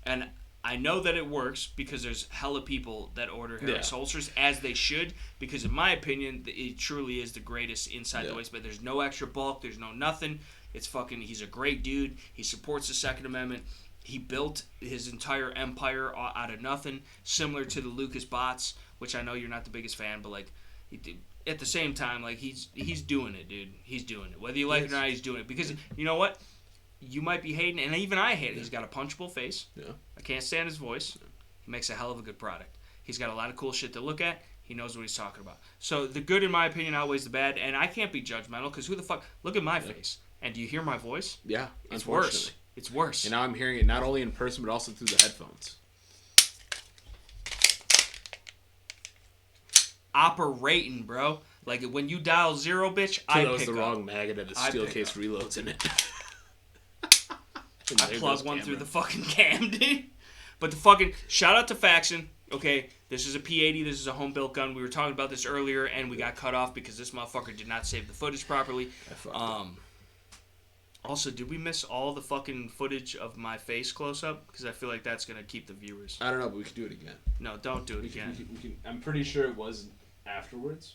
And I know that it works because there's hella people that order Harry's Holsters, as they should, because in my opinion, it truly is the greatest inside the waistband. There's no extra bulk. There's no nothing. It's fucking... He's a great dude. He supports the Second Amendment. He built his entire empire out of nothing, similar to the Lucas bots, which I know you're not the biggest fan, but at the same time, he's doing it, dude. He's doing it. Whether you like it or not, he's doing it. Because you know what? You might be hating, and even I hate it. He's got a punchable face. Yeah. I can't stand his voice. He makes a hell of a good product. He's got a lot of cool shit to look at. He knows what he's talking about. So the good, in my opinion, outweighs the bad, and I can't be judgmental because who the fuck? Look at my face. And do you hear my voice? Yeah, it's worse. It's worse. And now I'm hearing it not only in person, but also through the headphones. Operating, bro. When you dial 0, bitch, I pick up. That was the wrong maggot and the steel case reloads in it. I plug one through the fucking cam, dude. But the fucking... Shout out to Faxon. Okay, this is a P80. This is a home-built gun. We were talking about this earlier, and we got cut off because this motherfucker did not save the footage properly. Also, did we miss all the fucking footage of my face close-up? Because I feel like that's going to keep the viewers. I don't know, but we can do it again. No, don't do it again. We can, I'm pretty sure it was afterwards,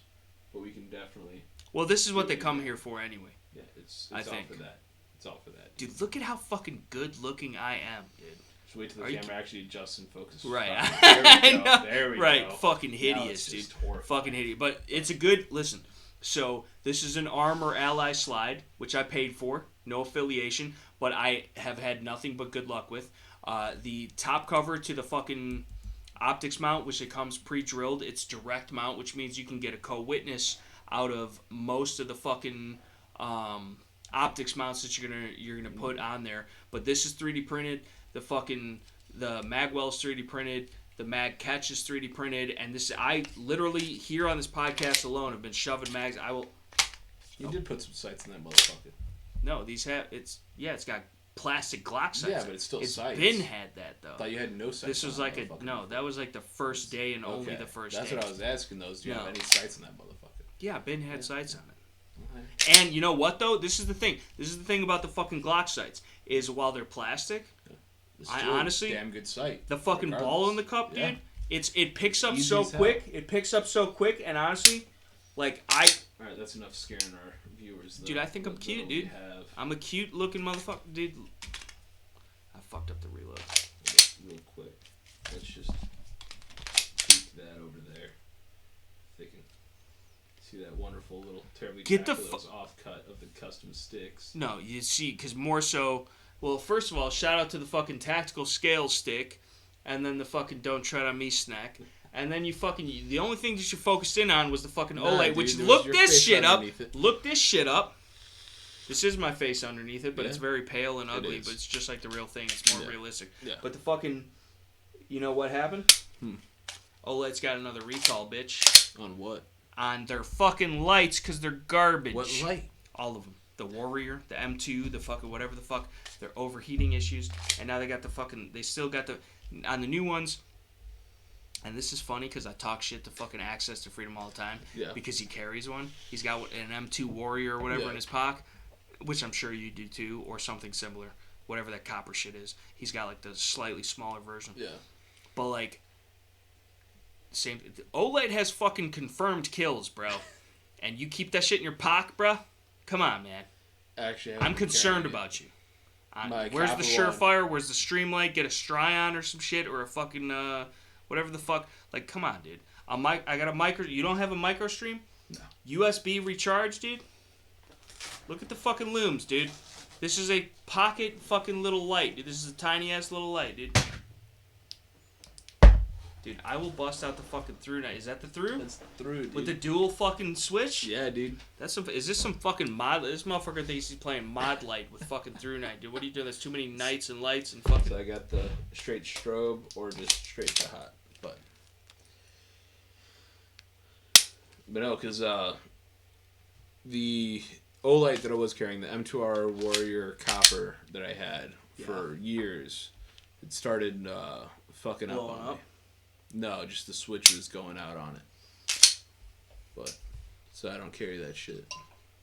but we can definitely... Well, this is what they come here for anyway. Yeah, it's all for that. It's all for that. Dude, look at how fucking good-looking I am, dude. Just wait till the camera actually adjusts and focuses. Right. There we go. Right, fucking hideous, dude. Fucking hideous. But it's a good... Listen, so this is an ARM or Ally slide, which I paid for. No affiliation, but I have had nothing but good luck with. The top cover to the fucking optics mount, which it comes pre-drilled, it's direct mount, which means you can get a co-witness out of most of the fucking optics mounts that you're gonna put on there. But this is 3D printed. The magwell's 3D printed. The mag catch is 3D printed, and I literally here on this podcast alone have been shoving mags. You did put some sights in that motherfucker. No, these have it's got plastic Glock sights. Yeah, but it's still sights. It's been had that though. I thought you had no sights. This was that was the first day and only the first day. That's what I was asking. Do you have any sights in that motherfucker? Yeah, Ben had sights on it. Okay. And you know what though? This is the thing. This is the thing about the fucking Glock sights is while they're plastic, I honestly damn good sight. The fucking ball in the cup, dude. It picks up so quick. It picks up so quick, and honestly, All right, that's enough scaring our viewers. Dude, I think I'm cute, dude. I'm a cute looking motherfucker, dude. I fucked up the reload. Real quick. Let's just tweak that over there. See that wonderful little terribly off cut of the custom sticks. No, you see, because more so. Well, first of all, shout out to the fucking tactical scale stick, and then the fucking don't tread on me snack. And then the only thing that you focused in on was the fucking OLED, which look this shit up. Look this shit up. This is my face underneath it, but it's very pale and ugly, but it's just like the real thing. It's more realistic. Yeah. But the fucking, you know what happened? OLED's got another recall, bitch. On what? On their fucking lights, because they're garbage. What light? All of them. The Warrior, the M2, the fucking whatever the fuck. They're overheating issues. And now they still got on the new ones. And this is funny because I talk shit to fucking Access to Freedom all the time. Yeah. Because he carries one. He's got an M2 Warrior or whatever in his pocket, which I'm sure you do too, or something similar. Whatever that copper shit is. He's got the slightly smaller version. Yeah. But same. OLED has fucking confirmed kills, bro. And you keep that shit in your pocket, bro? Come on, man. Actually, I'm concerned about you. Where's the Surefire? Where's the Streamlight? Get a Stryon or some shit, or a fucking whatever the fuck. Like, come on, dude. I got a micro. You don't have a micro stream? No. USB recharge, dude? Look at the fucking looms, dude. This is a pocket fucking little light, dude. This is a tiny ass little light, dude. Dude, I will bust out the fucking through night. Is that the through? That's the through, dude. With the dual fucking switch? Yeah, dude. Is this some fucking mod? This motherfucker thinks he's playing mod light with fucking through night, dude. What are you doing? There's too many nights and lights and fucking... So I got the straight strobe or just straight to hot. But no, because the Olight that I was carrying, the M2R Warrior Copper that I had for years, it started fucking up on me. No, just the switch was going out on it. But, so I don't carry that shit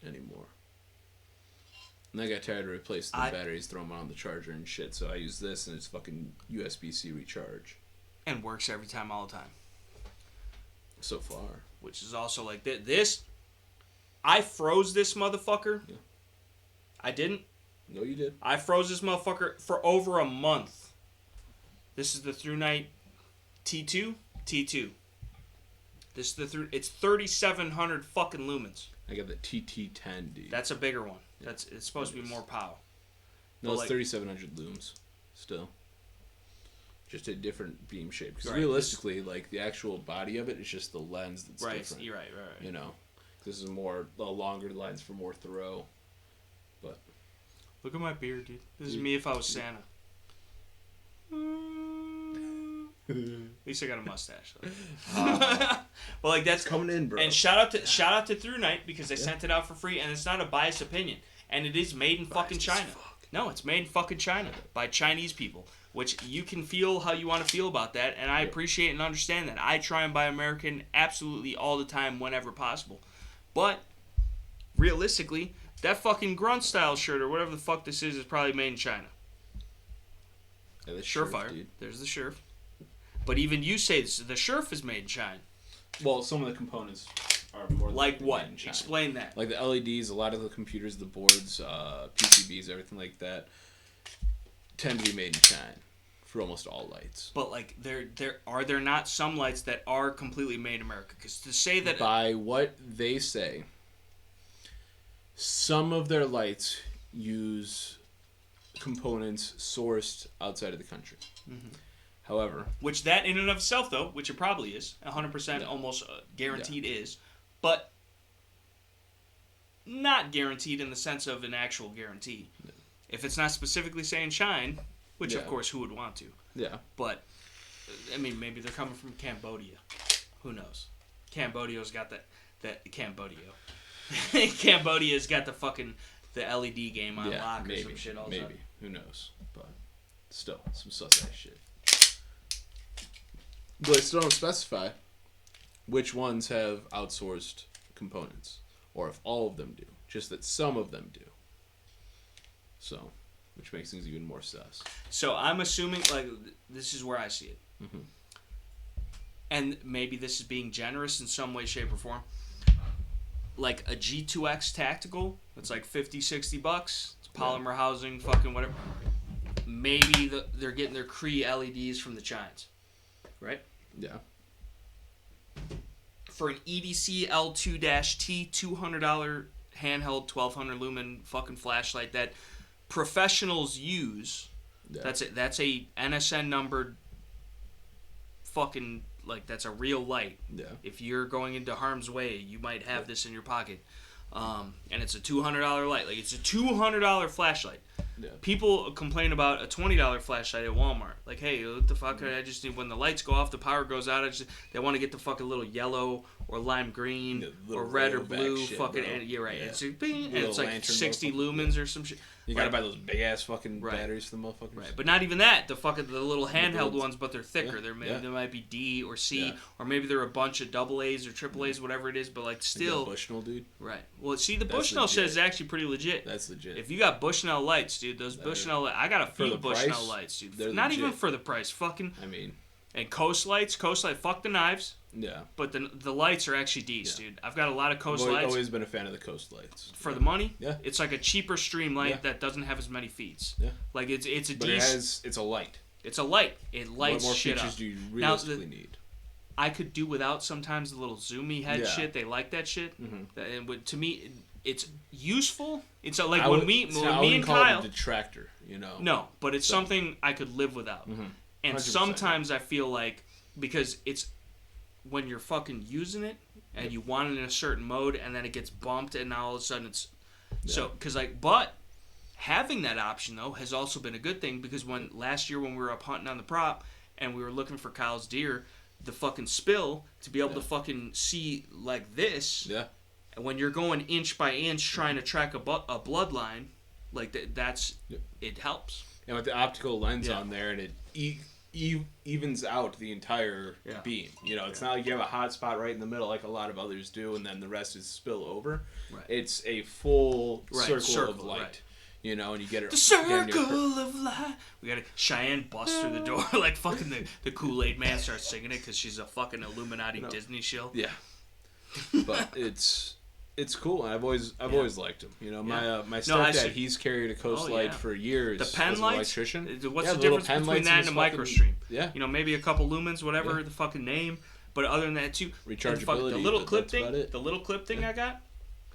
anymore. And I got tired of replacing the batteries, throw them on the charger and shit, so I use this and it's fucking USB-C recharge. And works every time, all the time. So far. Which is also like this. I froze this motherfucker. Yeah. I didn't. No, you did. I froze this motherfucker for over a month. This is the Through Night T2. This is the through. It's 3,700 fucking lumens. I got the TT10, dude. That's a bigger one. Yeah. It's supposed to be more power. No, it's 3,700 looms. Still. Just a different beam shape. Because realistically, like, the actual body of it is just the lens that's different. You're right. You know? This is a longer lens for more throw. But. Look at my beard, dude. This is me if I was Santa. At least I got a mustache. But like that's coming in, bro. And shout out to Through Night because they sent it out for free, and it's not a biased opinion, and it is made in fucking China. No, it's made in fucking China by Chinese people, which you can feel how you want to feel about that, and I appreciate and understand that. I try and buy American absolutely all the time whenever possible, but realistically, that fucking grunt style shirt or whatever the fuck this is probably made in China. Yeah, the Surefire. Dude. There's the Surf. But even you say this, the Surf is made in China. Well, some of the components are more like what? Made in China. Explain that. Like the LEDs, a lot of the computers, the boards, PCBs, everything like that, tend to be made in China for almost all lights. But like, are there not some lights that are completely made in America? Because to say that by what they say, some of their lights use components sourced outside of the country. Mm-hmm. However, which that in and of itself, though, which it probably is, 100% almost guaranteed is, but not guaranteed in the sense of an actual guarantee. Yeah. If it's not specifically saying shine, which of course who would want to? Yeah. But I mean, maybe they're coming from Cambodia. Who knows? Cambodia's got Cambodia's got the LED game on lock or some shit. Maybe. Who knows? But still, some sus ass shit. But they still don't specify which ones have outsourced components, or if all of them do. Just that some of them do. So, which makes things even more sus. So I'm assuming, like, this is where I see it. Mm-hmm. And maybe this is being generous in some way, shape, or form. Like a G2X tactical, that's like $50-$60. It's polymer housing, fucking whatever. Maybe they're getting their Cree LEDs from the Chines. Right? Yeah. For an EDC L2-T $200 handheld 1200 lumen fucking flashlight that professionals use, that's a NSN numbered fucking, like, that's a real light. Yeah. If you're going into harm's way, you might have this in your pocket. And it's a $200 light. Like, it's a $200 flashlight. Yeah. People complain about a $20 flashlight at Walmart. Like, hey, what the fuck? I just need, when the lights go off, the power goes out. They want to get the fucking little yellow or lime green or red or blue fucking. And you're right. Yeah. It's a bing, and it's like 60 lumens or some shit. You gotta buy those big ass fucking batteries for the motherfuckers. Right, but not even that. The little handheld ones, but they're thicker. There might be D or C, or maybe they're a bunch of AA's or AAA's, whatever it is. But like still, Bushnell, dude. Right. Well, see, the Bushnell shit is actually pretty legit. That's legit. If you got Bushnell lights, dude, those Bushnell, I got a few Bushnell lights, dude. Not even for the price, fucking. I mean. And Coast lights, fuck the knives. Yeah. But the lights are actually decent, dude. I've got a lot of Coast lights. I've always been a fan of the Coast lights. For the money? Yeah. It's like a cheaper stream light that doesn't have as many feeds. Yeah. Like it's a decent. But it's a light. It's a light. It lights shit up. What more features do you realistically need? I could do without sometimes the little zoomy head shit. They like that shit. Mm-hmm. And to me, it's useful. It's like when me and Kyle. It a detractor, No, but it's something I could live without. Mm-hmm. And 100%. Sometimes I feel like because it's when you're fucking using it and you want it in a certain mode and then it gets bumped and now all of a sudden it's so because but having that option though has also been a good thing because last year when we were up hunting on the prop and we were looking for Kyle's deer. The fucking spill to be able to fucking see like this. Yeah. And when you're going inch by inch trying to track a bloodline, like that's it helps. And with the optical lens on there, and it evens out the entire beam. It's not like you have a hot spot right in the middle like a lot of others do, and then the rest is spill over. Right. It's a full circle of light. Right. And you get it. The circle of light. We got Cheyenne bust through the door like fucking the Kool-Aid Man starts singing it because she's a fucking Illuminati Disney shill. Yeah, but it's cool. I've always liked him. My stepdad he's carried a Coast Light for years. The pen as an lights. Electrician. What's the difference between that and a MicroStream? Yeah, maybe a couple lumens, whatever the fucking name. But other than that too, rechargeability. The little clip thing, I got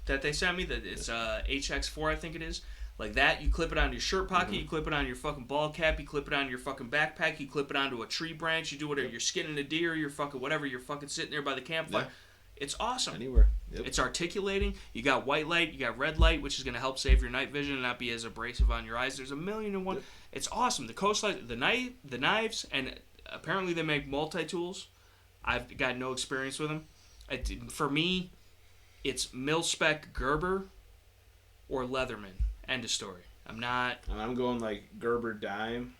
that they sent me. That it's HX4, I think it is. Like that, you clip it on your shirt pocket, you clip it on your fucking ball cap, you clip it on your fucking backpack, you clip it onto a tree branch, you do whatever, you're skinning a deer, you're fucking whatever, you're fucking sitting there by the campfire. Yeah. It's awesome. Anywhere. Yep. It's articulating. You got white light, you got red light, which is going to help save your night vision and not be as abrasive on your eyes. There's a million and one. Yep. It's awesome. The Coast Light, the knives, and apparently they make multi-tools. I've got no experience with them. For me, it's mil-spec Gerber or Leatherman. End of story. I'm going like Gerber Dime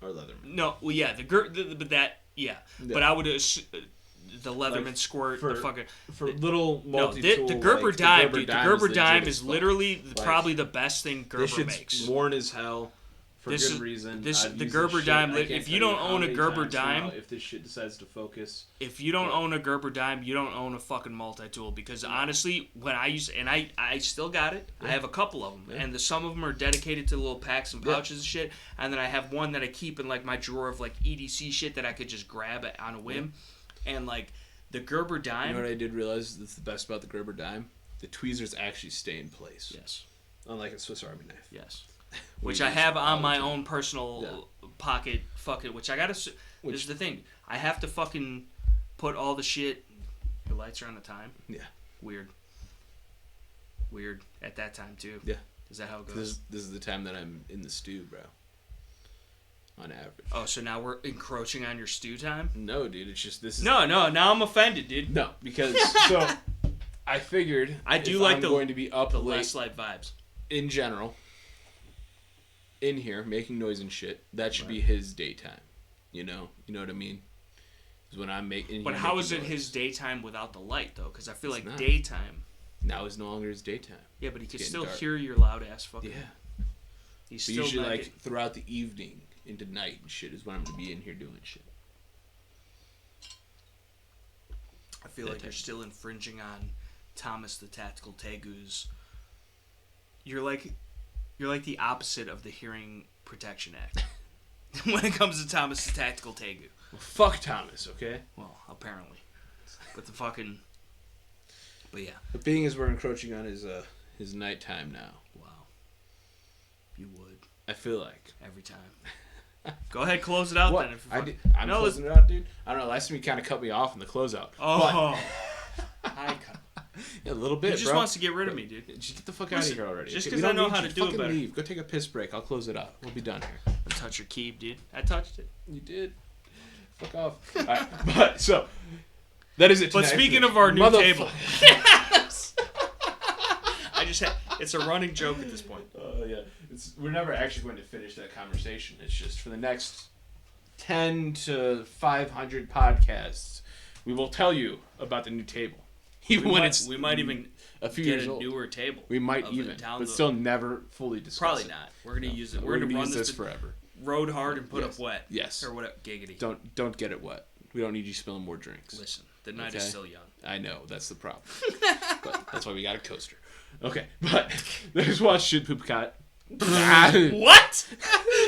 or Leatherman. No, well, yeah, but I would the Leatherman squirt for, the fucking for little multi-tool. The Gerber Dime, dude. The Gerber Dime is literally probably the best thing Gerber makes. Worn as hell. For good reason. The Gerber Dime. If you don't own a Gerber Dime, if this shit decides to focus, if you don't own a Gerber Dime, you don't own a fucking multi-tool. Because honestly, when I still got it. Yeah. I have a couple of them, and some of them are dedicated to little packs and pouches and shit. And then I have one that I keep in like my drawer of like EDC shit that I could just grab on a whim. Yeah. And like the Gerber Dime. You know what I did realize that's the best about the Gerber Dime? The tweezers actually stay in place. Yes. Unlike a Swiss Army knife. Yes. Which I have on my own personal pocket fucking, which I gotta, this is the thing, I have to fucking put all the shit, your lights are on the time? Yeah. Weird. At that time too. Yeah. Is that how it goes? This is the time that I'm in the stew, bro. On average. Oh, so now we're encroaching on your stew time? No, dude, it's just this is... No, now I'm offended, dude. No, because, so, I figured I do like going to be up the late less light vibes. In general... in here making noise and shit, that should be his daytime. You know what I mean? Is when I'm making. But how is it his daytime without the light though? Because I feel like not. daytime. Now is no longer his daytime. Yeah, but he can still hear your loud ass fucking. Yeah. He's still usually like throughout the evening into night and shit is when I'm gonna be in here doing shit. I feel like you're still infringing on Thomas the Tactical Tegu's. You're like the opposite of the Hearing Protection Act when it comes to Thomas the Tactical Tegu. Well, fuck Thomas, okay? Well, apparently. But the fucking... But yeah. The thing is we're encroaching on his nighttime now. Wow. You would. I feel like. Every time. Go ahead, close it out what? then. I'm closing it out, dude? I don't know. Last time you kind of cut me off in the closeout. Oh. I cut. Yeah, a little bit, He just wants to get rid of me, dude. Just get the fuck out of here already. Just because I know how to do it better. Leave. Go take a piss break. I'll close it out. We'll be done here. Don't touch your keep, dude. I touched it. You did. Fuck off. All right, but so that is it. But speaking of our new table, I just had. It's a running joke at this point. Oh yeah, we're never actually going to finish that conversation. It's just for the next 10 to 500 podcasts, we will tell you about the new table. Even when we might even a few years old. Newer table. We might even, but still never fully discuss. Probably not. We're gonna use it. We're gonna run this forever. Road hard and put up wet. Yes. Or whatever. Giggity. Don't get it wet. We don't need you spilling more drinks. Listen, the night is still young. I know that's the problem, but that's why we got a coaster. Okay, but let's watch Shit Poop What?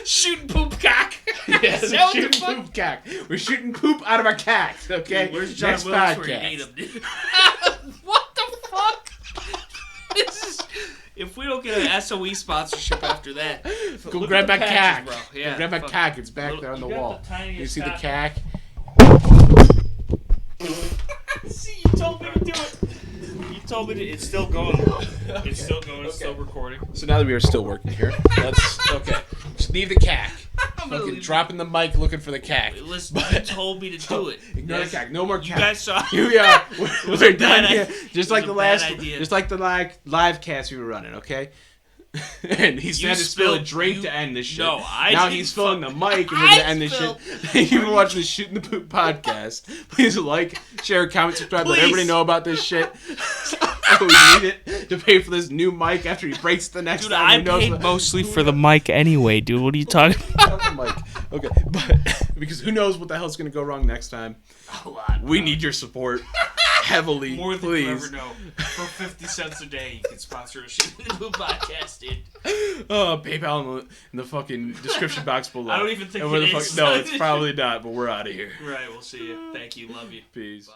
Shooting poop cock? Yes, shooting poop cock. We're shooting poop out of our cock, okay? Dude, where's John Wilkes where you need him, dude? What the fuck? This is... If we don't get an SOE sponsorship after that... Go grab my cack. Bro. Yeah, go grab my cack. It's back there on the wall. You see the cack? See, you told me to do it. You told me to... It's still going. It's still going. It's still recording. So now that we are still working here, let's... Okay. Just leave the cack. Fucking dropping the mic looking for the cack. Listen, you told me to do it. Ignore the cack. No more cack. You guys saw... Here we are. We're done here. Just like the last... idea. Just like the live cast we were running, okay? And he's had to spill a drink to end this shit. No, now he's filling the mic and then to end this shit. You've been watching the Shooting the Poop podcast. Please like, share, comment, subscribe. Let everybody know about this shit. We need it to pay for this new mic after he breaks the next dude, time. I paid mostly for the mic anyway, dude. What are you talking about? The mic. Okay, but because who knows what the hell's gonna go wrong next time. A lot. We need your support heavily. More than please. you ever know. For 50 cents a day, you can sponsor a Shooting the Poop podcast, dude. PayPal in the fucking description box below. I don't even think it is. fuck, no, it's probably not, but we're out of here. Right, we'll see you. Thank you. Love you. Peace. Bye.